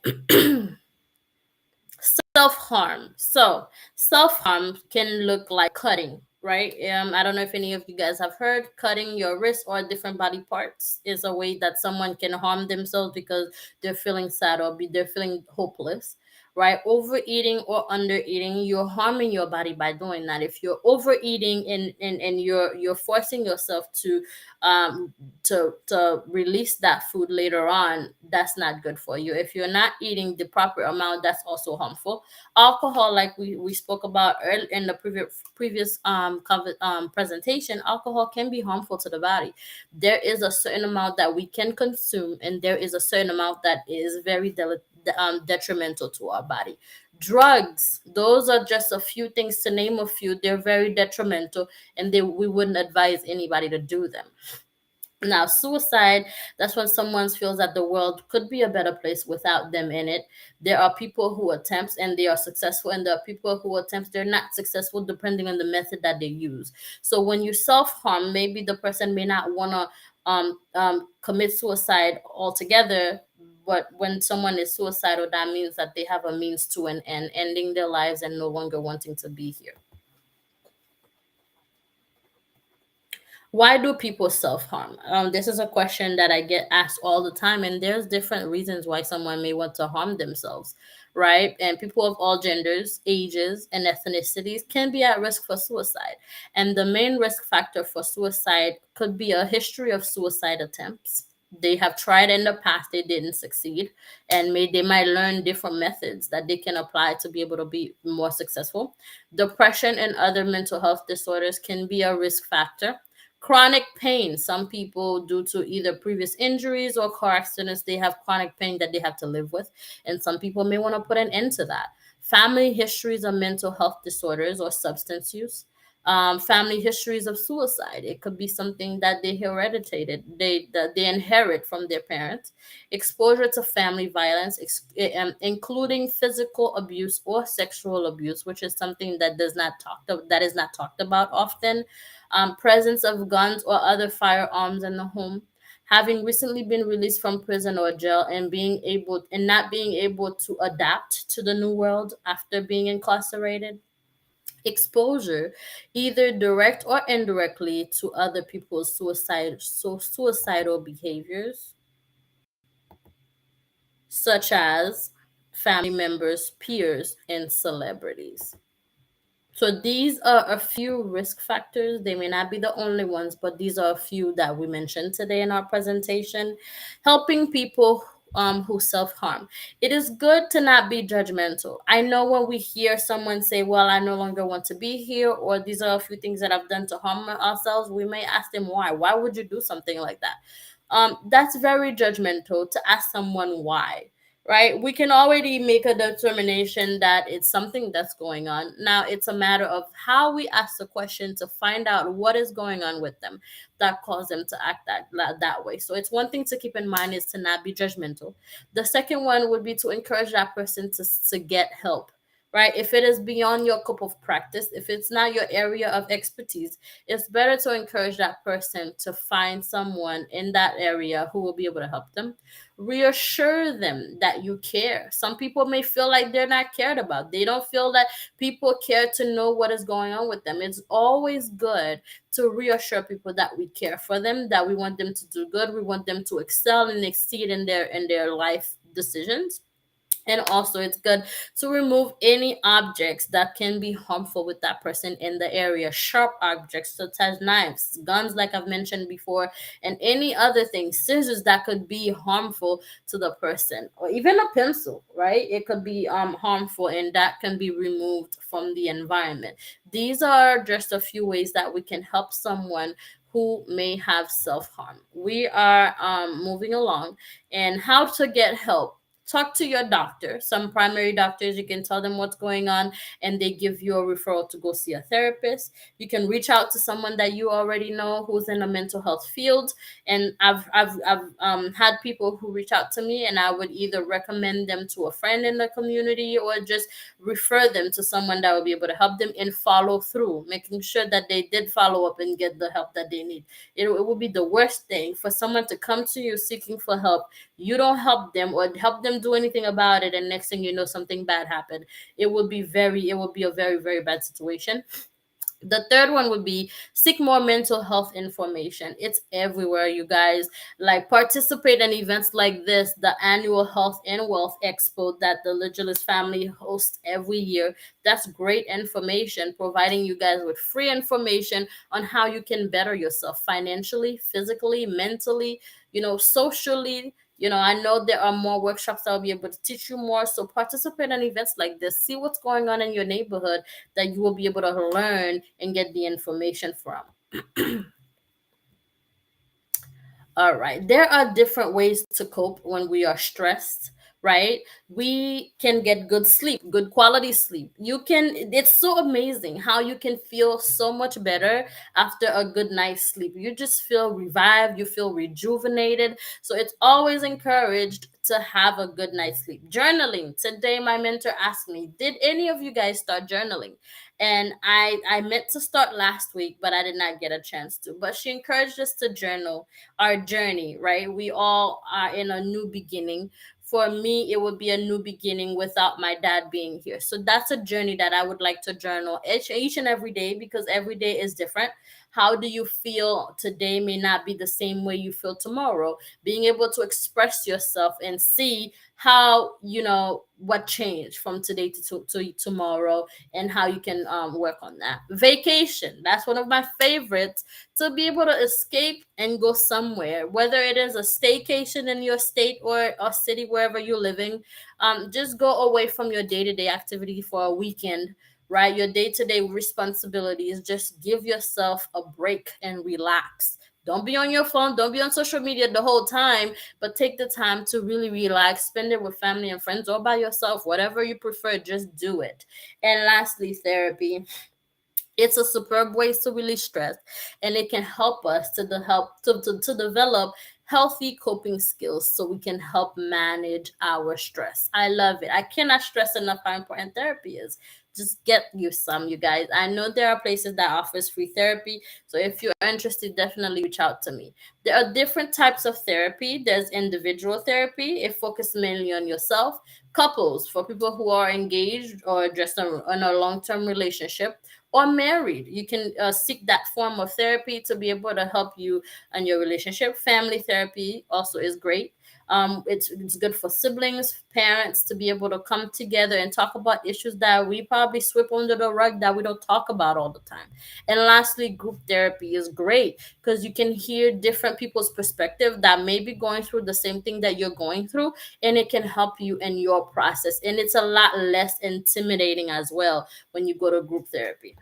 [SPEAKER 2] Self harm. So self harm can look like cutting, right? I don't know if any of you guys have heard, cutting your wrist or different body parts is a way that someone can harm themselves because they're feeling sad or they're feeling hopeless. Right, overeating or undereating, you're harming your body by doing that. If you're overeating and you're forcing yourself um to release that food later on, that's not good for you. If you're not eating the proper amount, that's also harmful. Alcohol, like we spoke about earlier in the previous presentation, alcohol can be harmful to the body. There is a certain amount that we can consume, and there is a certain amount that is very detrimental to our body. Drugs, those are just a few things, to name a few. They're very detrimental, and we wouldn't advise anybody to do them. Now, suicide, that's when someone feels that the world could be a better place without them in it. There are people who attempt and they are successful, and there are people who attempt, they're not successful, depending on the method that they use. So when you self-harm, maybe the person may not want to commit suicide altogether, but when someone is suicidal, that means that they have a means to an end, ending their lives and no longer wanting to be here. Why do people self-harm? This is a question that I get asked all the time, and there's different reasons why someone may want to harm themselves, right? And people of all genders, ages, and ethnicities can be at risk for suicide. And the main risk factor for suicide could be a history of suicide attempts. They have tried in the past, they didn't succeed, and they might learn different methods that they can apply to be able to be more successful. Depression and other mental health disorders can be a risk factor. Chronic pain, some people, due to either previous injuries or car accidents, they have chronic pain that they have to live with, and some people may want to put an end to that. Family histories of mental health disorders or substance use. Family histories of suicide, it could be something that they hereditated, that they inherit from their parents. Exposure to family violence, including physical abuse or sexual abuse, which is something that is not talked about often. Presence of guns or other firearms in the home. Having recently been released from prison or jail and not being able to adapt to the new world after being incarcerated. Exposure, either direct or indirectly, to other people's suicidal behaviors, such as family members, peers, and celebrities. So these are a few risk factors. They may not be the only ones, but these are a few that we mentioned today in our presentation. Helping people who self harm. It is good to not be judgmental. I know when we hear someone say, "Well, I no longer want to be here," or "These are a few things that I've done to harm ourselves," we may ask them why. Why would you do something like that? That's very judgmental to ask someone why, right? We can already make a determination that it's something that's going on. Now it's a matter of how we ask the question to find out what is going on with them that caused them to act that way. So it's one thing to keep in mind is to not be judgmental. The second one would be to encourage that person to get help. Right? If it is beyond your cup of practice, if it's not your area of expertise, it's better to encourage that person to find someone in that area who will be able to help them. Reassure them that you care. Some people may feel like they're not cared about. They don't feel that people care to know what is going on with them. It's always good to reassure people that we care for them, that we want them to do good, we want them to excel and exceed in their life decisions. And also, it's good to remove any objects that can be harmful with that person in the area. Sharp objects such as knives, guns, like I've mentioned before, and any other thing, scissors that could be harmful to the person, or even a pencil, right? It could be harmful, and that can be removed from the environment. These are just a few ways that we can help someone who may have self harm. We are moving along, and how to get help. Talk to your doctor. Some primary doctors, you can tell them what's going on and they give you a referral to go see a therapist. You can reach out to someone that you already know who's in a mental health field. And I've had people who reach out to me, and I would either recommend them to a friend in the community or just refer them to someone that will be able to help them and follow through, making sure that they did follow up and get the help that they need. It would be the worst thing for someone to come to you seeking for help, you don't help them or help them do anything about it, and next thing you know, something bad happened. It would be a very, very bad situation. The third one would be seek more mental health information. It's everywhere, you guys. Like, participate in events like this, the Annual Health and Wealth EXPO that the Legilus family hosts every year. That's great information, providing you guys with free information on how you can better yourself financially, physically, mentally, socially. I know there are more workshops that will be able to teach you more. So participate in events like this. See what's going on in your neighborhood that you will be able to learn and get the information from. All right. There are different ways to cope when we are stressed, right? We can get good sleep, good quality sleep. It's so amazing how you can feel so much better after a good night's sleep. You just feel revived, you feel rejuvenated. So it's always encouraged to have a good night's sleep. Journaling. Today, my mentor asked me, did any of you guys start journaling? And I meant to start last week, but I did not get a chance to. But she encouraged us to journal our journey, right? We all are in a new beginning. For me, it would be a new beginning without my dad being here. So that's a journey that I would like to journal each and every day, because every day is different. How do you feel today may not be the same way you feel tomorrow. Being able to express yourself and see how, what changed from today to tomorrow, and how you can work on that. Vacation, that's one of my favorites, to be able to escape and go somewhere, whether it is a staycation in your state or city, wherever you're living. Just go away from your day-to-day activity for a weekend, right? Your day-to-day responsibilities. Just give yourself a break and relax. Don't be on your phone, don't be on social media the whole time, but take the time to really relax, spend it with family and friends or by yourself, whatever you prefer, just do it. And lastly, therapy. It's a superb way to release stress, and it can help us to develop healthy coping skills so we can help manage our stress. I love it. I cannot stress enough how important therapy is. Just get you some, you guys. I know there are places that offers free therapy, so if you're interested, definitely reach out to me. There are different types of therapy. There's individual therapy. It focuses mainly on yourself. Couples, for people who are engaged or just in a long-term relationship, or married. You can seek that form of therapy to be able to help you in your relationship. Family therapy also is great. It's good for siblings, parents to be able to come together and talk about issues that we probably sweep under the rug that we don't talk about all the time. And lastly, group therapy is great because you can hear different people's perspective that may be going through the same thing that you're going through, and it can help you in your process. And it's a lot less intimidating as well when you go to group therapy.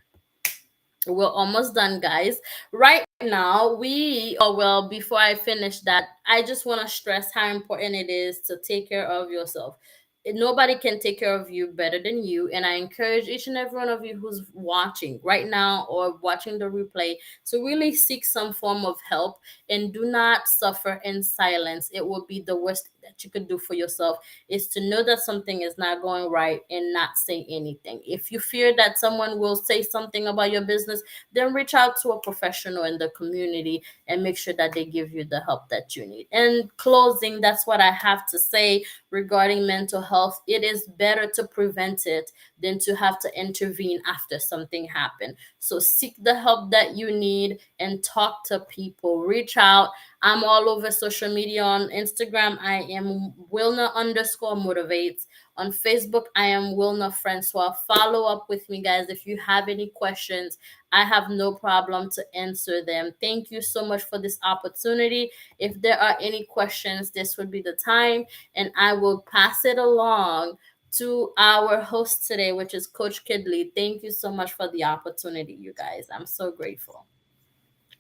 [SPEAKER 2] We're almost done, guys. Right now, well, before I finish that, I just want to stress how important it is to take care of yourself. Nobody can take care of you better than you. And I encourage each and every one of you who's watching right now or watching the replay to really seek some form of help and do not suffer in silence. It will be the worst that you could do for yourself, is to know that something is not going right and not say anything. If you fear that someone will say something about your business, then reach out to a professional in the community and make sure that they give you the help that you need. In closing, that's what I have to say regarding mental health. It is better to prevent it than to have to intervene after something happened. So seek the help that you need and talk to people. Reach out. I'm all over social media. On Instagram, I am Wilna underscore motivates. On Facebook, I am Wilna Francois. Follow up with me, guys. If you have any questions, I have no problem to answer them. Thank you so much for this opportunity. If there are any questions, this would be the time, and I will pass it along to our host today, which is Coach Kidley. Thank you so much for the opportunity, you guys. I'm so grateful.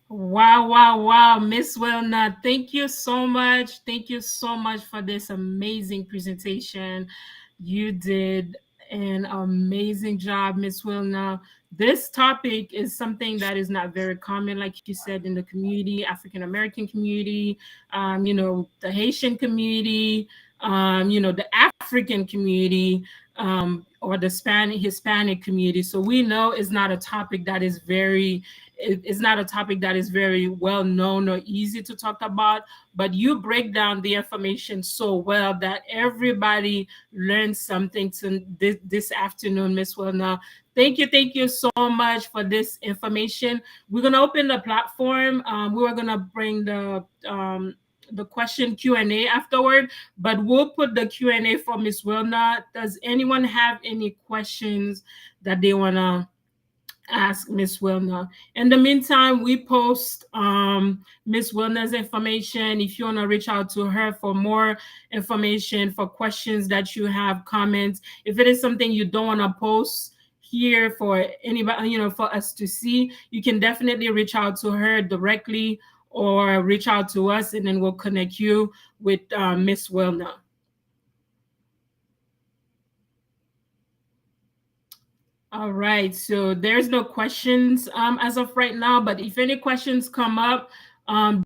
[SPEAKER 1] Wow, wow, wow, Miss Wilna, thank you so much. Thank you so much for this amazing presentation. You did an amazing job, Miss Wilna. This topic is something that is not very common, like you said, in the community, African American community, the Haitian community, the African community, or the Hispanic community. So we know it's not a topic that is it's not a topic that is very well known or easy to talk about, but you break down the information so well that everybody learns something this afternoon, Miss Wilna. Thank you so much for this information. We're gonna open the platform. We were gonna bring the question Q&A afterward, but we'll put the Q&A for Miss Wilna. Does anyone have any questions that they wanna ask Miss Wilna? In the meantime, we post Miss Wilna's information. If you want to reach out to her for more information, for questions that you have, comments, if it is something you don't want to post here for anybody, for us to see, you can definitely reach out to her directly or reach out to us, and then we'll connect you with Miss Wilna. All right, so there's no questions as of right now, but if any questions come up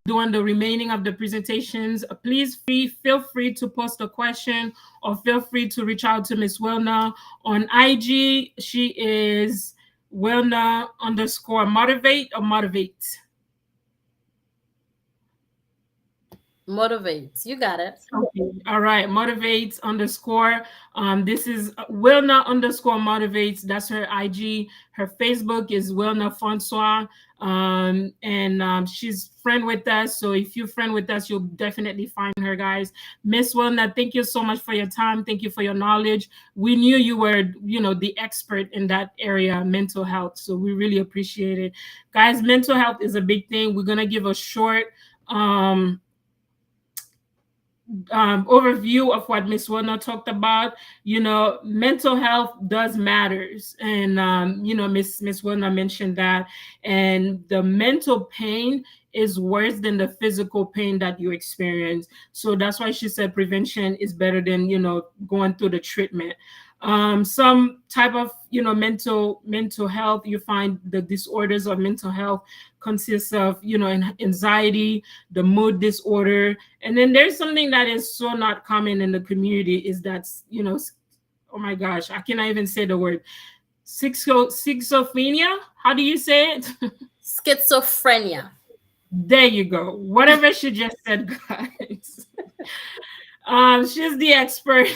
[SPEAKER 1] during the remaining of the presentations, please feel free to post a question or feel free to reach out to Miss Wilna on IG. She is Wilna underscore motivate or motivate.
[SPEAKER 2] Motivates. You got it.
[SPEAKER 1] Okay. All right. Motivates underscore. This is Wilna underscore motivates. That's her IG. Her Facebook is Wilna Francois. And she's friend with us. So if you friend with us, you'll definitely find her, guys. Miss Wilna, thank you so much for your time. Thank you for your knowledge. We knew you were, the expert in that area, mental health. So we really appreciate it. Guys, mental health is a big thing. We're gonna give a short overview of what Miss Warner talked about. Mental health does matters, and Miss Warner mentioned that, and the mental pain is worse than the physical pain that you experience. So that's why she said prevention is better than going through the treatment. Some type of mental health, you find the disorders of mental health consists of anxiety, the mood disorder, and then there's something that is so not common in the community is that oh my gosh, I cannot even say the word schizophrenia. How do you say it?
[SPEAKER 2] Schizophrenia.
[SPEAKER 1] There you go. Whatever she just said, guys. She's the expert.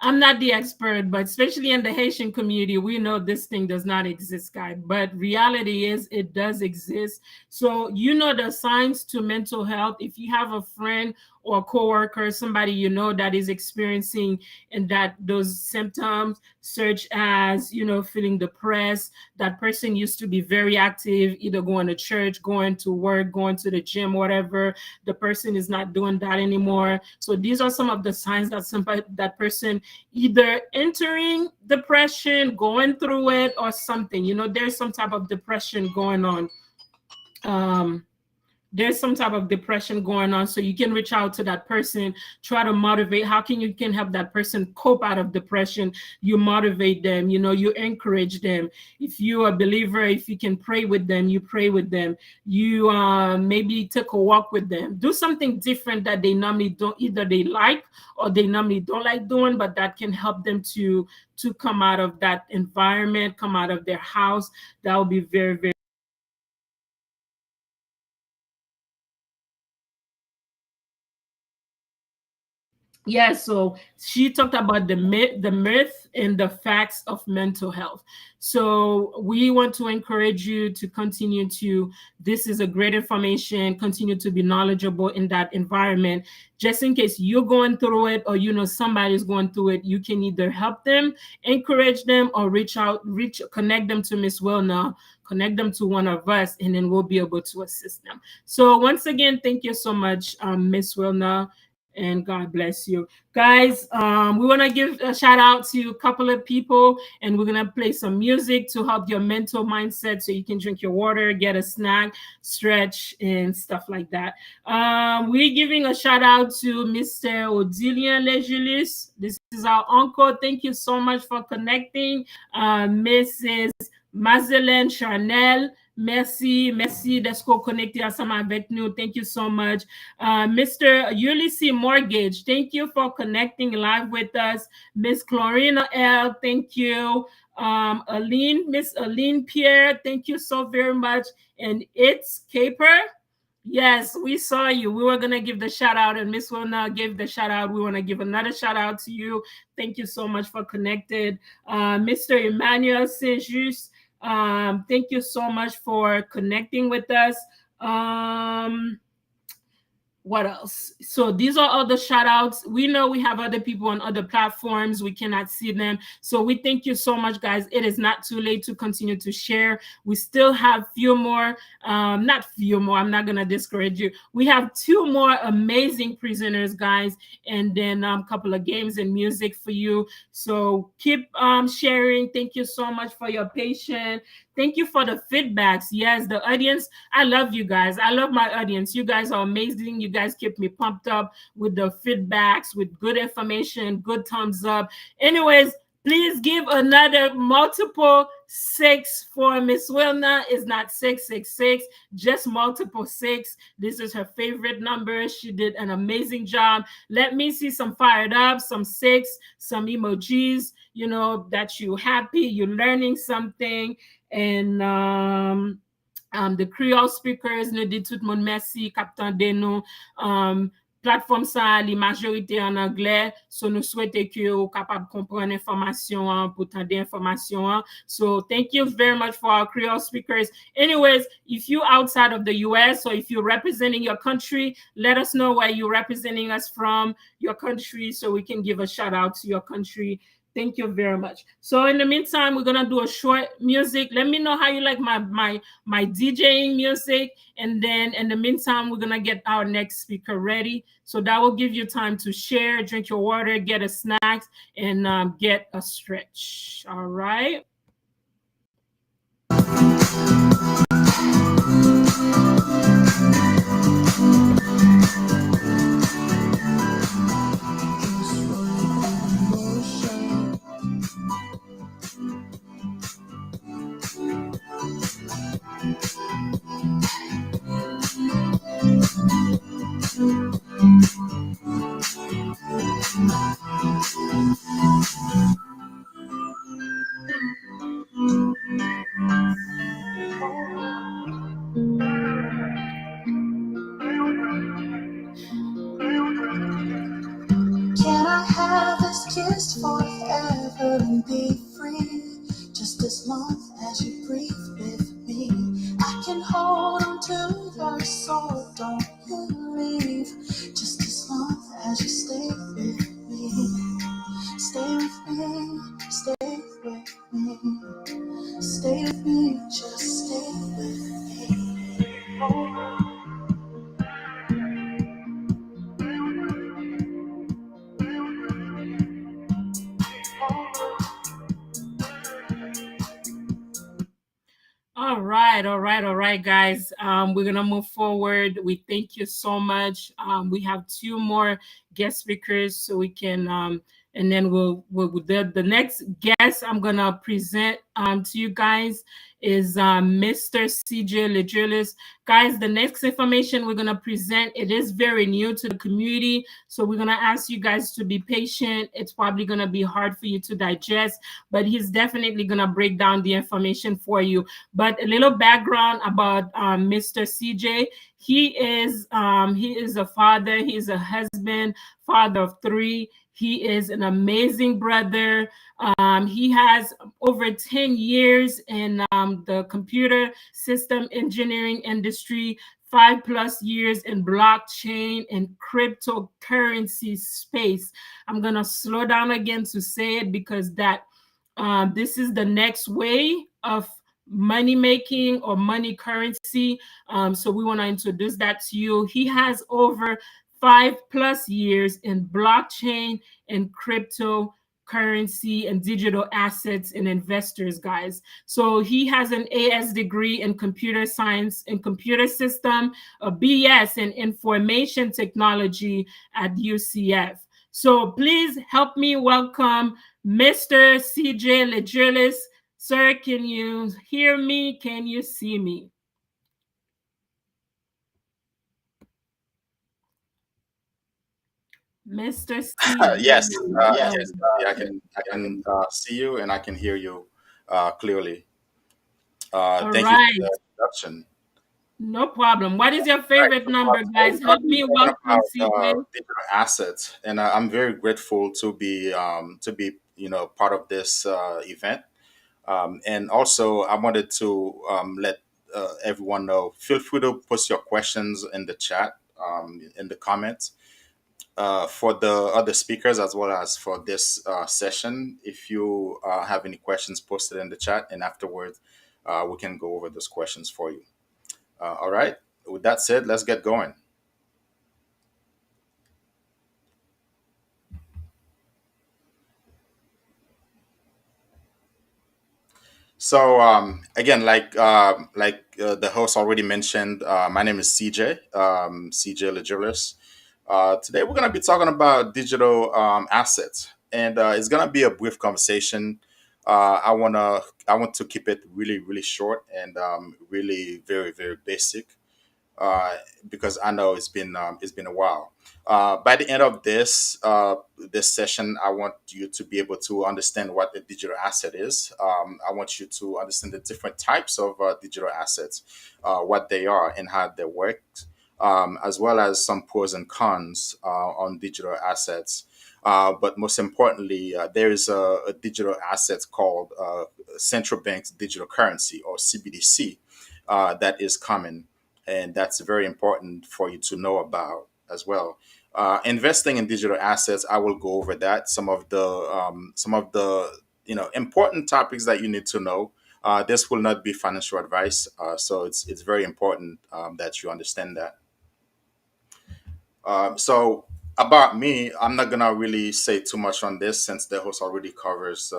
[SPEAKER 1] I'm not the expert, but especially in the Haitian community, we know this thing does not exist, guy. But reality is it does exist. So the signs to mental health. If you have a friend or a coworker, somebody that is experiencing and that those symptoms, such as feeling depressed, that person used to be very active, either going to church, going to work, going to the gym, whatever. The person is not doing that anymore. So these are some of the signs that person either entering depression, going through it, or something. There's some type of depression going on. Um, there's some type of depression going on, so you can reach out to that person, try to motivate. How can help that person cope out of depression? You motivate them, you encourage them. If you're a believer, if you can pray with them, you pray with them. You maybe take a walk with them, do something different that they normally don't, either they like or they normally don't like doing, but that can help them to come out of that environment, come out of their house. That will be very, very. Yeah, so she talked about the myth and the facts of mental health. So we want to encourage you to continue to. This is a great information. Continue to be knowledgeable in that environment, just in case you're going through it, or somebody's going through it. You can either help them, encourage them, or connect them to Miss Wilna, connect them to one of us, and then we'll be able to assist them. So once again, thank you so much, Miss Wilna, and God bless you. Guys, we want to give a shout out to a couple of people, and we're going to play some music to help your mental mindset so you can drink your water, get a snack, stretch, and stuff like that. We're giving a shout out to Mr. Odilien Lejulis. This is our uncle. Thank you so much for connecting. Mrs. Mazelaine Charnel, merci d'être connecté ensemble avec nous. Thank you so much. Mr. Ulysses Mortgage, thank you for connecting live with us. Miss Chlorina L, thank you. Miss Aline Pierre, thank you so very much. And it's Caper. Yes, we saw you. We were gonna give the shout out, and Miss Wilna gave the shout out. We want to give another shout out to you. Thank you so much for connected. Mr. Emmanuel Saint-Just, thank you so much for connecting with us. What else? So these are all the shout outs. We know we have other people on other platforms. We cannot see them. So we thank you so much, guys. It is not too late to continue to share. We still have few more, not few more. I'm not going to discourage you. We have two more amazing presenters, guys, and then a couple of games and music for you. So keep sharing. Thank you so much for your patience. Thank you for the feedbacks. Yes, the audience, I love you guys. I love my audience. You guys are amazing. You guys keep me pumped up with the feedbacks, with good information, good thumbs up. Anyways, please give another multiple 6 for Miss Wilna. It's not 666, just multiple 6. This is her favorite number. She did an amazing job. Let me see some fired up, some 6, some emojis, that you're happy, you're learning something. And the Creole speakers, nous dit tout le monde merci, Captain Deno. Plateforme ça, la majorité en anglais, so nous souhaitons que vous capable de comprendre l'information, pour tant d'informations. So thank you very much for our Creole speakers. Anyways, if you outside of the US or if you're representing your country, let us know where you're representing us from, your country, so we can give a shout out to your country. Thank you very much. So in the meantime, we're gonna do a short music. Let me know how you like my DJing music, and then in the meantime, we're gonna get our next speaker ready. So that will give you time to share, drink your water, get a snack, and get a stretch. All right.
[SPEAKER 2] Can I have this kiss forever and be free? Just as long as you breathe with me, I can hold on to your soul. Don't you leave. Just as long as you stay with me, stay with me, stay with me, stay with me, just stay with me.
[SPEAKER 1] All right, guys. We're gonna move forward. We thank you so much. We have two more guest speakers, so we can and then the next guest I'm gonna present to you guys is Mr. CJ Lejulis. Guys, the next information we're gonna present, it is very new to the community, so we're gonna ask you guys to be patient. It's probably gonna be hard for you to digest, but he's definitely gonna break down the information for you. But a little background about Mr. CJ. He is a father. He is a husband, father of three. He is an amazing brother. He has over 10 years in the computer system engineering industry, 5+ years in blockchain and cryptocurrency space. I'm gonna slow down again to say it because this is the next way of money making or money currency. So we want to introduce that to you. He has over 5+ years in blockchain and cryptocurrency and digital assets and investors, guys. So he has an AS degree in computer science and computer system, a BS in information technology at UCF. So please help me welcome Mr. CJ Lejulis. Sir, can you hear me? Can you see me? Mr.
[SPEAKER 6] Yes,
[SPEAKER 1] CJ.
[SPEAKER 6] yes, I can see you and I can hear you clearly.
[SPEAKER 1] All
[SPEAKER 6] Thank you for
[SPEAKER 1] right.
[SPEAKER 6] the introduction.
[SPEAKER 1] No problem. What is your
[SPEAKER 6] All right,
[SPEAKER 1] favorite
[SPEAKER 6] so
[SPEAKER 1] number,
[SPEAKER 6] today
[SPEAKER 1] guys?
[SPEAKER 6] we're going
[SPEAKER 1] Help
[SPEAKER 6] to be
[SPEAKER 1] me
[SPEAKER 6] talking
[SPEAKER 1] welcome
[SPEAKER 6] about
[SPEAKER 1] CJ.
[SPEAKER 6] digital assets, and I'm very grateful to be part of this event. And also, I wanted to let everyone know. Feel free to post your questions in the chat, in the comments for the other speakers as well as for this session. If you have any questions, post it in the chat, and afterwards we can go over those questions for you. All right. With that said, let's get going. So again, the host already mentioned, my name is CJ, CJ Lejulis. Today we're going to be talking about digital assets, and it's going to be a brief conversation. I want to keep it really short and really very basic. uh, because I know it's been a while. By the end of this session, I want you to be able to understand what a digital asset is. I want you to understand the different types of digital assets, what they are and how they work, as well as some pros and cons on digital assets. But most importantly, there is a digital asset called central bank's digital currency, or CBDC, that is common, and that's very important for you to know about as well. Investing in digital assets, I will go over that. Some of the important topics that you need to know. This will not be financial advice, so it's very important that you understand that. So about me, I'm not gonna really say too much on this since the host already covers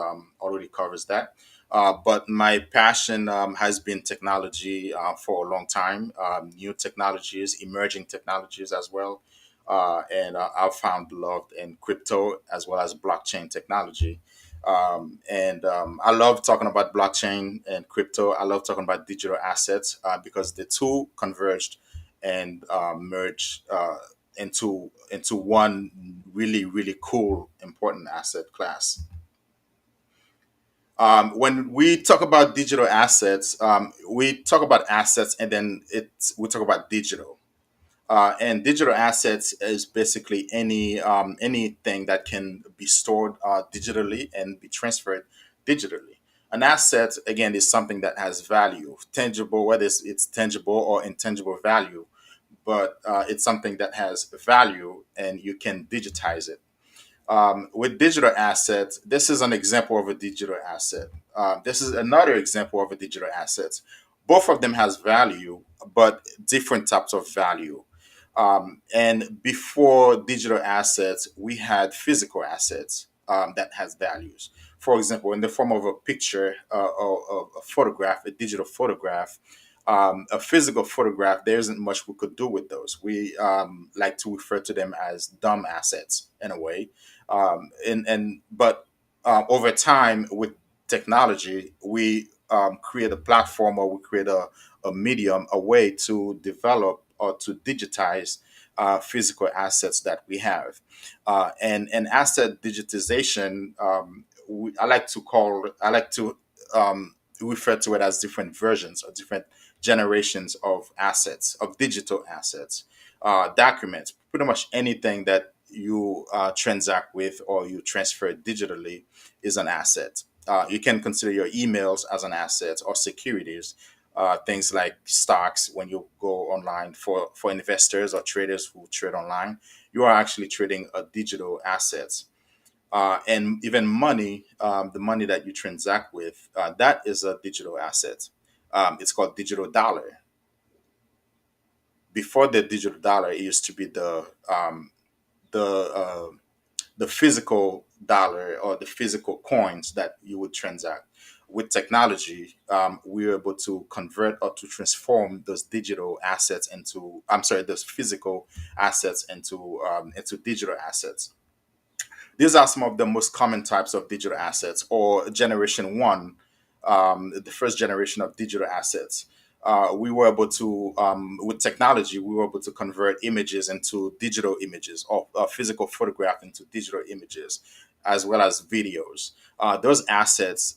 [SPEAKER 6] that. But my passion has been technology for a long time. New technologies, emerging technologies as well, and I've found love in crypto as well as blockchain technology. And I love talking about blockchain and crypto. I love talking about digital assets because the two converged and merged into one really cool important asset class. When we talk about digital assets, we talk about assets and then we talk about digital. And digital assets is basically anything that can be stored digitally and be transferred digitally. An asset, again, is something that has value, tangible, whether it's tangible or intangible value, but it's something that has value and you can digitize it. With digital assets, this is an example of a digital asset. This is another example of a digital asset. Both of them has value, but different types of value. And before digital assets, we had physical assets that has values. For example, in the form of a picture or a photograph, a digital photograph, a physical photograph, there isn't much we could do with those. We like to refer to them as dumb assets in a way. And but over time with technology, we create a platform, or we create a medium, a way to develop or to digitize physical assets that we have. And asset digitization, I like to refer to it as different versions or different generations of assets, of digital assets, documents, pretty much anything that you transact with or you transfer digitally is an asset. You can consider your emails as an asset, or securities, things like stocks. When you go online, for investors or traders who trade online, you are actually trading a digital assets. And even money, the money that you transact with, that is a digital asset. It's called digital dollar. Before the digital dollar, it used to be the the physical dollar or the physical coins that you would transact. With technology, we were able to convert or to transform those digital assets into, I'm sorry, those physical assets into digital assets. These are some of the most common types of digital assets, or generation one, the first generation of digital assets. We were able to, with technology, we were able to convert images into digital images, or physical photograph into digital images, as well as videos. Those assets,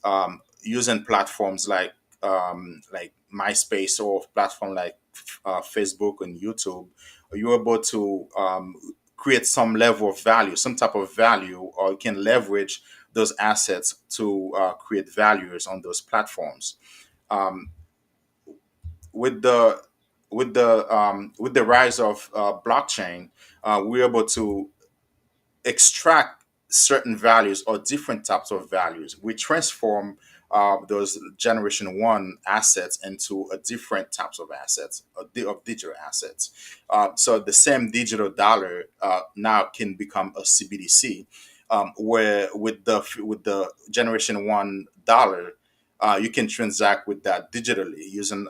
[SPEAKER 6] using platforms like MySpace, or platform like Facebook and YouTube, you were able to create some level of value, some type of value, or you can leverage those assets to create values on those platforms. Um, with the with the rise of blockchain, we're able to extract certain values or different types of values. We transform those generation one assets into a different types of assets, of digital assets. So the same digital dollar now can become a CBDC, where with the generation one dollar, you can transact with that digitally using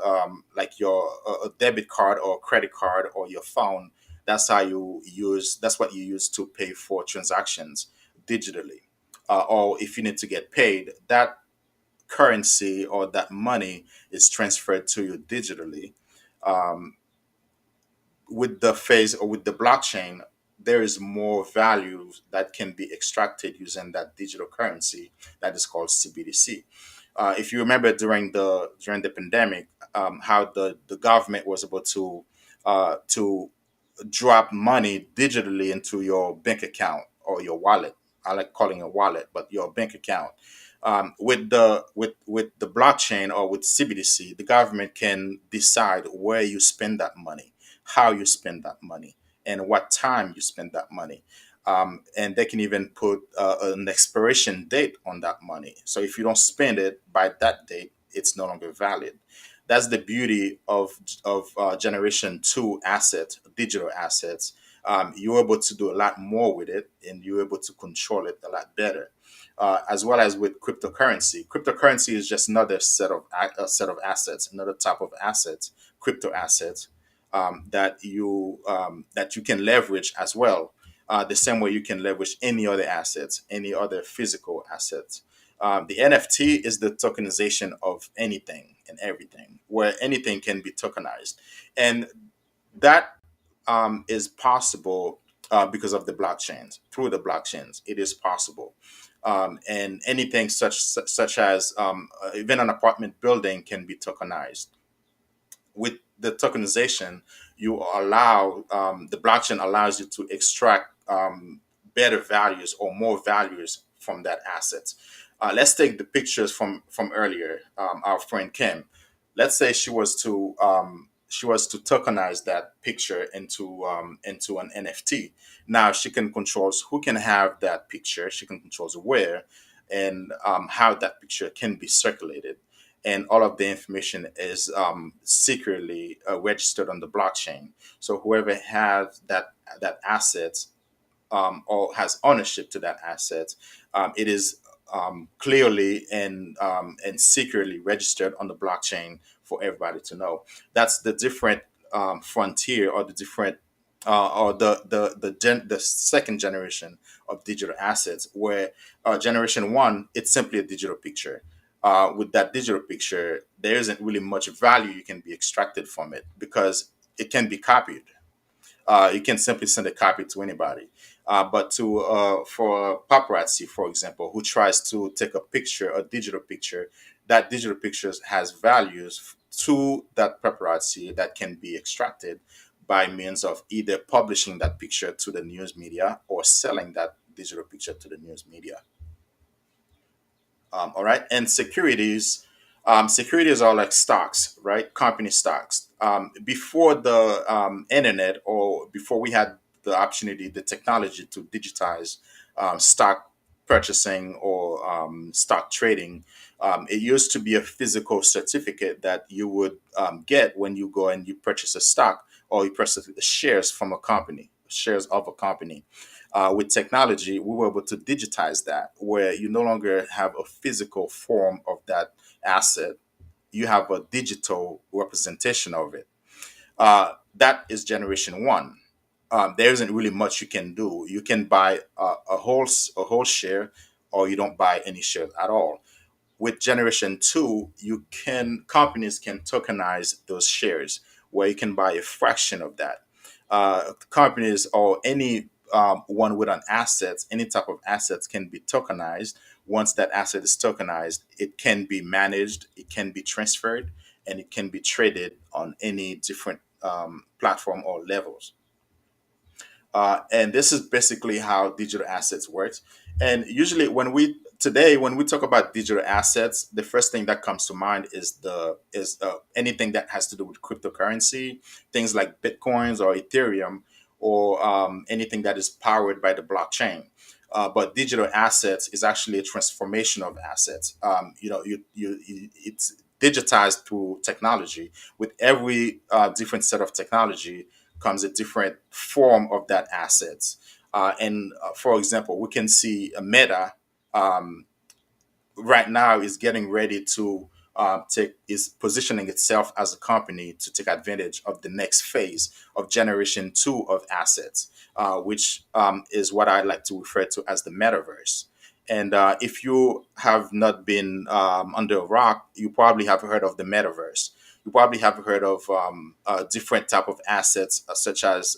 [SPEAKER 6] like your a debit card or credit card or your phone. That's what you use to pay for transactions digitally. Or if you need to get paid, that currency or that money is transferred to you digitally. um, with the phase or with the blockchain, there is more value that can be extracted using that digital currency that is called CBDC. If you remember during the pandemic, how the government was able to drop money digitally into your bank account or your wallet. I like calling it a wallet, but your bank account. With the blockchain or with CBDC, the government can decide where you spend that money, how you spend that money, and what time you spend that money. And they can even put an expiration date on that money. So if you don't spend it by that date, it's no longer valid. That's the beauty of generation two assets, digital assets. You're able to do a lot more with it, and you're able to control it a lot better. As well as with cryptocurrency. Cryptocurrency is just another set of assets, another type of assets, crypto assets that you can leverage as well. The same way you can leverage any other assets, any other physical assets. The NFT is the tokenization of anything and everything, where anything can be tokenized, and that is possible because of the blockchains. Through the blockchains, it is possible, and anything such as even an apartment building can be tokenized. With the tokenization, you allow the blockchain allows you to extract better values or more values from that asset. Let's take the pictures from earlier. Our friend Kim. Let's say she was to tokenize that picture into an NFT. Now she can control who can have that picture. She can control where and how that picture can be circulated, and all of the information is secretly registered on the blockchain. So whoever has that asset or has ownership to that asset, it is clearly and secretly registered on the blockchain for everybody to know. That's the different frontier or the different or the second generation of digital assets, where generation one, it's simply a digital picture. With that digital picture, there isn't really much value you can be extracted from it because it can be copied. You can simply send a copy to anybody. But to for paparazzi, for example, who tries to take a picture, a digital picture, that digital picture has values to that paparazzi that can be extracted by means of either publishing that picture to the news media or selling that digital picture to the news media. All right, and securities are like stocks, right? Company stocks. Before the internet, or before we had the opportunity, the technology to digitize stock purchasing or stock trading, it used to be a physical certificate that you would get when you go and you purchase a stock or you purchase shares from a company, shares of a company. With technology, we were able to digitize that, where you no longer have a physical form of that asset, you have a digital representation of it. That is generation one. There isn't really much you can do. You can buy a whole share, or you don't buy any shares at all. With generation two, you can companies can tokenize those shares, where you can buy a fraction of that. Companies or any one with an asset, any type of assets can be tokenized. Once that asset is tokenized, it can be managed, it can be transferred, and it can be traded on any different platform or levels. And this is basically how digital assets works. And usually, when we talk about digital assets, the first thing that comes to mind is the is anything that has to do with cryptocurrency, things like bitcoins or Ethereum, or anything that is powered by the blockchain. But digital assets is actually a transformation of assets. It's digitized through technology. With every different set of technology comes a different form of that assets. And for example, we can see a Meta um, right now is getting ready to take is positioning itself as a company to take advantage of the next phase of generation two of assets, which is what I like to refer to as the metaverse. And if you have not been under a rock, you probably have heard of the metaverse. You probably have heard of different type of assets, such as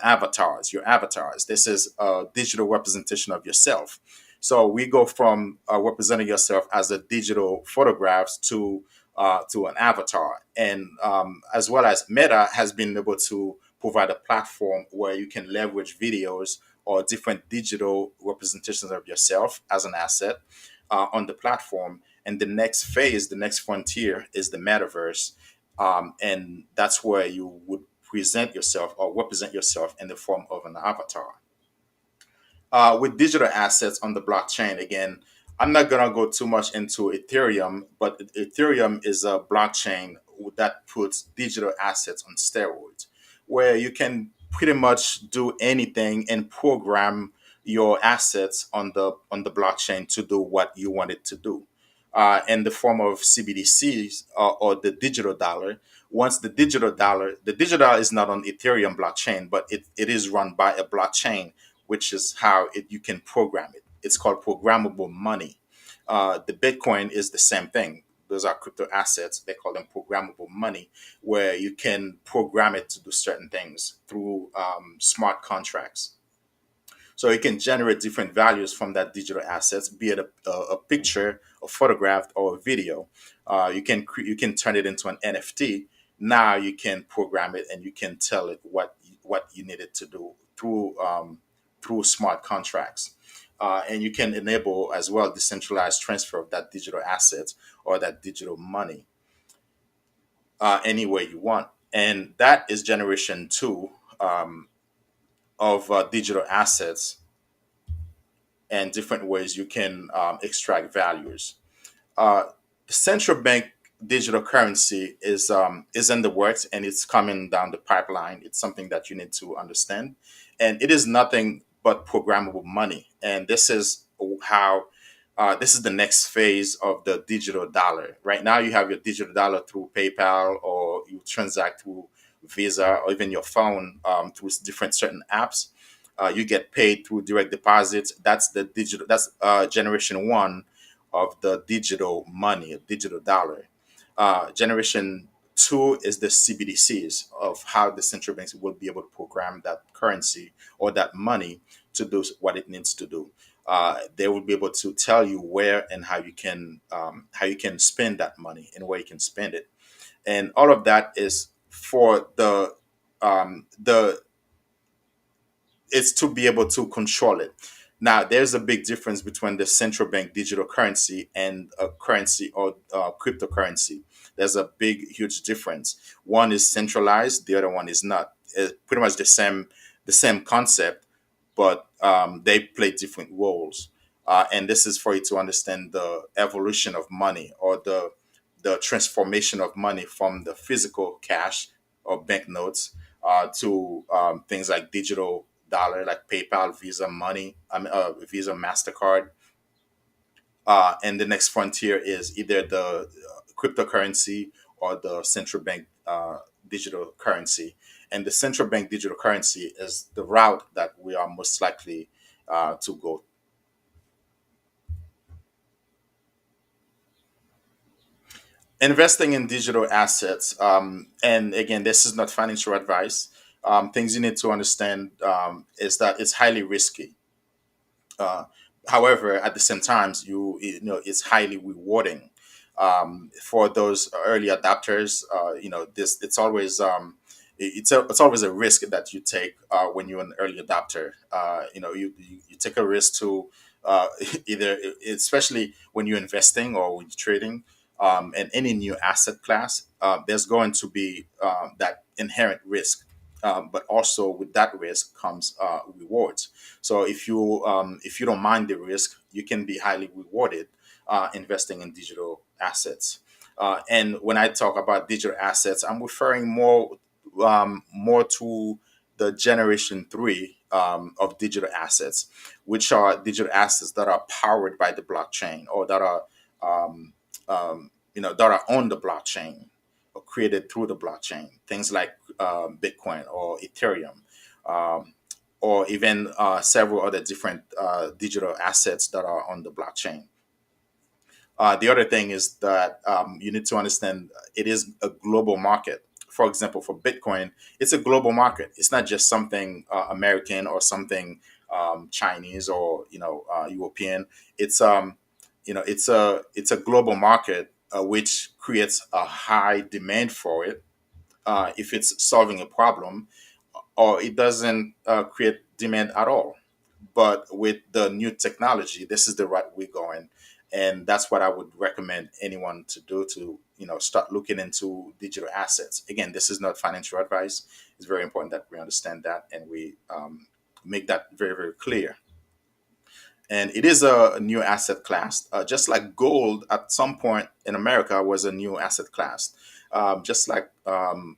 [SPEAKER 6] avatars. Your avatars. This is a digital representation of yourself. So we go from representing yourself as a digital photographs to an avatar, and as well as Meta has been able to provide a platform where you can leverage videos or different digital representations of yourself as an asset on the platform. And the next phase, the next frontier is the metaverse. And that's where you would present yourself or represent yourself in the form of an avatar. With digital assets on the blockchain, again, I'm not going to go too much into Ethereum, but Ethereum is a blockchain that puts digital assets on steroids, where you can pretty much do anything and program your assets on the blockchain to do what you want it to do. In the form of CBDCs, or the digital dollar. Once the digital dollar is not on Ethereum blockchain, but it is run by a blockchain, which is how you can program it. It's called programmable money. The Bitcoin is the same thing. Those are crypto assets. They call them programmable money, where you can program it to do certain things through smart contracts. So you can generate different values from that digital assets, be it a picture, a photograph, or a video. You can turn it into an NFT. Now you can program it and you can tell it what you need it to do through smart contracts. And you can enable as well decentralized transfer of that digital asset or that digital money any way you want. And that is generation two of digital assets and different ways you can extract values. Uh, Central bank digital currency is in the works and it's coming down the pipeline. It's something that you need to understand, and it is nothing but programmable money. And how this is the next phase of the digital dollar. Right now, you have your digital dollar through PayPal, or you transact through Visa, or even your phone through different certain apps. You get paid through direct deposits. That's the digital. That's generation one of the digital money, digital dollar. Generation two is the CBDCs, of how the central banks will be able to program that currency or that money to do what it needs to do. They will be able to tell you where and how you can spend that money and where you can spend it, and all of that is for the it's to be able to control it. Now, there's a big difference between the central bank digital currency and a currency or cryptocurrency. There's a big, huge difference. One is centralized, the other one is not. It's pretty much the same concept, but they play different roles. And this is for you to understand the evolution of money, or the transformation of money from the physical cash or banknotes to things like digital dollar, like PayPal, Visa, money, Visa, Mastercard. And the next frontier is either the cryptocurrency or the central bank digital currency. And the central bank digital currency is the route that we are most likely to go. Investing in digital assets, and again, this is not financial advice. Things you need to understand is that it's highly risky. Uh, However, at the same times, you know it's highly rewarding for those early adopters. This it's always it's always a risk that you take when you're an early adopter. You take a risk to either, especially when you're investing or when you're trading in any new asset class. There's going to be that inherent risk. But also with that risk comes rewards. So if you don't mind the risk, you can be highly rewarded investing in digital assets. And when I talk about digital assets, I'm referring more to the generation three of digital assets, which are digital assets that are powered by the blockchain, or that are that are on the blockchain or created through the blockchain. Things like Bitcoin or Ethereum, um, or even several other different digital assets that are on the blockchain. The other thing is that you need to understand it is a global market. For example, for Bitcoin, it's a global market. It's not just something American or something Chinese or European. It's it's a global market, which creates a high demand for it if it's solving a problem, or it doesn't create demand at all. But with the new technology, this is the right way going, and that's what I would recommend anyone to do, to start looking into digital assets. Again, this is not financial advice. It's very important that we understand that, and we make that very, very clear. And it is a new asset class, just like gold at some point in America was a new asset class. Just like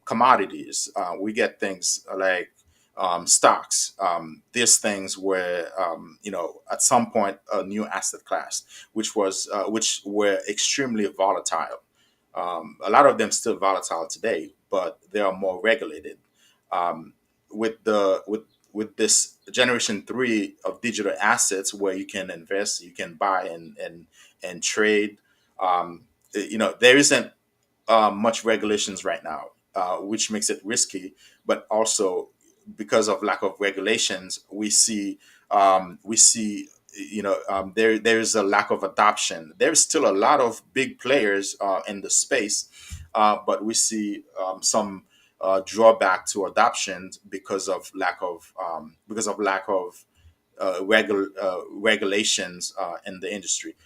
[SPEAKER 6] commodities, we get things like stocks. These things were, at some point a new asset class, which were extremely volatile. A lot of them still volatile today, but they are more regulated. Um, with this generation three of digital assets, where you can invest, you can buy and trade. There isn't much regulations right now, which makes it risky. But also, because of lack of regulations, we see there's a lack of adoption. There's still a lot of big players in the space, but we see some drawback to adoption because of lack of regulations in the industry.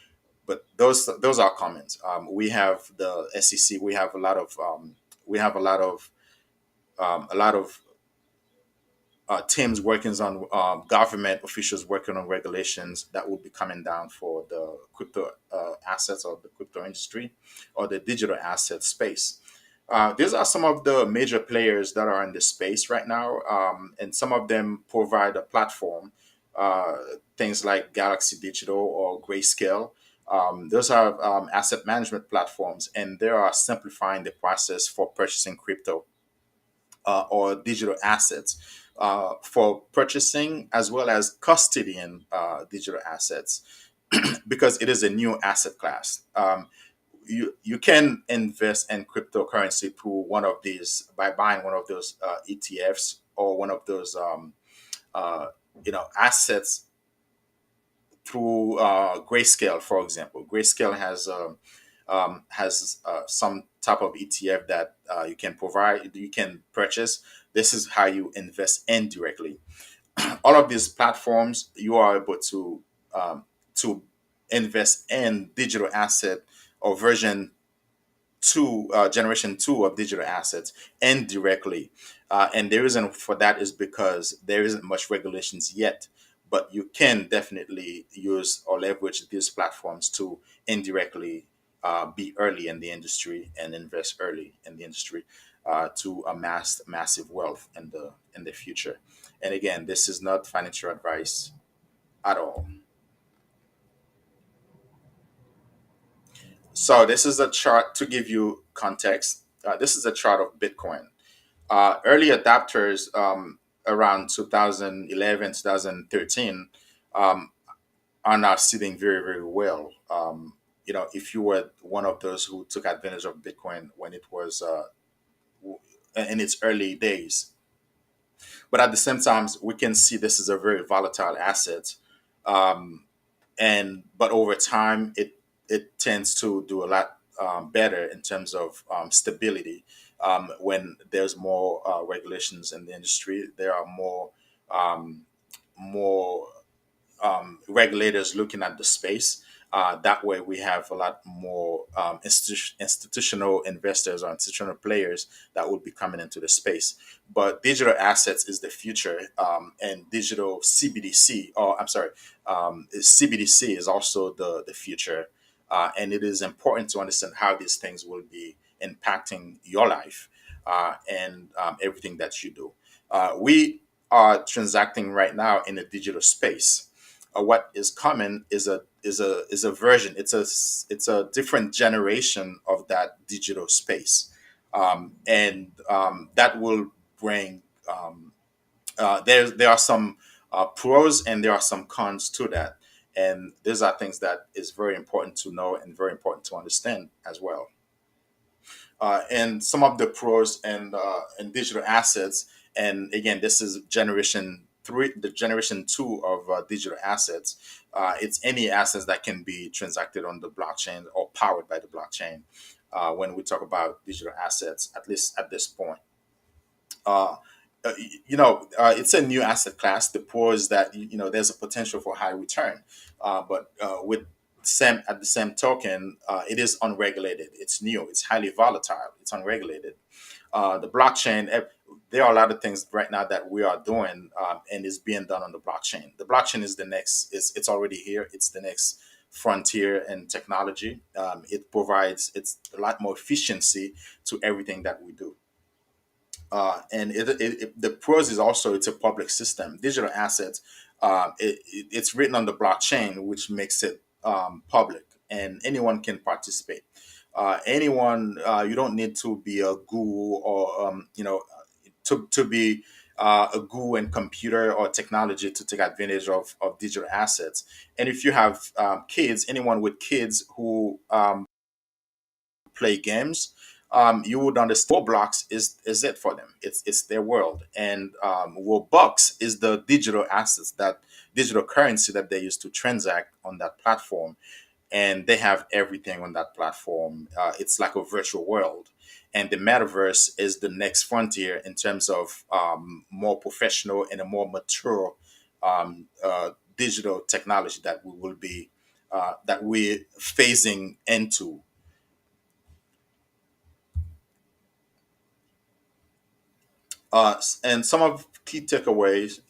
[SPEAKER 6] But those are comments. We have the SEC. We have a lot of teams working on government officials working on regulations that will be coming down for the crypto assets, or the crypto industry, or the digital asset space. These are some of the major players that are in this space right now, and some of them provide a platform. Uh, Things like Galaxy Digital or Grayscale. Those are asset management platforms, and they are simplifying the process for purchasing crypto or digital assets, for purchasing as well as custodying digital assets, because it is a new asset class. You can invest in cryptocurrency through one of these, by buying one of those ETFs, or one of those uh, assets through Grayscale, for example. Grayscale has some type of ETF that you can purchase. This is how you invest indirectly. All of these platforms, you are able to invest in digital asset, or version two, generation two of digital assets indirectly. And the reason for that is because there isn't much regulations yet, but you can definitely use or leverage these platforms to indirectly be early in the industry and invest early in the industry, to amass massive wealth in the future. And again, this is not financial advice at all. So this is a chart to give you context. This is a chart of Bitcoin. Early adopters, around 2011, 2013, um, are now sitting very, very well. If you were one of those who took advantage of Bitcoin when it was in its early days. But at the same time, we can see this is a very volatile asset. Um, but over time, it tends to do a lot better in terms of stability. When there's more regulations in the industry, there are more regulators looking at the space. That way, we have a lot more institutional investors or institutional players that will be coming into the space. But digital assets is the future, and digital CBDC, or I'm sorry, CBDC is also the future. And it is important to understand how these things will be impacting your life, and everything that you do. We are transacting right now in a digital space. What is coming is a version. It's a different generation of that digital space, and that will bring. There are some pros, and there are some cons to that. And these are things that is very important to know and very important to understand as well. And some of the pros and digital assets. And again, this is generation three, the generation two of digital assets. It's any assets that can be transacted on the blockchain or powered by the blockchain. When we talk about digital assets, at least at this point, uh, it's a new asset class. The pros is that there's a potential for high return, but with same at the same token, it is unregulated. It's new. It's highly volatile. It's unregulated. The blockchain. There are a lot of things right now that we are doing, and is being done on the blockchain. The blockchain is the next. It's already here. It's the next frontier in technology. It provides it's a lot more efficiency to everything that we do. And the pros is also it's a public system. Digital assets, it's written on the blockchain, which makes it public, and anyone can participate. Anyone, you don't need to be a guru or to be a guru in computer or technology to take advantage of digital assets. And if you have kids, anyone with kids who play games, you would understand Roblox is it for them. It's their world, and Robux is the digital assets, that digital currency that they use to transact on that platform, and they have everything on that platform. It's like a virtual world, and the metaverse is the next frontier in terms of more professional and a more mature digital technology that we will be that we're phasing into. And some of key takeaways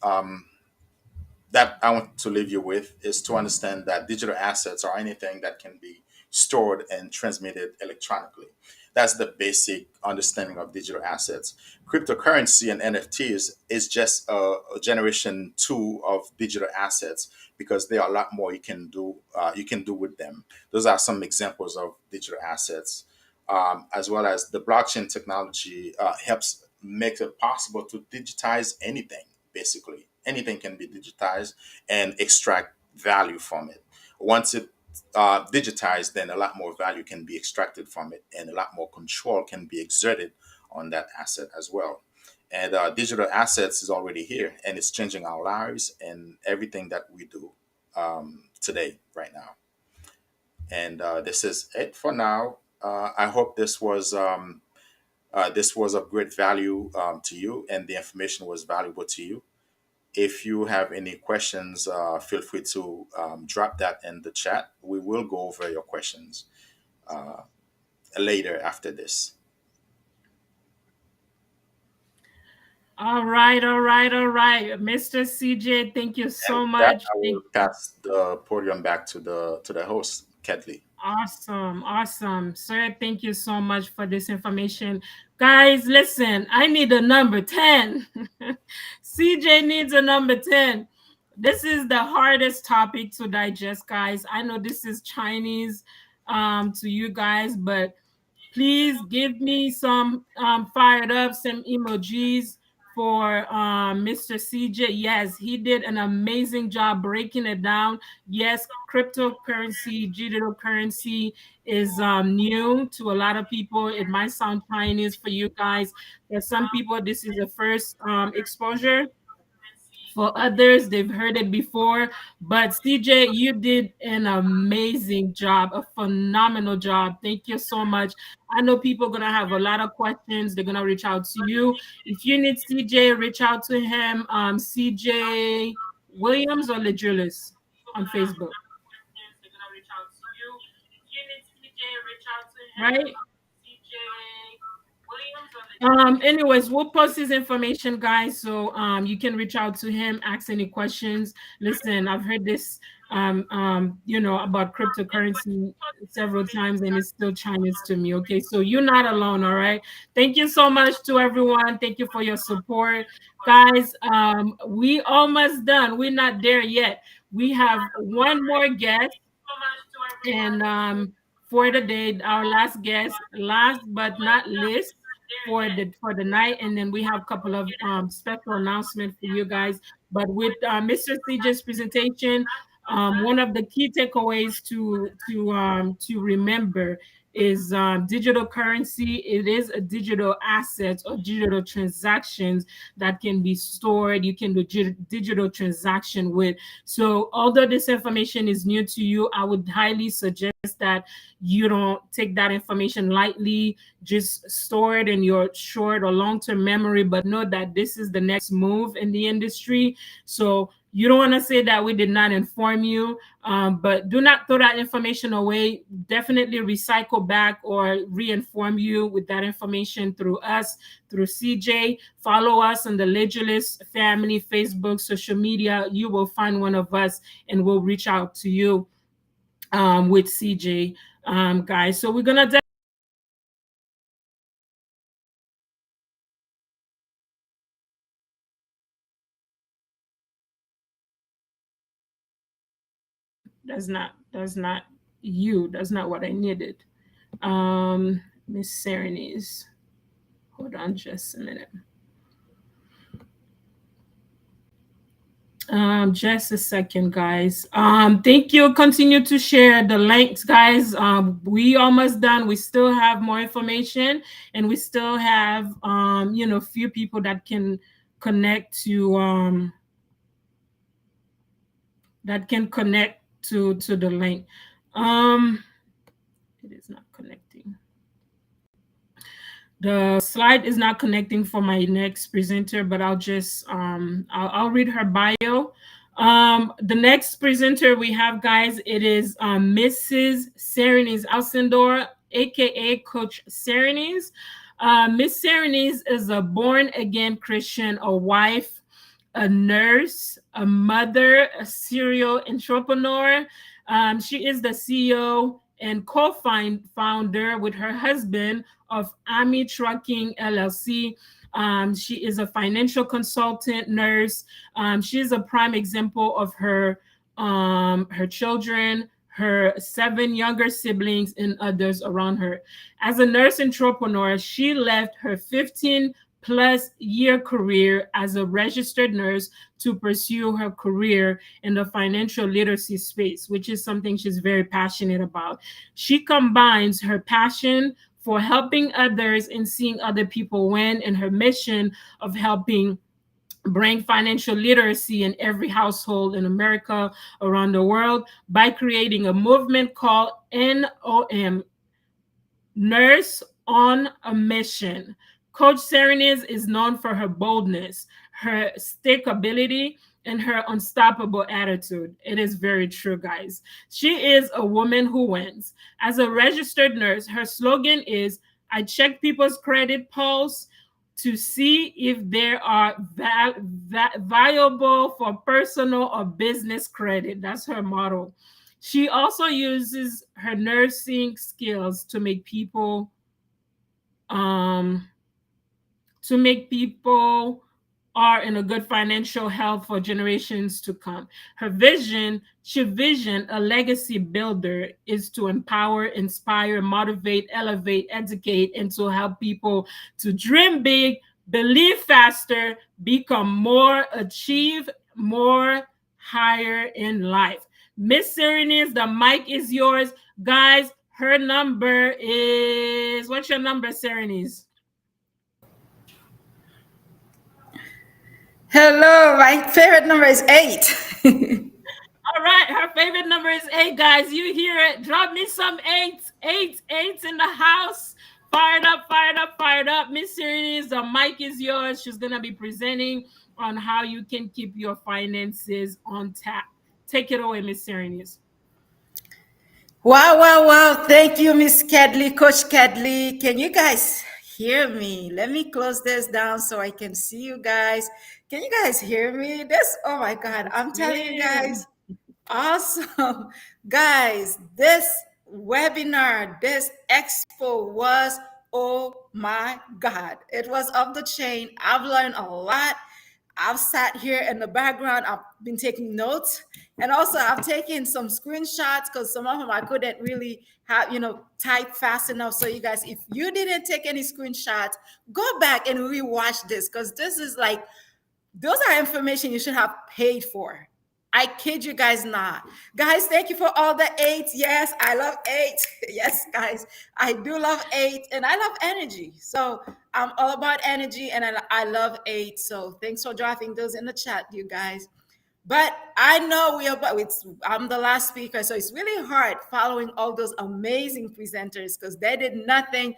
[SPEAKER 6] that I want to leave you with is to understand that digital assets are anything that can be stored and transmitted electronically. That's the basic understanding of digital assets. Cryptocurrency and NFTs is just a generation two of digital assets, because there are a lot more you can do with them. Those are some examples of digital assets, as well as the blockchain technology helps make it possible to digitize anything. Basically, anything can be digitized and extract value from it. Once it digitized, then a lot more value can be extracted from it, and a lot more control can be exerted on that asset as well. And digital assets is already here, and it's changing our lives and everything that we do today, right now. And this is it for now. I hope this was of great value to you, and the information was valuable to you. If you have any questions, feel free to drop that in the chat. We will go over your questions later after this.
[SPEAKER 1] All right, all right, all right. Mr. CJ, thank you
[SPEAKER 6] And
[SPEAKER 1] so
[SPEAKER 6] with that,
[SPEAKER 1] much.
[SPEAKER 6] I will pass the podium back to the host, Kedley.
[SPEAKER 1] Awesome, awesome. Sir, thank you so much for this information. Guys, listen, I need a number 10. CJ needs a number 10. This is the hardest topic to digest, guys. I know this is Chinese to you guys, but please give me some fired up, some emojis for Mr. CJ. Yes, he did an amazing job breaking it down. Yes, cryptocurrency, digital currency is new to a lot of people. It might sound Chinese for you guys. For some people, this is the first exposure. For others, they've heard it before. But CJ, you did an amazing job, a phenomenal job. Thank you so much. I know people are going to have a lot of questions. They're going to reach out to you. If you need CJ, reach out to him. CJ Williams or Lejulis on Facebook, right? Anyways, we'll post his information, guys, so you can reach out to him, ask any questions. Listen, I've heard this about cryptocurrency several times, and it's still Chinese to me. Okay, so you're not alone. All right, thank you so much to everyone. Thank you for your support, guys. We almost done. We're not there yet. We have one more guest, and for the day, our last guest, last but not least, for the night, and then we have a couple of special announcements for you guys. But with Mr. CJ's presentation, one of the key takeaways to remember is digital currency. It is a digital asset or digital transactions that can be stored. You can do digital transaction with. So although this information is new to you, I would highly suggest that you don't take that information lightly. Just store it in your short or long-term memory, but know that this is the next move in the industry. So you don't want to say that we did not inform you, but do not throw that information away. Definitely recycle back or re-inform you with that information through us, through CJ. Follow us on the Legilist family, Facebook, social media. You will find one of us and we'll reach out to you with CJ, guys. So we're gonna that's not you. That's not what I needed. Miss Serenese. Hold on just a minute. Just a second, guys. Thank you. Continue to share the links, guys. We almost done. We still have more information, and we still have few people that can connect to to the link. Um, it is not connecting. The slide is not connecting for my next presenter, but I'll just I'll read her bio. The next presenter we have, guys, it is Mrs. Serenese Alcindor, aka Coach Serenese. Miss Serenese is a born again Christian, a wife, a nurse, a mother, a serial entrepreneur. She is the CEO and co-founder with her husband of Ami Trucking LLC. She is a financial consultant, nurse. She is a prime example of her children, her 7 younger siblings, and others around her. As a nurse entrepreneur, she left her 15-plus-year career as a registered nurse to pursue her career in the financial literacy space, which is something she's very passionate about. She combines her passion for helping others and seeing other people win and her mission of helping bring financial literacy in every household in America, around the world, by creating a movement called NOM, Nurse on a Mission. Coach Serenese is known for her boldness, her stickability, and her unstoppable attitude. It is very true, guys. She is a woman who wins. As a registered nurse, her slogan is, I check people's credit pulse to see if they are viable for personal or business credit. That's her motto. She also uses her nursing skills um, to make people are in a good financial health for generations to come. She vision a legacy builder is to empower, inspire, motivate, elevate, educate, and to help people to dream big, believe faster, become more, achieve more, higher in life. Miss Serenese, the mic is yours. Guys, her number is, what's your number, Serenese?
[SPEAKER 3] Hello, my favorite number is 8.
[SPEAKER 1] All right, her favorite number is 8, guys. You hear it. Drop me some eights. Eights in the house. Fired up, fired up, fired up. Miss Serenese, the mic is yours. She's going to be presenting on how you can keep your finances on tap. Take it away, Miss Serenese.
[SPEAKER 3] Wow, wow, wow. Thank you, Miss Kedley, Coach Kedley. Can you guys hear me? Let me close this down so I can see you guys. Can you guys hear me? This, oh my God, I'm telling you
[SPEAKER 1] Yeah.
[SPEAKER 3] guys, awesome. Guys, this webinar, this expo was, oh my God, it was up the chain. I've learned a lot. I've sat here in the background. I've been taking notes, and also I've taken some screenshots because some of them I couldn't really have, type fast enough. So you guys, if you didn't take any screenshots, go back and rewatch this because this is like Those are information you should have paid for. I kid you guys not. Guys, thank you for all the eights. Yes, I love eight. Yes, guys, I do love eight and I love energy. So I'm all about energy and I love eight. So thanks for dropping those in the chat, you guys. But I know we are, but I'm the last speaker, so it's really hard following all those amazing presenters because they did nothing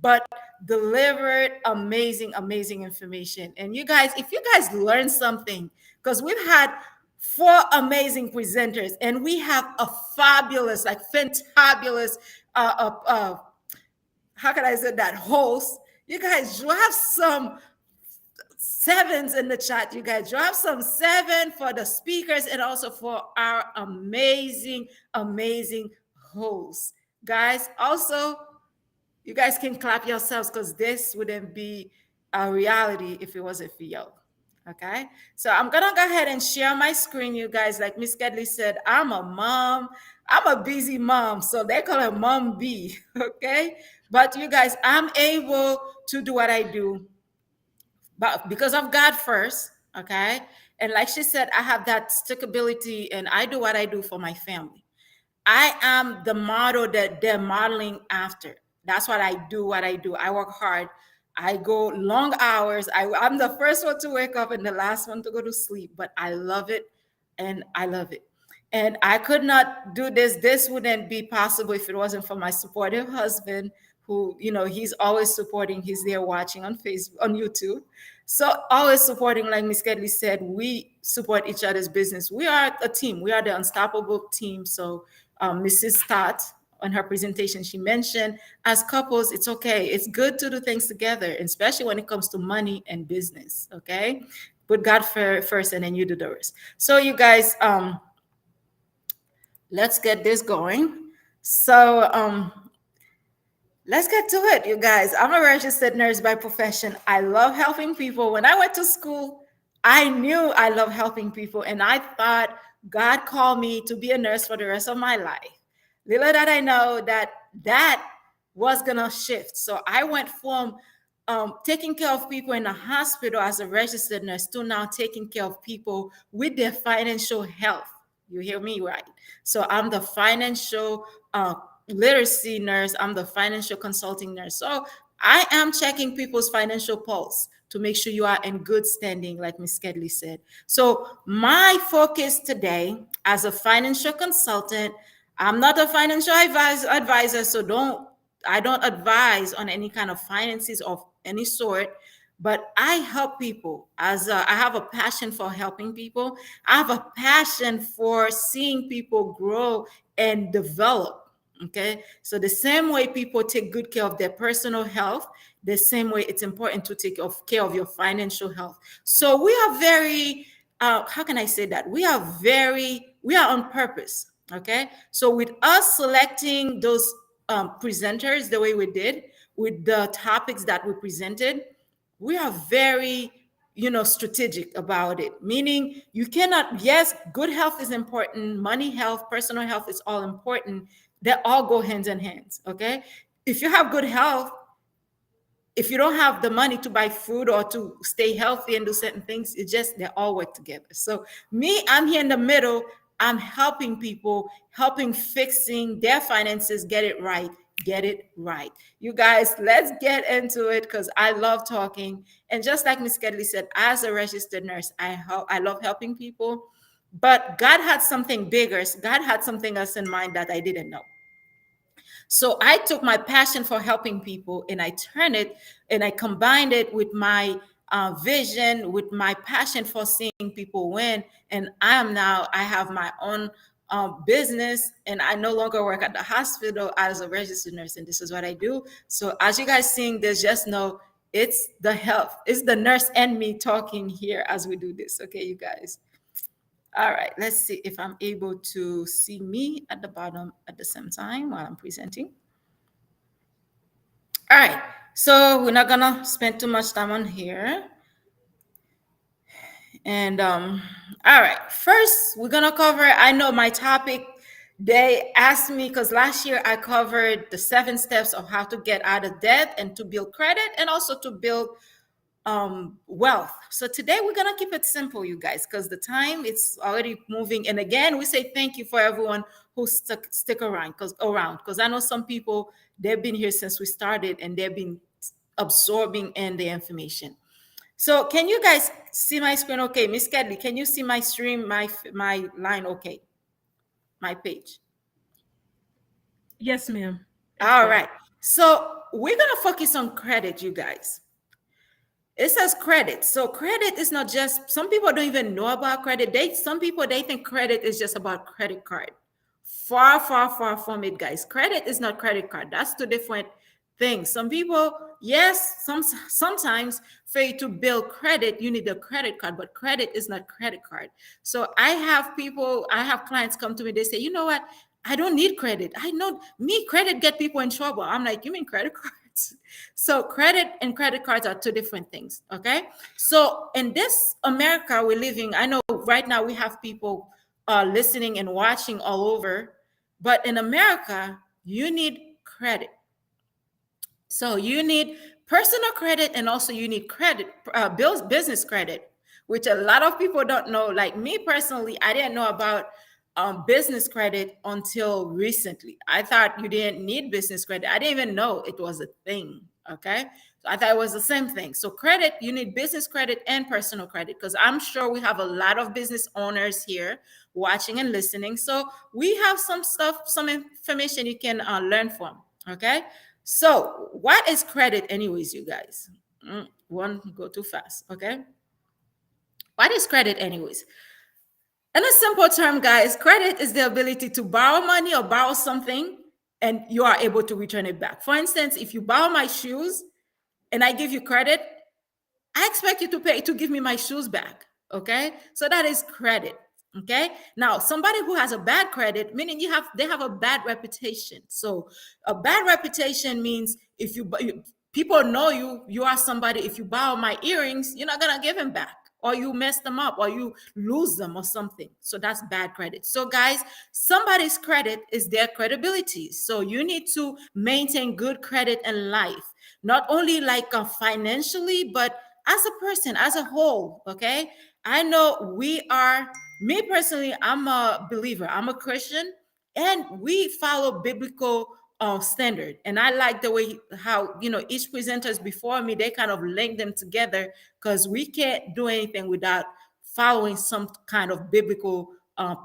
[SPEAKER 3] but delivered amazing, amazing information. And you guys, if you guys learned something, because we've had four amazing presenters and we have a fabulous, like fantabulous, how can I say that, host. You guys drop some sevens in the chat. You guys drop some seven for the speakers and also for our amazing, amazing hosts. Guys, also, you guys can clap yourselves because this wouldn't be a reality if it wasn't for you. Okay, so I'm gonna go ahead and share my screen, you guys. Like Miss Kedley said, I'm a mom. I'm a busy mom, so they call it Mom B. Okay, but you guys, I'm able to do what I do but because of God first, okay? And like she said, I have that stickability and I do what I do for my family. I am the model that they're modeling after. That's what I do, what I do. I work hard. I go long hours. I'm the first one to wake up and the last one to go to sleep, but I love it and I love it. And I could not do this. This wouldn't be possible if it wasn't for my supportive husband, who, he's always supporting. He's there watching on Facebook, on YouTube. So always supporting, like Miss Kedley said, we support each other's business. We are a team. We are the unstoppable team. So Mrs. Scott, on her presentation, she mentioned as couples, it's okay. It's good to do things together, especially when it comes to money and business. Okay, put God first, and then you do the rest. So you guys, let's get this going. So let's get to it, you guys. I'm a registered nurse by profession. I love helping people. When I went to school, I knew I love helping people, and I thought God called me to be a nurse for the rest of my life. Little did I know that was gonna shift. So I went from taking care of people in the hospital as a registered nurse to now taking care of people with their financial health. You hear me right? So I'm the financial literacy nurse. I'm the financial consulting nurse. So I am checking people's financial pulse to make sure you are in good standing, like Ms. Kedley said. So my focus today as a financial consultant, I'm not a financial advisor, so I don't advise on any kind of finances of any sort, but I help people. I have a passion for helping people. I have a passion for seeing people grow and develop. Okay, so the same way people take good care of their personal health, the same way it's important to take care of your financial health. So we are very, how can I say that? We are on purpose. Okay, so with us selecting those presenters the way we did, with the topics that we presented, we are very strategic about it, meaning you cannot, yes, good health is important, money, health, personal health is all important. They all go hands in hands. Okay, if you have good health, if you don't have the money to buy food or to stay healthy and do certain things, it just, they all work together. So me, I'm here in the middle. I'm helping people, helping fixing their finances, get it right. You guys, let's get into it because I love talking. And just like Miss Kedley said, as a registered nurse, I love helping people. But God had something bigger. God had something else in mind that I didn't know. So I took my passion for helping people and I turned it and I combined it with my vision, with my passion for seeing people win. And I have my own business and I no longer work at the hospital as a registered nurse. And this is what I do. So as you guys seeing this, just know it's the health, it's the nurse and me talking here as we do this. Okay, you guys. All right, let's see if I'm able to see me at the bottom at the same time while I'm presenting. All right, so we're not gonna spend too much time on here. And all right, first we're gonna cover, I know my topic, they asked me, because last year I covered the 7 steps of how to get out of debt and to build credit and also to build wealth. So today we're gonna keep it simple, you guys, because the time it's already moving. And again, we say thank you for everyone who stick around because I know some people, they've been here since we started and they've been absorbing in the information. So can you guys see my screen? Okay, Miss Kedley, can you see my stream, my line? Okay, my page.
[SPEAKER 1] Yes, ma'am. It's
[SPEAKER 3] All
[SPEAKER 1] good.
[SPEAKER 3] right. So we're gonna focus on credit, you guys. It says credit. So credit is not just, some people don't even know about credit. Some people, they think credit is just about credit card. Far, far, far from it, guys. Credit is not credit card. That's two different things. Some people, yes, sometimes for you to build credit, you need a credit card, but credit is not credit card. So I have clients come to me, they say, you know what? I don't need credit. I know me, credit get people in trouble. I'm like, you mean credit cards? So credit and credit cards are two different things. Okay. So in this America we're living, I know right now we have people listening and watching all over, but in America, you need credit. So you need personal credit and also you need credit, business credit, which a lot of people don't know. Like me personally, I didn't know about business credit until recently. I thought you didn't need business credit. I didn't even know it was a thing. Okay. So I thought it was the same thing. So credit, you need business credit and personal credit because I'm sure we have a lot of business owners here watching and listening. So we have some stuff, some information you can learn from. Okay. So, what is credit, anyways, you guys? One go too fast. Okay. What is credit, anyways? In a simple term, guys, credit is the ability to borrow money or borrow something and you are able to return it back. For instance, if you borrow my shoes and I give you credit, I expect you to give me my shoes back. Okay. So that is credit. Okay. Now, somebody who has a bad credit, meaning they have a bad reputation. So a bad reputation means if people know you are somebody, if you borrow my earrings, you're not gonna give them back. Or you mess them up, or you lose them, or something. So that's bad credit. So, guys, somebody's credit is their credibility. So you need to maintain good credit in life, not only like financially, but as a person, as a whole. Okay. I know me personally, I'm a believer, I'm a Christian, and we follow biblical standard. And I like the way how, each presenters before me, they kind of link them together because we can't do anything without following some kind of biblical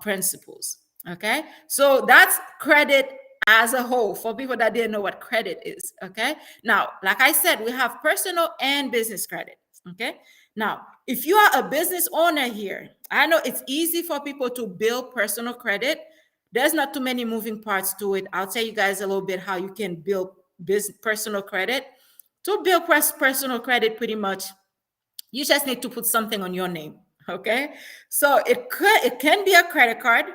[SPEAKER 3] principles. Okay. So that's credit as a whole for people that didn't know what credit is. Okay. Now, like I said, we have personal and business credit. Okay. Now, if you are a business owner here, I know it's easy for people to build personal credit. There's not too many moving parts to it. I'll tell you guys a little bit how you can build personal credit. To build personal credit, pretty much, you just need to put something on your name. Okay. So it can be a credit card,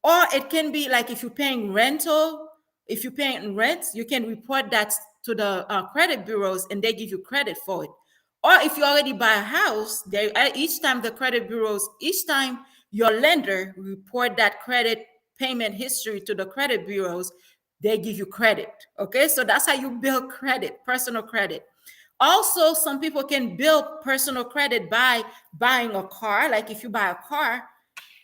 [SPEAKER 3] or it can be like if you're paying rental, if you're paying rent, you can report that to the credit bureaus and they give you credit for it. Or if you already buy a house, each time the credit bureaus, each time your lender report that credit payment history to the credit bureaus, they give you credit. Okay. So that's how you build credit, personal credit. Also, some people can build personal credit by buying a car. Like if you buy a car,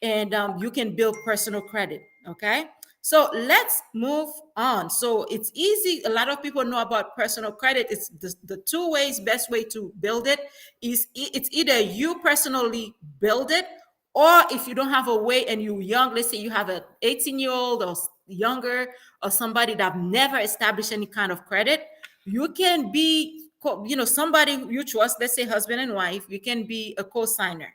[SPEAKER 3] and you can build personal credit. Okay. So let's move on. So it's easy. A lot of people know about personal credit. It's the two ways, best way to build it is it's either you personally build it, or if you don't have a way and you're young, let's say you have an 18-year-old or younger, or somebody that have never established any kind of credit, you can be, somebody you trust, let's say husband and wife, you can be a co-signer.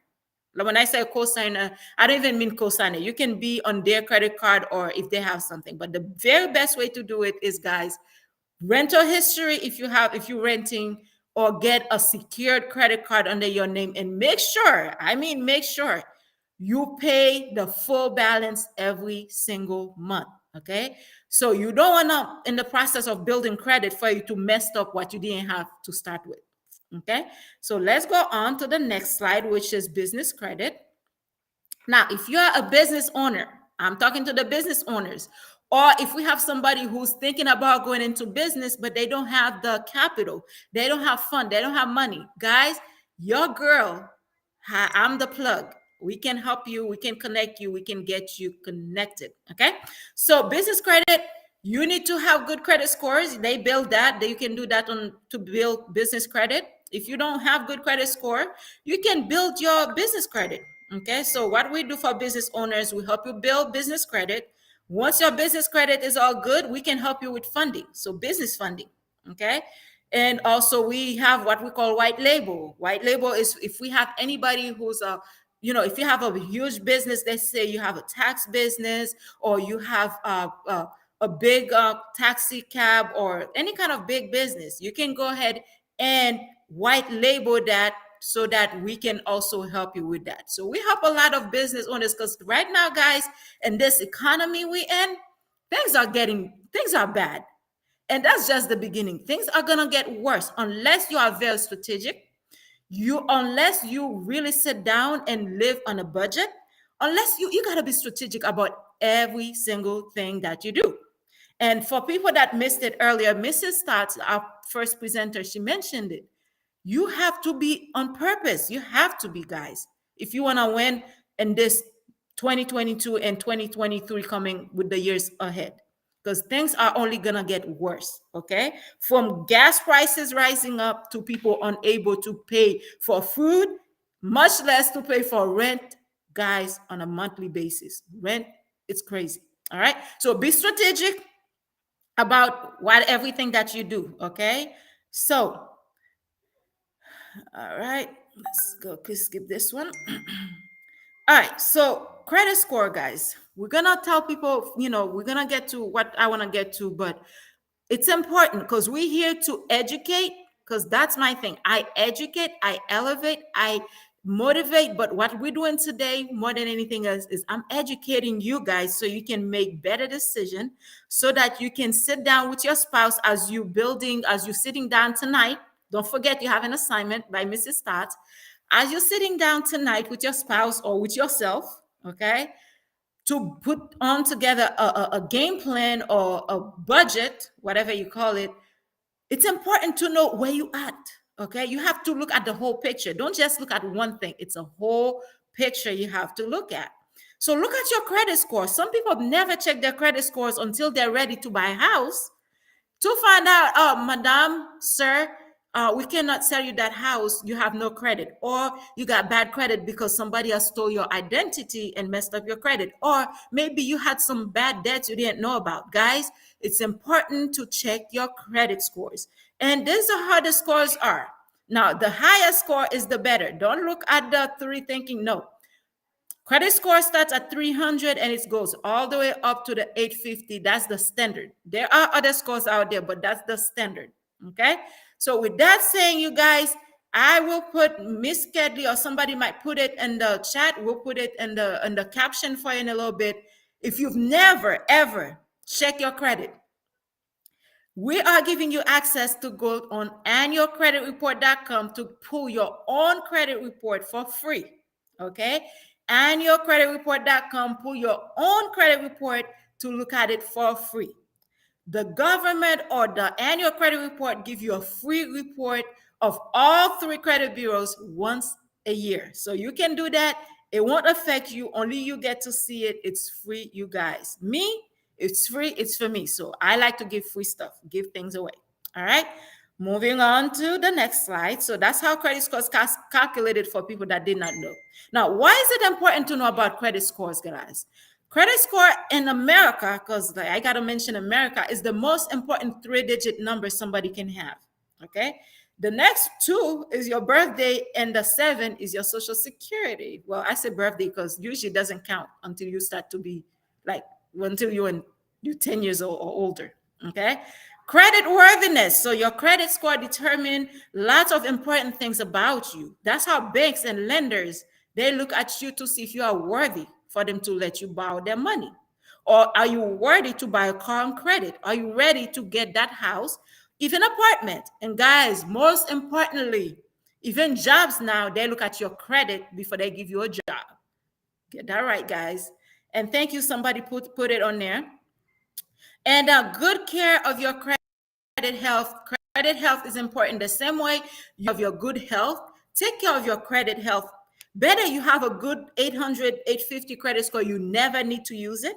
[SPEAKER 3] When I say co-signer, I don't even mean co-signer. You can be on their credit card or if they have something. But the very best way to do it is, guys, rental history if you're renting, or get a secured credit card under your name, and make sure you pay the full balance every single month. Okay. So you don't want to, in the process of building credit, for you to mess up what you didn't have to start with. Okay. So let's go on to the next slide, which is business credit. Now, if you're a business owner, I'm talking to the business owners. Or if we have somebody who's thinking about going into business, but they don't have the capital, they don't have fund, they don't have money, guys, your girl, I'm the plug. We can help you, we can connect you, we can get you connected. Okay. So business credit, you need to have good credit scores. They build that. You can do that on to build business credit. If you don't have good credit score, you can build your business credit. Okay. So what we do for business owners, we help you build business credit. Once your business credit is all good, we can help you with funding. So business funding. Okay. And also we have what we call white label. White label is if we have anybody who's a, if you have a huge business, let's say you have a tax business, or you have a big taxi cab, or any kind of big business, you can go ahead and white label that so that we can also help you with that. So we help a lot of business owners because right now, guys, in this economy we in, things are bad. And that's just the beginning. Things are gonna get worse unless you are very strategic. Unless you really sit down and live on a budget, unless you gotta be strategic about every single thing that you do. And for people that missed it earlier, Mrs. Stotts, our first presenter, she mentioned it. You have to be on purpose. You have to be, guys, if you want to win in this 2022 and 2023 coming with the years ahead, because things are only going to get worse. Okay. From gas prices rising up to people unable to pay for food, much less to pay for rent, guys, on a monthly basis. Rent, it's crazy. All right. So be strategic about everything that you do. Okay. So, all right, let's go. Skip this one. All right, so credit score, guys. We're gonna tell people, we're gonna get to what I want to get to, but it's important because we're here to educate, because that's my thing. I educate, I elevate, I motivate. But what we're doing today, more than anything else, is I'm educating you guys so you can make better decision, so that you can sit down with your spouse as you're sitting down tonight. Don't forget you have an assignment by Mrs. Stott. As you're sitting down tonight with your spouse or with yourself, okay, to put on together a game plan or a budget, whatever you call it, it's important to know where you at. Okay, you have to look at the whole picture. Don't just look at one thing. It's a whole picture you have to look at. So look at your credit score. Some people never check their credit scores until they're ready to buy a house, to find out, oh, madam, sir, we cannot sell you that house. You have no credit, or you got bad credit because somebody has stole your identity and messed up your credit, or maybe you had some bad debts you didn't know about. Guys, it's important to check your credit scores, and this is how the scores are. Now, the higher score is the better. Don't look at the three thinking no. Credit score starts at 300 and it goes all the way up to the 850. That's the standard. There are other scores out there, but that's the standard. Okay. So with that saying, you guys, I will put Miss Kedley, or somebody might put it in the chat. We'll put it in the caption for you in a little bit. If you've never ever checked your credit, we are giving you access to go on annualcreditreport.com to pull your own credit report for free. Okay? Annualcreditreport.com, pull your own credit report to look at it for free. The government or the annual credit report give you a free report of all three credit bureaus once a year. So you can do that. It won't affect you. Only you get to see it. It's free, you guys. Me, it's free. It's for me. So I like to give free stuff, give things away. All right. Moving on to the next slide. So that's how credit scores calculated for people that did not know. Now, why is it important to know about credit scores, guys? Credit score in America, because I got to mention America, is the most important three-digit number somebody can have. Okay. The next two is your birthday, and the seven is your social security. Well, I say birthday because usually it doesn't count until you start to be like, until you're 10 years old or older. Okay. Credit worthiness. So your credit score determines lots of important things about you. That's how banks and lenders, they look at you to see if you are worthy for them to let you borrow their money. Or are you worthy to buy a car on credit? Are you ready to get that house, even apartment? And guys, most importantly, even jobs now, they look at your credit before they give you a job. Get that right, guys. And thank you, somebody put it on there. And good care of your credit health. Credit health is important. The same way you have your good health, take care of your credit health. Better you have a good 800, 850 credit score. You never need to use it.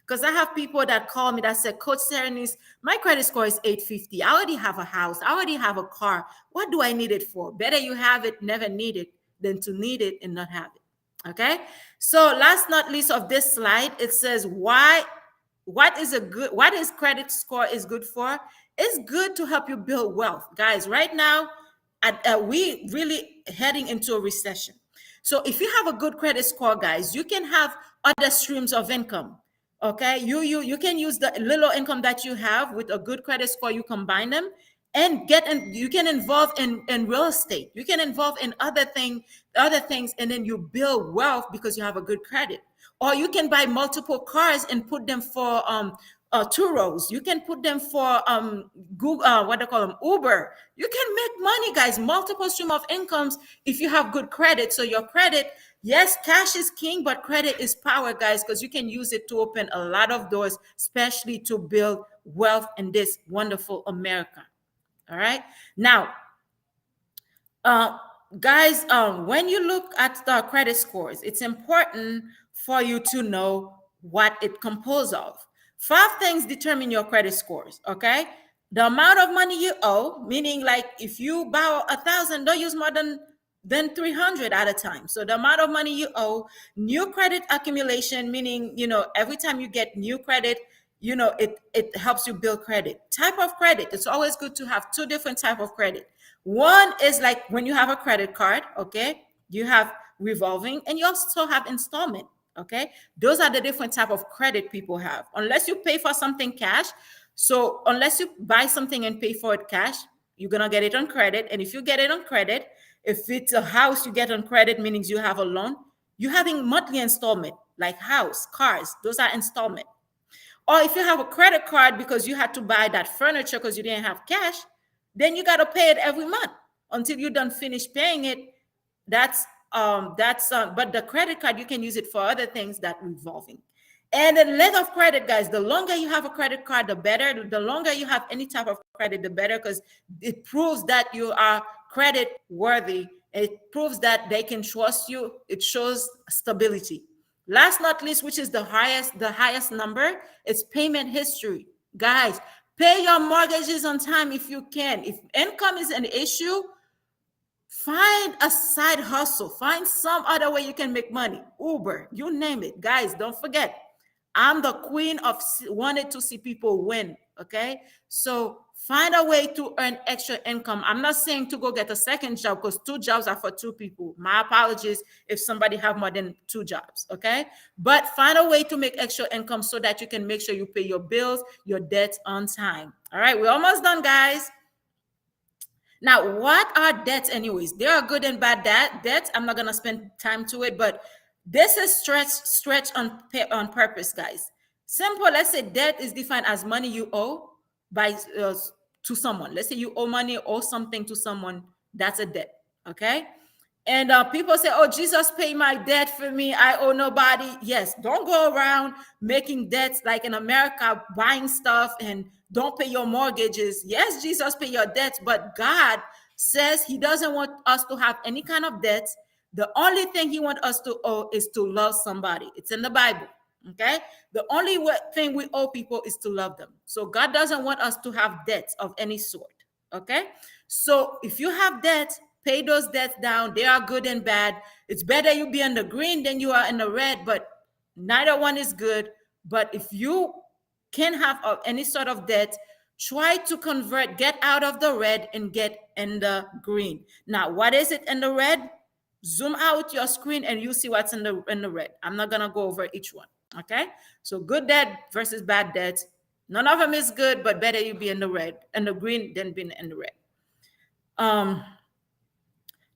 [SPEAKER 3] Because I have people that call me that said, Coach Serenis, my credit score is 850. I already have a house. I already have a car. What do I need it for? Better you have it, never need it, than to need it and not have it. Okay. So last not least of this slide, it says what is credit score is good for. It's good to help you build wealth, guys. Right now we really heading into a recession. So if you have a good credit score, guys, you can have other streams of income. Okay, you can use the little income that you have with a good credit score. You combine them and get in. You can involve in real estate. You can involve in other things, and then you build wealth because you have a good credit. Or you can buy multiple cars and put them for two rows. You can put them for Google, what they call them, Uber. You can make money, guys. Multiple stream of incomes if you have good credit. So your credit, yes, cash is king, but credit is power, guys, because you can use it to open a lot of doors, especially to build wealth in this wonderful America. All right. Now, uh, guys, when you look at the credit scores, it's important for you to know what it composed of. Five things determine your credit scores. Okay, the amount of money you owe, meaning like if you borrow 1,000, don't use more than 300 at a time. So the amount of money you owe, new credit accumulation, meaning every time you get new credit, it helps you build credit. Type of credit, it's always good to have two different type of credit. One is like when you have a credit card, okay, you have revolving and you also have installment. Okay, those are the different type of credit people have. Unless you pay for something cash, so unless you buy something and pay for it cash, you're gonna get it on credit. And if you get it on credit, if it's a house you get on credit, meaning you have a loan, you're having monthly installment, like house, cars, those are installment. Or if you have a credit card because you had to buy that furniture because you didn't have cash, then you got to pay it every month until you done finish paying it. But the credit card, you can use it for other things that revolving. And the length of credit, guys, the longer you have a credit card, the better. The longer you have any type of credit, the better, because it proves that you are credit worthy. It proves that they can trust you. It shows stability. Last not least, which is the highest number, is payment history. Guys, pay your mortgages on time if you can. If income is an issue, find a side hustle. Find some other way you can make money. Uber, you name it. Guys, don't forget, I'm the queen of wanted to see people win. Okay. So find a way to earn extra income. I'm not saying to go get a second job because two jobs are for two people. My apologies if somebody have more than two jobs. Okay. But find a way to make extra income so that you can make sure you pay your bills, your debts on time. All right. We're almost done, guys. Now, what are debts, anyways? There are good and bad debts. I'm not gonna spend time to it, but this is stretch on purpose, guys. Simple. Let's say debt is defined as money you owe by to someone. Let's say you owe money or something to someone. That's a debt. Okay. And people say, "Oh, Jesus paid my debt for me. I owe nobody." Yes, don't go around making debts like in America, buying stuff and don't pay your mortgages. Yes, Jesus paid your debts, but God says He doesn't want us to have any kind of debts. The only thing He wants us to owe is to love somebody. It's in the Bible. Okay, the only thing we owe people is to love them. So God doesn't want us to have debts of any sort. Okay, so if you have debts, pay those debts down. They are good and bad. It's better you be in the green than you are in the red, but neither one is good. But if you can have any sort of debt, try to get out of the red and get in the green. Now, what is it in the red? Zoom out your screen and you see what's in the red. I'm not gonna go over each one. Okay, so good debt versus bad debt. None of them is good, but better you be in the red and the green than being in the red.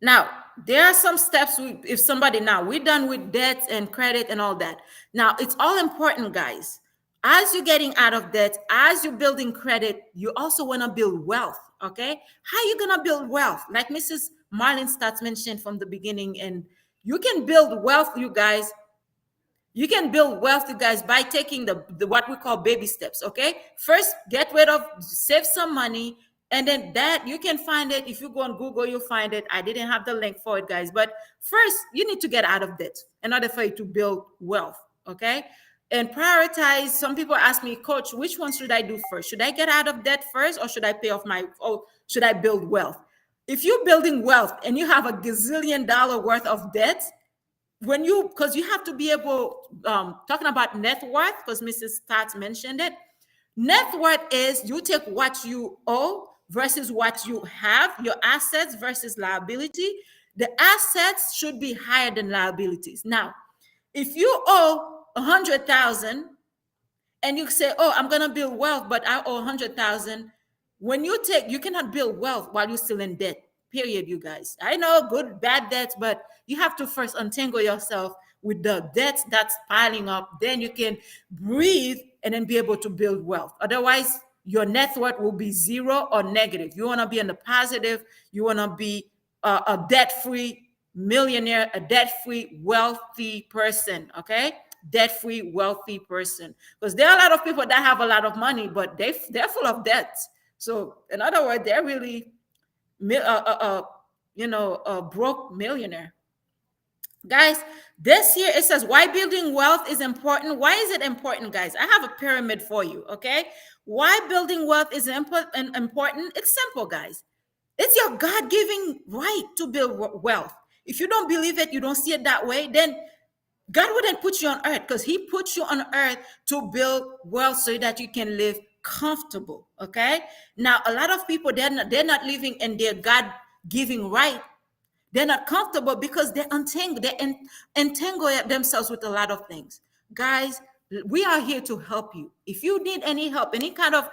[SPEAKER 3] Now, there are some steps. If somebody, now we're done with debts and credit and all that. Now, it's all important, guys. As you're getting out of debt, as you're building credit, you also want to build wealth. Okay, how are you gonna build wealth? Like Mrs. Marlin Stats mentioned from the beginning, and you can build wealth, you guys, You can build wealth, you guys, by taking the what we call baby steps. Okay, first get rid of, save some money, and then that you can find it. If you go on Google, you'll find it. I didn't have the link for it, guys, but first you need to get out of debt in order for you to build wealth. Okay, and prioritize. Some people ask me, Coach, which one should I do first? Should I get out of debt first, or should I pay off my, oh, should I build wealth? If you're building wealth and you have a gazillion dollar worth of debt, when you, because you have to be able, talking about net worth, because Mrs. Stats mentioned it. Net worth is you take what you owe versus what you have, your assets versus liability. The assets should be higher than liabilities. Now, if you owe 100,000 and you say, oh, I'm going to build wealth, but I owe 100,000. When you take, you cannot build wealth while you're still in debt, period, you guys. I know good, bad debts, but you have to first untangle yourself with the debts that's piling up. Then you can breathe and then be able to build wealth. Otherwise, your net worth will be zero or negative. You want to be in the positive. You want to be a debt-free millionaire, a debt-free wealthy person, okay? Debt-free wealthy person, because there are a lot of people that have a lot of money, but they're full of debt. So in other words, they're really a broke millionaire. Guys, this here it says why building wealth is important. Why is it important, guys? I have a pyramid for you. Okay, why building wealth is important? It's simple, guys. It's your God-given right to build wealth. If you don't believe it, you don't see it that way, then God wouldn't put you on earth, because He put you on earth to build wealth so that you can live comfortable. Okay. Now, a lot of people, they're not living in their God giving right. They're not comfortable because they entangle themselves with a lot of things. Guys, we are here to help you. If you need any help, any kind of,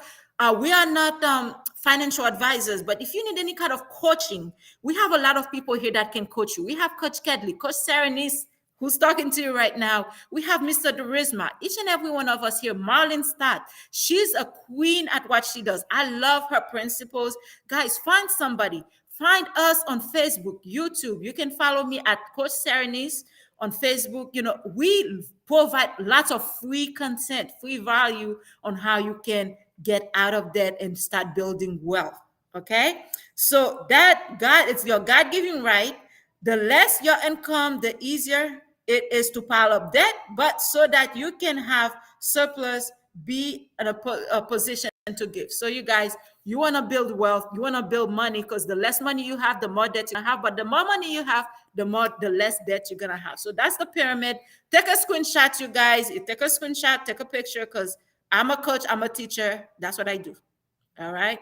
[SPEAKER 3] we are not financial advisors, but if you need any kind of coaching, we have a lot of people here that can coach you. We have Coach Kedley, Coach Serenis, who's talking to you right now. We have Mr. Durisma, each and every one of us here. Marlene Stott, she's a queen at what she does. I love her principles. Guys, find somebody. Find us on Facebook, YouTube. You can follow me at Coach Serenis on Facebook. We provide lots of free content, free value on how you can get out of debt and start building wealth. Okay? So that God, it's your God-given right. The less your income, the easier it is to pile up debt, but so that you can have surplus, be in a position to give. So you guys, you want to build wealth, you want to build money, because the less money you have, the more debt you're gonna have. But the more money you have, the less debt you're gonna have. So that's the pyramid. Take a screenshot, you guys. You take a screenshot, take a picture, because I'm a coach, I'm a teacher. That's what I do. All right.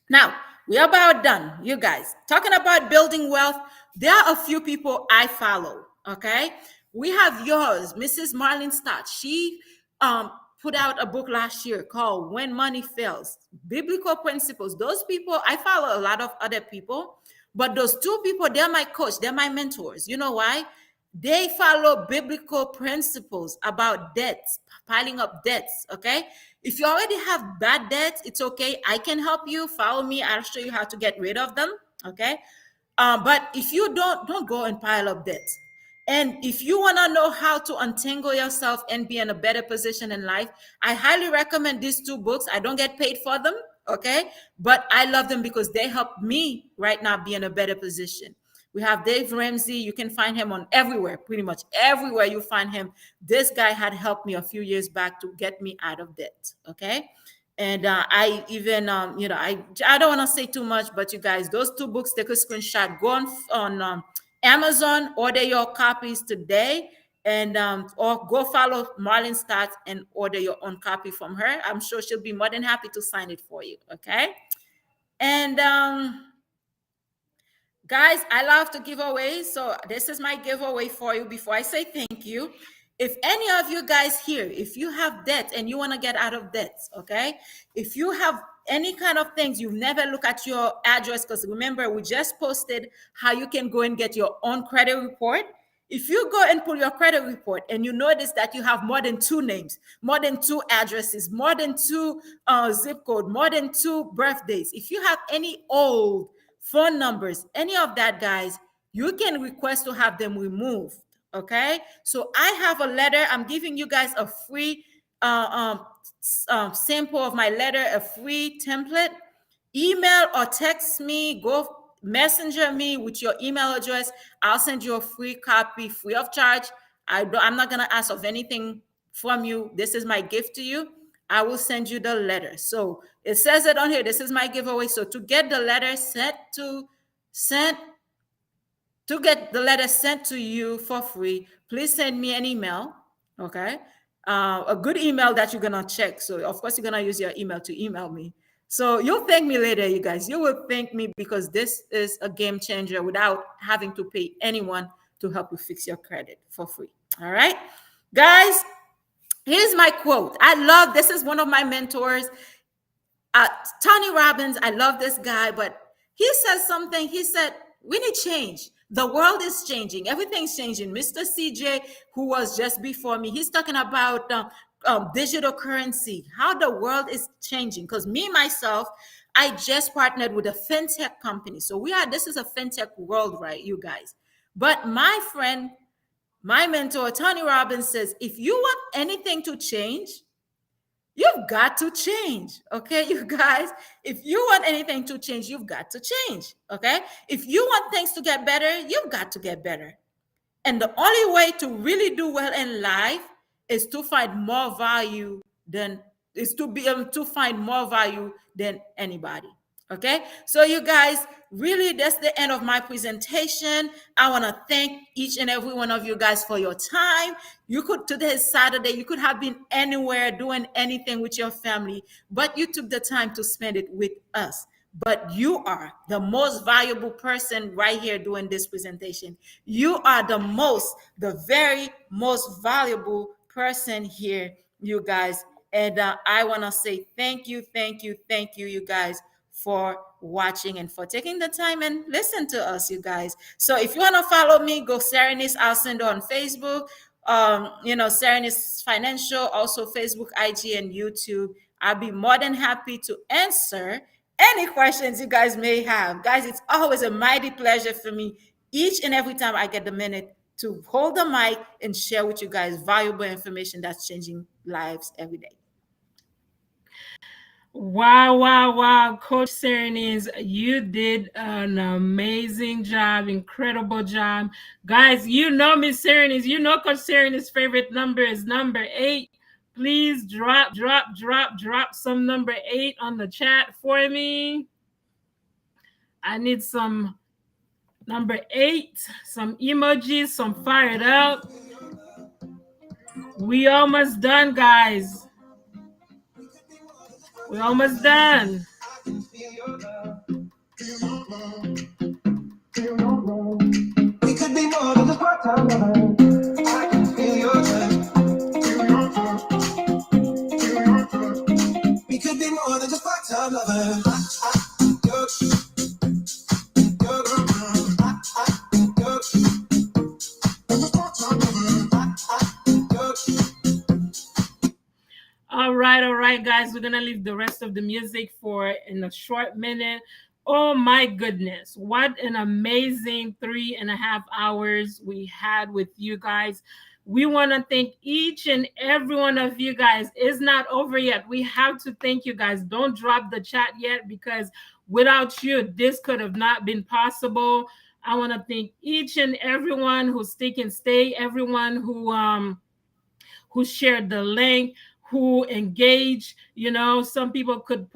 [SPEAKER 3] Now, we are about done, you guys. Talking about building wealth, there are a few people I follow, okay? We have yours, Mrs. Marlene Stott. She put out a book last year called When Money Fails, Biblical Principles. Those people, I follow a lot of other people, but those two people, they're my coach, they're my mentors. You know why? They follow biblical principles about debts, piling up debts. Okay. If you already have bad debts, it's okay. I can help you. Follow me. I'll show you how to get rid of them. Okay. But if you don't go and pile up debts. And if you want to know how to untangle yourself and be in a better position in life, I highly recommend these two books. I don't get paid for them. Okay. But I love them because they help me right now be in a better position. We have Dave Ramsey. You can find him on everywhere, pretty much everywhere you find him. This guy had helped me a few years back to get me out of debt. Okay. And I even, I don't want to say too much, but you guys, those two books, take a screenshot, go on Amazon, order your copies today, and or go follow Marlene Stott and order your own copy from her. I'm sure she'll be more than happy to sign it for you. Okay. And guys, I love to give away. So this is my giveaway for you before I say thank you. If any of you guys here, if you have debt and you want to get out of debt, okay? If you have any kind of things, you've never looked at your address, because remember, we just posted how you can go and get your own credit report. If you go and pull your credit report and you notice that you have more than two names, more than two addresses, more than two zip code, more than two birthdays, if you have any old phone numbers, any of that, guys, you can request to have them removed. Okay, so I have a letter. I'm giving you guys a free uh, um, sample of my letter, a free template. Email or text me, go messenger me with your email address. I'll send you a free copy free of charge. I'm not going to ask of anything from you. This is my gift to you. I will send you the letter. So it says it on here. This is my giveaway. So to get the letter sent to get the letter sent to you for free, please send me an email. Okay. A good email that you're gonna check. So of course you're gonna use your email to email me. So you'll thank me later, you guys. You will thank me because this is a game changer without having to pay anyone to help you fix your credit for free. All right, guys. Here's my quote. I love this is one of my mentors, uh, Tony Robbins. I love this guy, but he says something. He said, we need change. The world is changing. Everything's changing. Mr. CJ, who was just before me, he's talking about digital currency, how the world is changing. Because me, myself, I just partnered with a fintech company. So this is a fintech world, right, you guys? But my friend, my mentor, Tony Robbins says, if you want anything to change, you've got to change. Okay, you guys, if you want anything to change, you've got to change. Okay, if you want things to get better, you've got to get better. And the only way to really do well in life is to find more value than is to be able to find more value than anybody. Okay, so you guys, really, that's the end of my presentation. I want to thank each and every one of you guys for your time. You could, today is Saturday, you could have been anywhere doing anything with your family, but you took the time to spend it with us. But you are the most valuable person right here doing this presentation. You are the very most valuable person here, you guys. And I want to say thank you, thank you, thank you, you guys, for watching and for taking the time and listen to us, you guys. So if you want to follow me, go Serenis Alcindor on Facebook. Serenis Financial, also Facebook, IG, and YouTube. I'll be more than happy to answer any questions you guys may have. Guys, it's always a mighty pleasure for me each and every time I get the minute to hold the mic and share with you guys valuable information that's changing lives every day.
[SPEAKER 1] Wow, wow, wow. Coach Serenis, you did an amazing job, incredible job. Guys, you know Miss Serenis, you know Coach Serenis' favorite number is number 8. Please drop some number 8 on the chat for me. I need some number 8, some emojis, some fired up. We almost done, guys. We're almost done. We could be more than just part-time lovers. I can feel your touch. We could be more than just part-time lovers. All right, guys. We're gonna leave the rest of the music for in a short minute. Oh my goodness, what an amazing 3.5 hours we had with you guys. We want to thank each and every one of you guys. It's not over yet. We have to thank you guys. Don't drop the chat yet because without you, this could have not been possible. I want to thank each and everyone who's taken stay, everyone who shared the link, who engaged. Some people could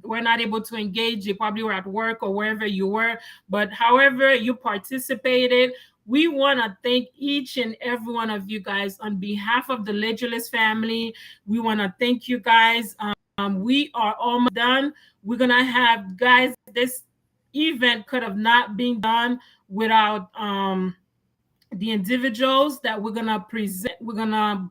[SPEAKER 1] were not able to engage. You probably were at work or wherever you were, but however you participated, we want to thank each and every one of you guys on behalf of the Legerless family. We want to thank you guys. We are almost done. We're gonna have, guys, this event could have not been done without the individuals that we're gonna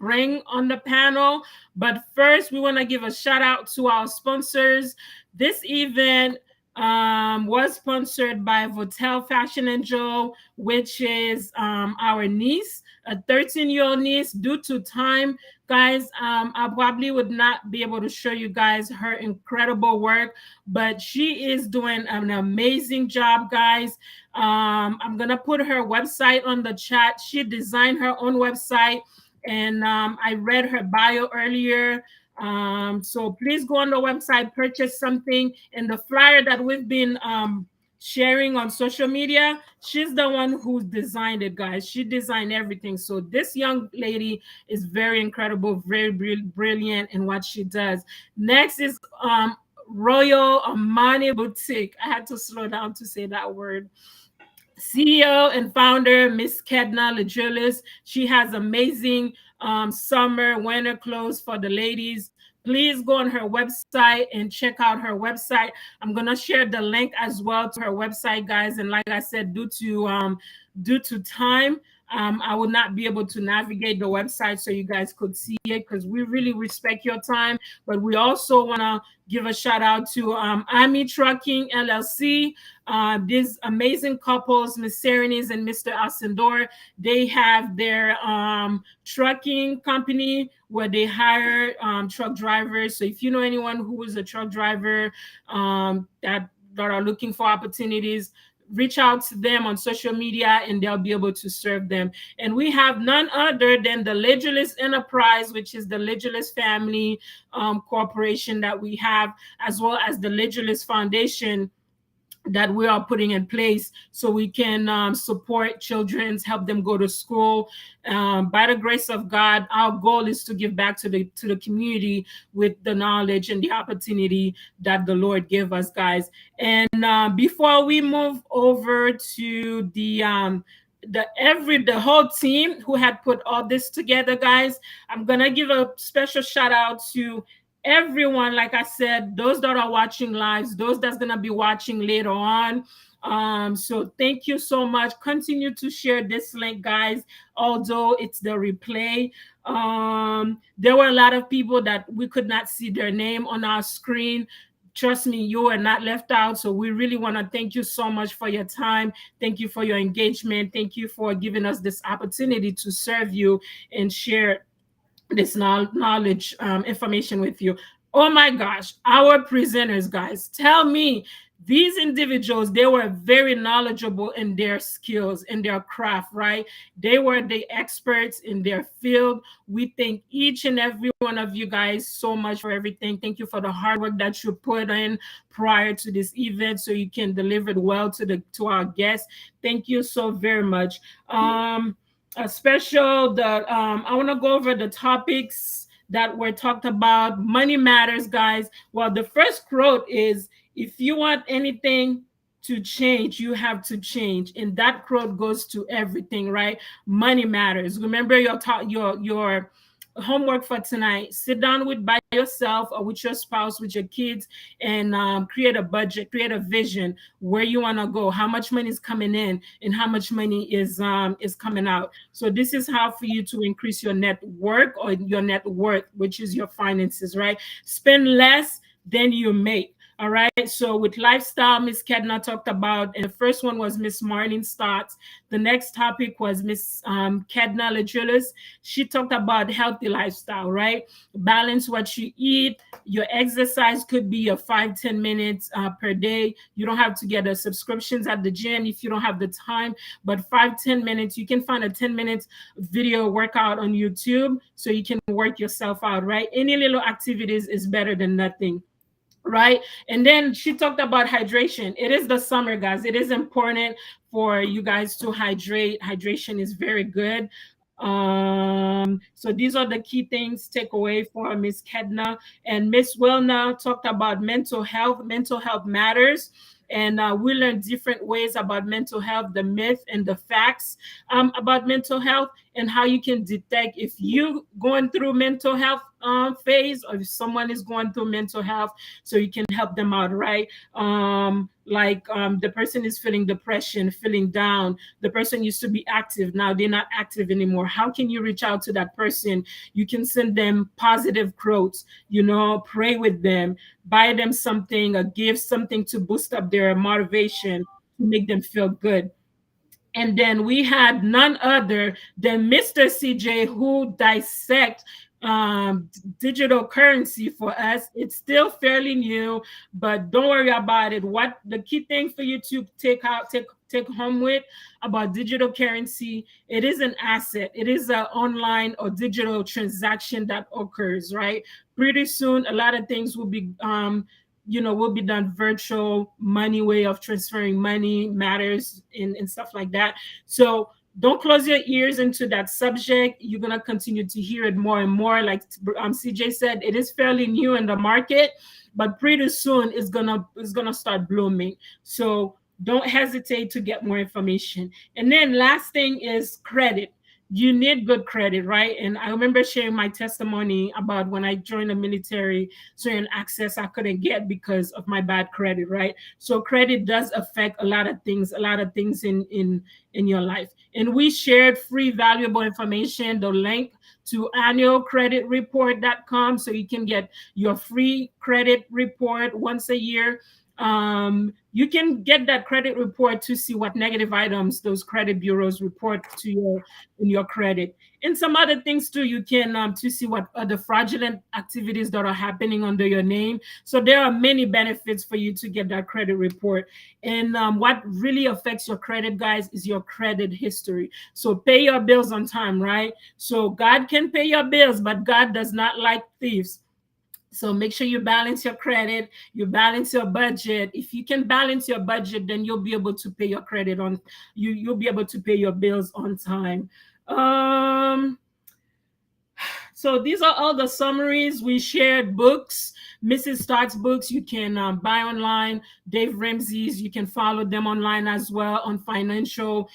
[SPEAKER 1] bring on the panel. But first, we want to give a shout out to our sponsors. This event was sponsored by Votel Fashion and Joe, which is our niece, a 13-year-old niece. Due to time, guys, I probably would not be able to show you guys her incredible work, but she is doing an amazing job, guys. I'm gonna put her website on the chat. She designed her own website, and I read her bio earlier. So please go on the website, purchase something. And the flyer that we've been sharing on social media, she's the one who designed it, guys. She designed everything. So this young lady is very incredible, very brilliant in what she does. Next is Royal Amani Boutique. I had to slow down to say that word. CEO and founder, Miss Kedna Lejulis. She has amazing summer, winter clothes for the ladies. Please go on her website and check out her website. I'm gonna share the link as well to her website, guys. And like I said, due to time, I will not be able to navigate the website so you guys could see it, because we really respect your time. But we also wanna give a shout out to Ami Trucking LLC. These amazing couples, Miss Serenis and Mr. Ascendor, they have their trucking company where they hire truck drivers. So if you know anyone who is a truck driver that are looking for opportunities, reach out to them on social media and they'll be able to serve them. And we have none other than the Legilis Enterprise, which is the Legilis family corporation that we have, as well as the Legilis Foundation that we are putting in place so we can support children, help them go to school. By the grace of God, our goal is to give back to the community with the knowledge and the opportunity that the Lord gave us, guys. And before we move over to the whole team who had put all this together, guys, I'm gonna give a special shout out to everyone. Like I said, those that are watching lives, those that's gonna be watching later on. So thank you so much. Continue to share this link, guys, although it's the replay. There were a lot of people that we could not see their name on our screen. Trust me, you are not left out. So we really want to thank you so much for your time. Thank you for your engagement. Thank you for giving us this opportunity to serve you and share this knowledge, information with you. Oh my gosh, our presenters, guys, tell me, these individuals, they were very knowledgeable in their skills, in their craft, right? They were the experts in their field. We thank each and every one of you guys so much for everything. Thank you for the hard work that you put in prior to this event so you can deliver it well to our guests. Thank you so very much. A special the I want to go over the topics that were talked about. Money matters, guys. Well, the first quote is, if you want anything to change, you have to change. And that quote goes to everything, right? Money matters. Remember your homework for tonight. Sit down with by yourself or with your spouse, with your kids, and create a budget, create a vision where you want to go, how much money is coming in, and how much money is coming out. So this is how for you to increase your net worth or your net worth, which is your finances, right? Spend less than you make. All right. So with lifestyle, Miss Kedna talked about, and the first one was Miss Marlene Stotts. The next topic was Miss Kedna Lejulis. She talked about healthy lifestyle, right? Balance what you eat. Your exercise could be a 5-10 minutes per day. You don't have to get a subscriptions at the gym if you don't have the time, but 5-10 minutes, you can find a 10 minutes video workout on YouTube so you can work yourself out, right? Any little activities is better than nothing, right? And then she talked about hydration. It is the summer, guys. It is important for you guys to hydrate. Hydration is very good. So these are the key things take away for Miss Kedna. And Miss Wilna talked about mental health. Mental health matters. And we learned different ways about mental health, the myth and the facts about mental health, and how you can detect if you going through mental health phase, or if someone is going through mental health, so you can help them out, right? like the person is feeling depression, feeling down. The person used to be active, now they're not active anymore. How can you reach out to that person? You can send them positive quotes, pray with them, buy them something, or give something to boost up their motivation, to make them feel good. And then we had none other than Mr. CJ, who dissect digital currency for us. It's still fairly new, but don't worry about it. What the key thing for you to take home with about digital currency, it is an asset. It is an online or digital transaction that occurs, right? Pretty soon, a lot of things will be done virtual. Money way of transferring money matters, and stuff like that. So don't close your ears into that subject. You're going to continue to hear it more and more. Like CJ said, it is fairly new in the market, but pretty soon it's gonna start blooming. So don't hesitate to get more information. And then last thing is credit. You need good credit, right? And I remember sharing my testimony about when I joined the military, certain access I couldn't get because of my bad credit, right? So credit does affect a lot of things in your life. And we shared free valuable information, the link to annualcreditreport.com, so you can get your free credit report once a year. You can get that credit report to see what negative items those credit bureaus report to your credit, and some other things too. You can to see what other fraudulent activities that are happening under your name. So there are many benefits for you to get that credit report. And what really affects your credit, guys, is your credit history. So pay your bills on time, right? So God can pay your bills, but God does not like thieves. So make sure you balance your credit, you balance your budget. If you can balance your budget, then you'll be able to pay your credit on you'll be able to pay your bills on time. So these are all the summaries. We shared books, Mrs. Stark's books. You can buy online. Dave Ramsey's. You can follow them online as well on financial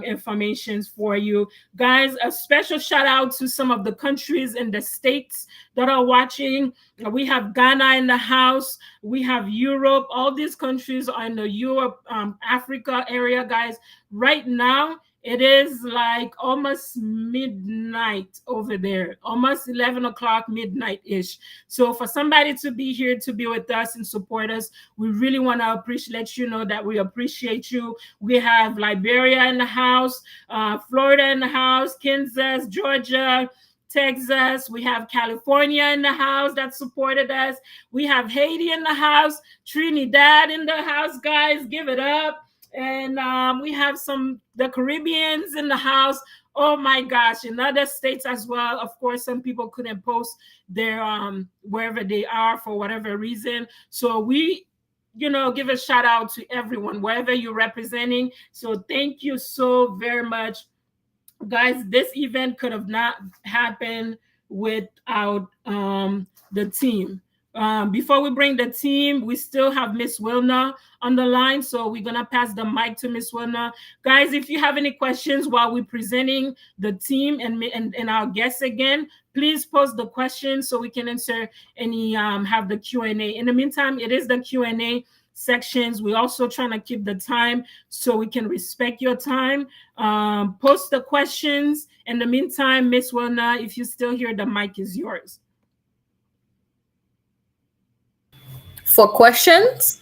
[SPEAKER 1] informations for you guys. A special shout out to some of the countries and the states that are watching. We have Ghana in the house. We have Europe. All these countries are in the Europe, Africa area, guys. Right now, it is like almost midnight over there, almost 11 o'clock, midnight ish. So for somebody to be here to be with us and support us, we really want to let you know that we appreciate you. We have Liberia in the house, Florida in the house, Kansas, Georgia, Texas. We have California in the house that supported us. We have Haiti in the house, Trinidad in the house, guys. Give it up. And we have the Caribbeans in the house. Oh my gosh, in other states as well. Of course, some people couldn't post their wherever they are for whatever reason. So we give a shout out to everyone wherever you're representing. So thank you so very much, guys. This event could have not happened without the team. Before we bring the team, we still have Miss Wilna on the line, so we're gonna pass the mic to Miss Wilna. Guys, if you have any questions while we're presenting the team and our guests again, please post the questions so we can answer any have the Q&A. In the meantime, it is the Q&A sections. We're also trying to keep the time so we can respect your time. Post the questions. In the meantime, Miss Wilna, if you're still here, the mic is yours.
[SPEAKER 2] For questions?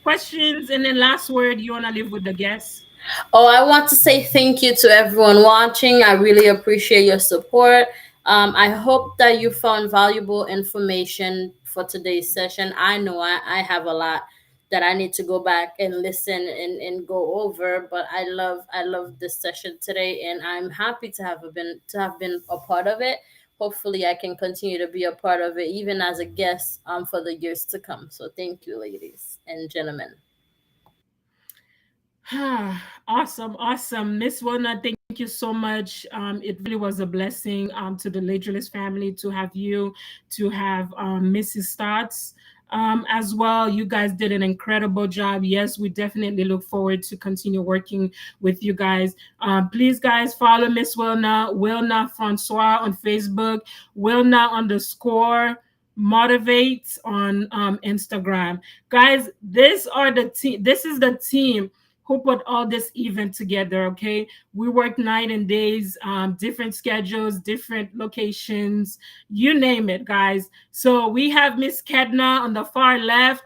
[SPEAKER 1] Questions, and then last word you want to leave with the guests.
[SPEAKER 2] Oh, I want to say thank you to everyone watching. I really appreciate your support. I hope that you found valuable information for today's session. I know I have a lot that I need to go back and listen and go over, but I love this session today, and I'm happy to have been a part of it. Hopefully I can continue to be a part of it even as a guest for the years to come. So thank you, ladies and gentlemen.
[SPEAKER 1] Awesome. Miss Wilna, thank you so much. It really was a blessing to the Ladrillis family to have you, to have Mrs. Stotts as well. You guys did an incredible job. Yes, we definitely look forward to continue working with you guys. Please, guys, follow Miss Wilna Francois on Facebook, Wilna underscore Motivate on Instagram. Guys, this are the team. This is the team who put all this event together. Okay, we work night and days, different schedules, different locations, you name it, guys. So we have Miss Kedna on the far left.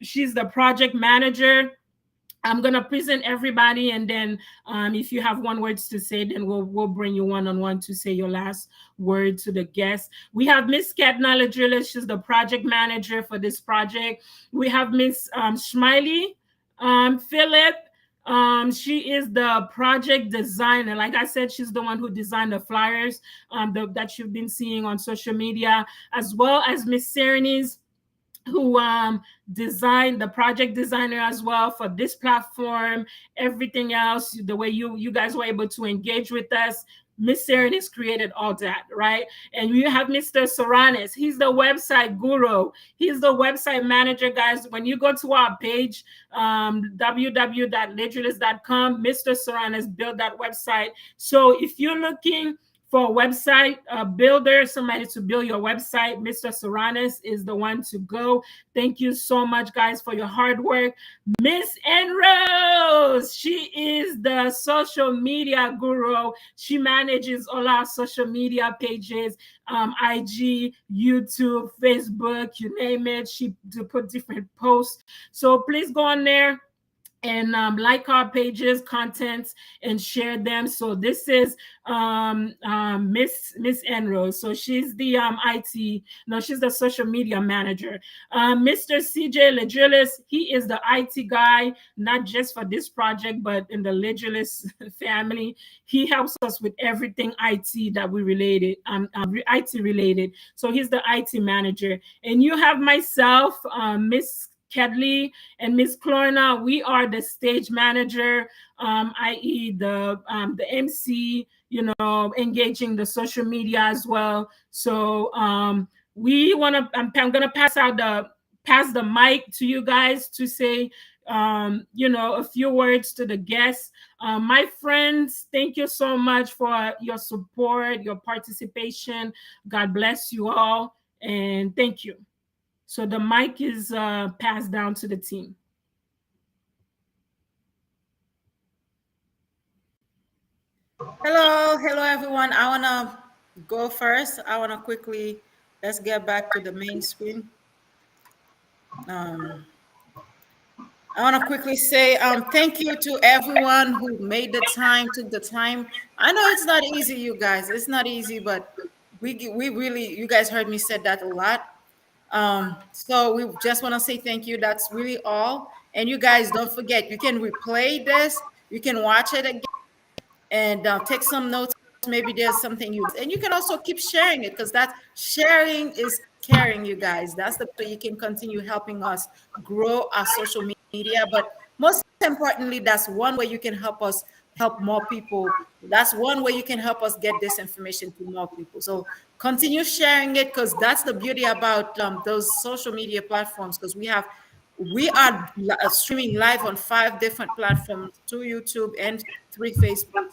[SPEAKER 1] She's the project manager. I'm gonna present everybody, and then if you have one words to say, then we'll bring you one on one to say your last word to the guests. We have Miss Katna Ladrillis. She's the project manager for this project. We have Miss Smiley Philip. She is the project designer. Like I said, she's the one who designed the flyers that you've been seeing on social media, as well as Miss Serenes, who designed, the project designer as well for this platform, everything else, the way you guys were able to engage with us. Miss Serenis created all that, right? And you have Mr. Soranis. He's the website guru. He's the website manager, guys. When you go to our page, www.literalis.com, Mr. Soranis built that website. So if you're looking for a website builder, somebody to build your website, Mr. Soranis is the one to go. Thank you so much, guys, for your hard work. Miss Enrose, she is the social media guru. She manages all our social media pages, IG, YouTube, Facebook, you name it. She do put different posts. So please go on there and like our pages, contents, and share them. So this is Miss Enrose. So she's the IT. No, she's the social media manager. Mr. CJ Legilis, he is the IT guy, not just for this project, but in the Legilis family. He helps us with everything IT that we related, IT related. So he's the IT manager. And you have myself, Miss Kedley and Miss Clorna. We are the stage manager, i.e. the MC, engaging the social media as well. So we want to. I'm gonna pass the mic to you guys to say a few words to the guests. My friends, thank you so much for your support, your participation. God bless you all, and thank you. So the mic is passed down to the team.
[SPEAKER 3] Hello, everyone. I wanna go first. I wanna quickly let's get back to the main screen. Um, I want to quickly say thank you to everyone who made the time, took the time. I know it's not easy, you guys. It's not easy, but we really, you guys heard me said that a lot. So we just want to say thank you. That's really all. And you guys don't forget, you can replay this, you can watch it again, and take some notes. Maybe there's something and you can also keep sharing it, because that sharing is caring, you guys. That's the way you can continue helping us grow our social media. But most importantly, that's one way you can help us help more people. That's one way you can help us get this information to more people. So continue sharing it, because that's the beauty about those social media platforms, because we are streaming live on 5 different platforms, 2 YouTube and 3 Facebook.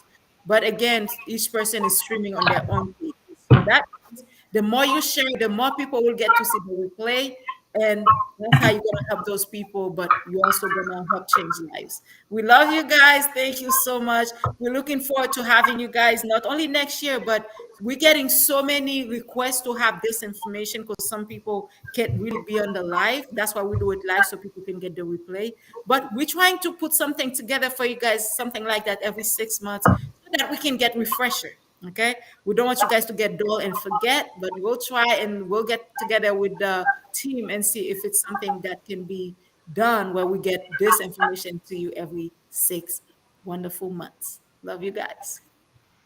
[SPEAKER 3] But again, each person is streaming on their own page. So that means the more you share, the more people will get to see the replay. And that's how you're going to help those people, but you're also going to help change lives. We love you guys. Thank you so much. We're looking forward to having you guys not only next year, but we're getting so many requests to have this information, because some people can't really be on the live. That's why we do it live, so people can get the replay. But we're trying to put something together for you guys, something like that every 6 months, so that we can get refresher. Okay, we don't want you guys to get dull and forget, but we'll try and we'll get together with the team and see if it's something that can be done, where we get this information to you every 6 wonderful months. Love you guys.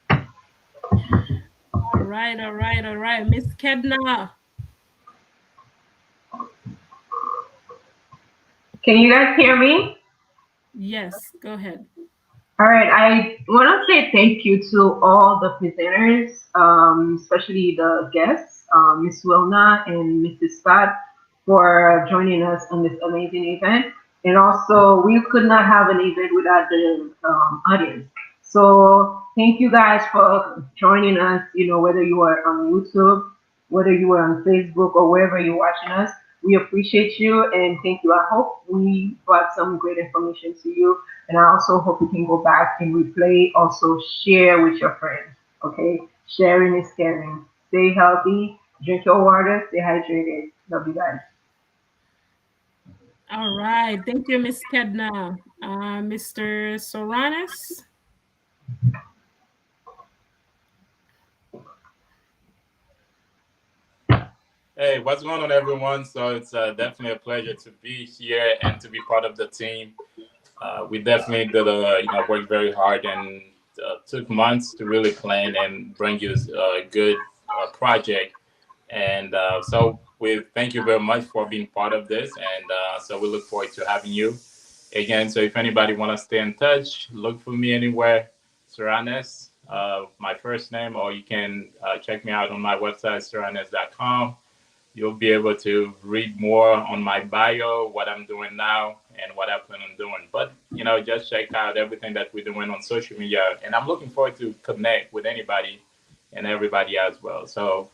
[SPEAKER 1] All right, all right, all right. Miss Kedna.
[SPEAKER 5] Can you guys hear me?
[SPEAKER 1] Yes, go ahead.
[SPEAKER 5] All right, I want to say thank you to all the presenters, especially the guests, Miss Wilna and Mrs. Scott, for joining us on this amazing event. And also, we could not have an event without the audience. So thank you guys for joining us. Whether you are on YouTube whether you are on Facebook or wherever you're watching us. We appreciate you and thank you. I hope we brought some great information to you. And I also hope you can go back and replay, also share with your friends. Okay? Sharing is caring. Stay healthy, drink your water, stay hydrated. Love you guys.
[SPEAKER 1] All right. Thank you, Miss Kedna. Mr. Soranis.
[SPEAKER 7] Hey, what's going on, everyone? So it's definitely a pleasure to be here and to be part of the team. We definitely did work very hard and took months to really plan and bring you a good project. And so we thank you very much for being part of this. And so we look forward to having you again. So if anybody want to stay in touch, look for me anywhere, Saranes, my first name, or you can check me out on my website, saranes.com. You'll be able to read more on my bio, what I'm doing now, and what I plan on doing. But just check out everything that we're doing on social media, and I'm looking forward to connect with anybody and everybody as well. So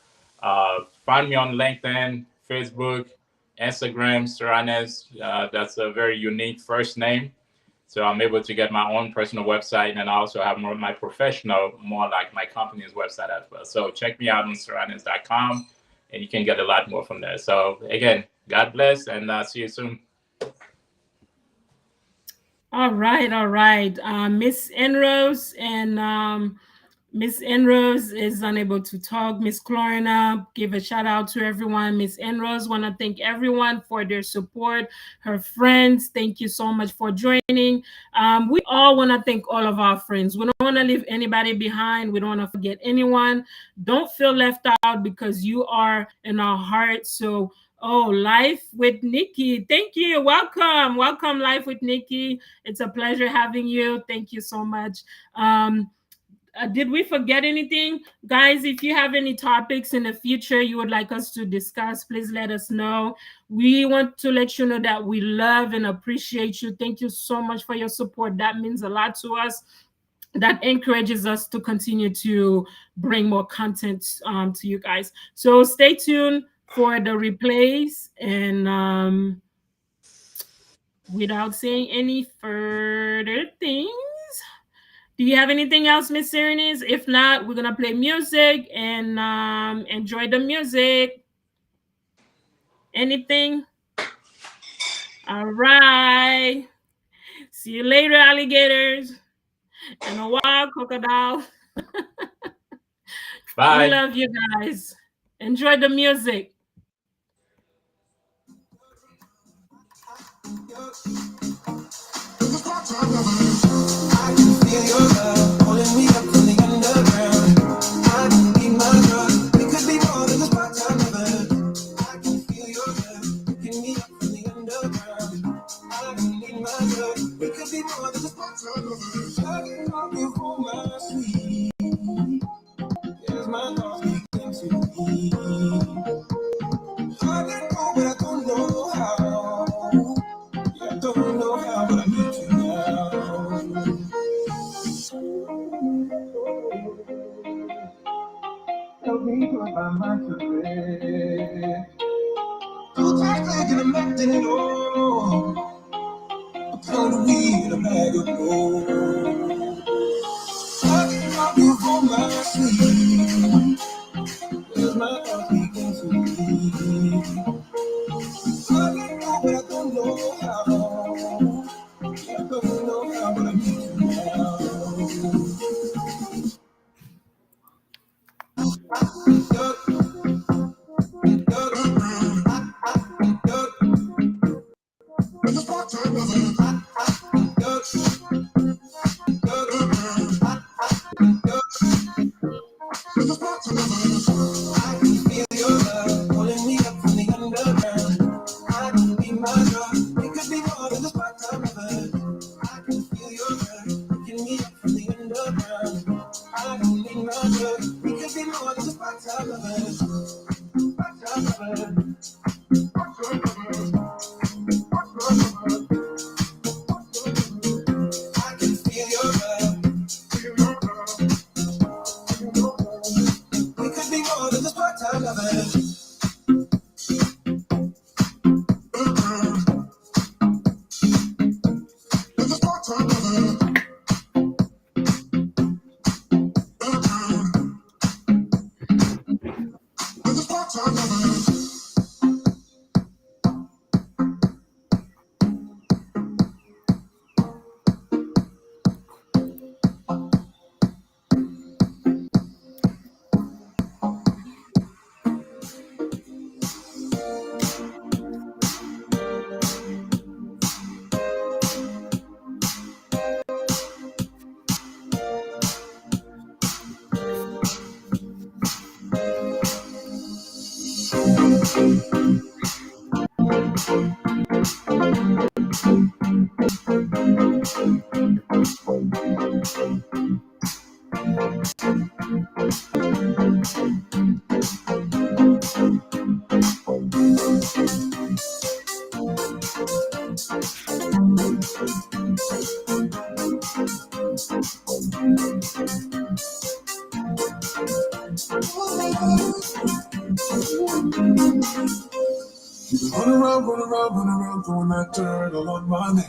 [SPEAKER 7] find me on LinkedIn, Facebook, Instagram, Saranes. That's a very unique first name. So I'm able to get my own personal website, and I also have more of my professional, more like my company's website as well. So check me out on saranes.com, and you can get a lot more from there. So again, God bless, and see you soon.
[SPEAKER 1] All right, all right. Miss Enrose and Miss Enrose is unable to talk. Miss Clorina, give a shout out to everyone. Miss Enrose, want to thank everyone for their support. Her friends, thank you so much for joining. We all want to thank all of our friends. We don't want to leave anybody behind. We don't want to forget anyone. Don't feel left out because you are in our hearts. So, oh, Life with Nikki. Thank you. Welcome. Welcome, Life with Nikki. It's a pleasure having you. Thank you so much. Did we forget anything? Guys, if you have any topics in the future you would like us to discuss, please let us know. We want to let you know that we love and appreciate you. Thank you so much for your support. That means a lot to us. That encourages us to continue to bring more content to you guys. So stay tuned for the replays. And without saying any further things, do you have anything else, Miss Serenis? If not, we're gonna play music and enjoy the music. Anything? All right. See you later, alligators. And a wild crocodile. We
[SPEAKER 7] Bye.
[SPEAKER 1] love you guys. Enjoy the music.
[SPEAKER 2] Run around, run around, throwing that dirt all on my name.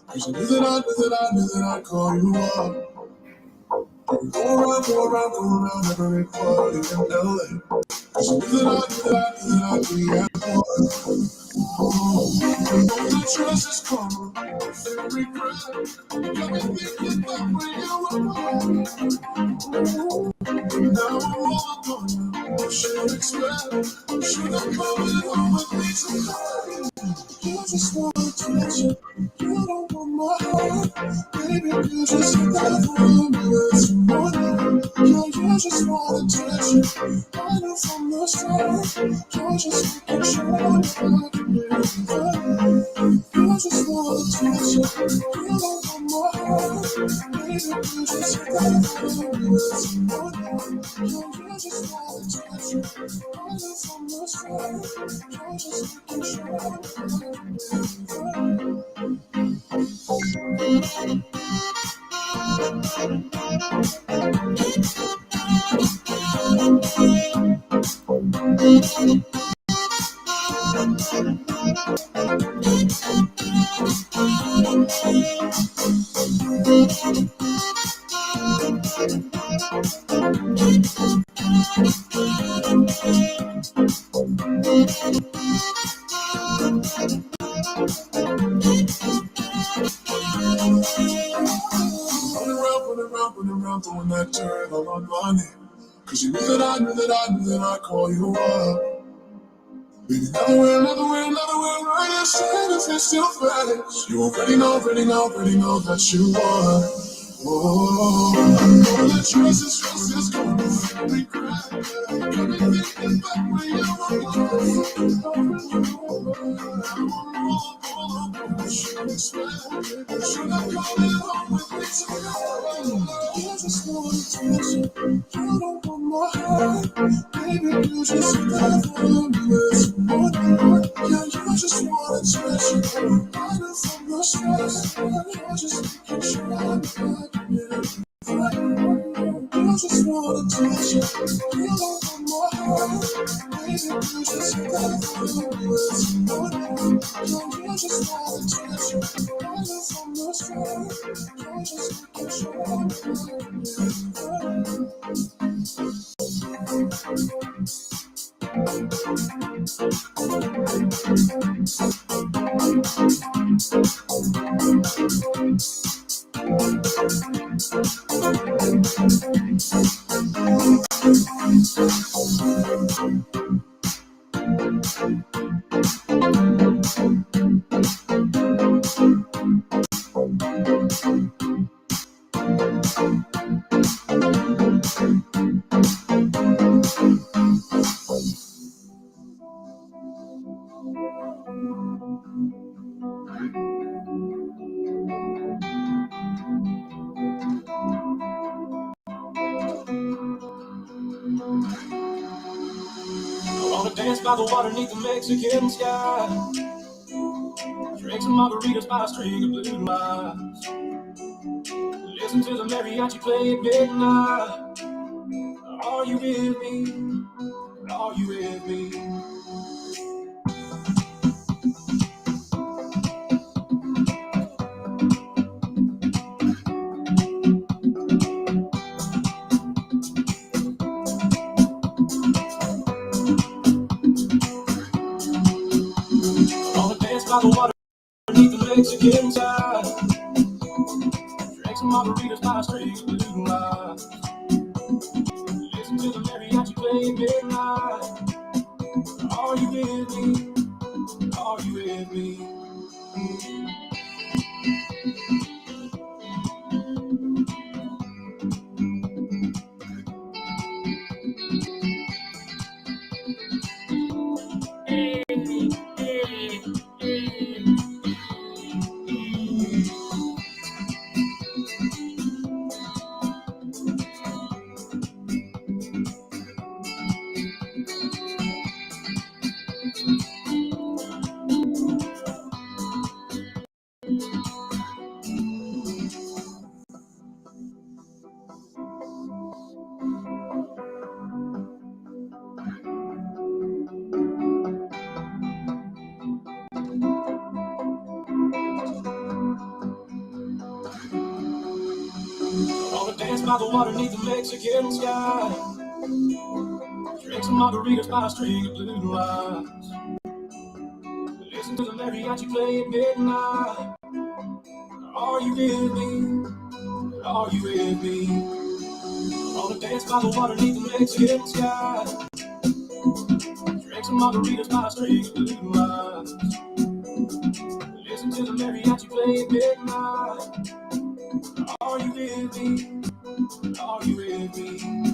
[SPEAKER 2] Cause you knew that knew that I'd call you up. Go around, go around, go around every party in LA. Cause you knew knew that I'd be at one. Know that trust is coming, feel regret. Got me thinking that when you were now I'm all upon you. Should expect, should I come home with me tonight? You just want attention, you don't want my heart. Baby, you just hit that room, it's morning. You just want attention, I know from the start. You're just making sure I can be there. You just want attention, you don't want my heart. Baby, you just hit that room, it's morning. You just want attention, I know from the start. You're just making sure I can be there. Run around, throwing that dirt all on my name. Cause you knew knew that I'd call you up. Baby, another way, right? You said if it's still fresh. You already know that you are. Oh, all the choices, faces, gonna regret. Got me thinking back when you were should I come home with me tonight? You just want attention, you don't want my heart. Baby, you just got for me this morning. Yeah, you just want attention, I know from the stress. You're just making sure I'm not getting you just want attention, you don't want my heart. Baby, you just got for me this morning. Yeah, you just want attention, I know from the stress. You're just making sure I'm not getting I wanna dance by the water beneath the Mexican sky. Drink some margaritas by a string of blue lights. Listen to the mariachi play at midnight. Are you with me? Are you with me? I wanna dance by the water beneath the Mexican sky. Drink some margaritas by a string of blue lights. Listen to the mariachi play at midnight. Are you with me? Are you with me? I wanna dance by the water beneath the Mexican sky. Drink some margaritas by a string of blue lights. Listen to the mariachi play at midnight. Are you with me? Are you with me? I wanna dance by the water beneath the Mexican sky. Drink some margaritas by a string of blue lights. Listen to the mariachi play at midnight. Are you with me? Are you with me?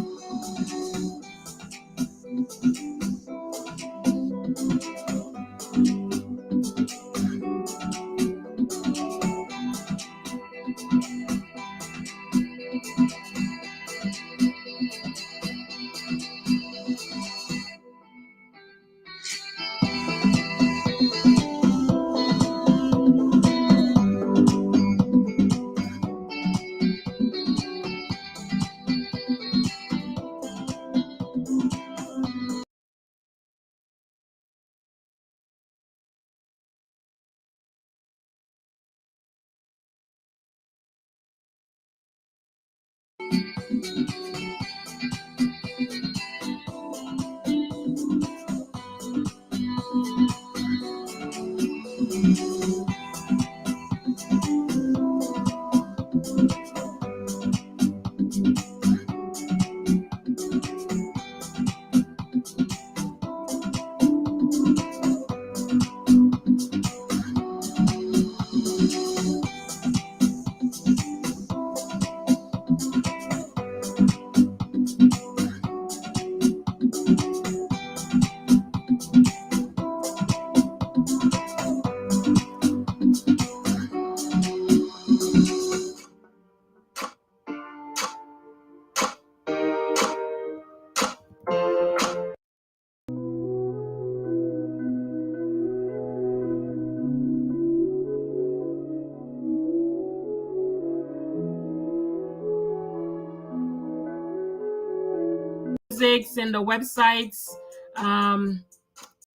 [SPEAKER 1] Musics and the websites. Um,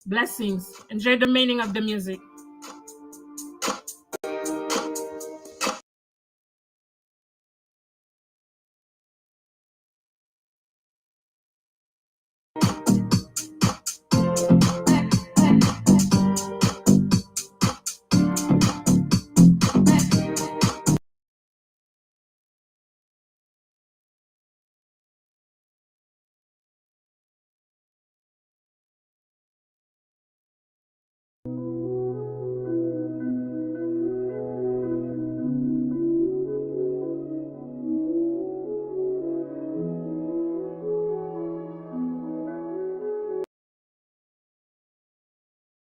[SPEAKER 1] Blessings. Enjoy the meaning of the music.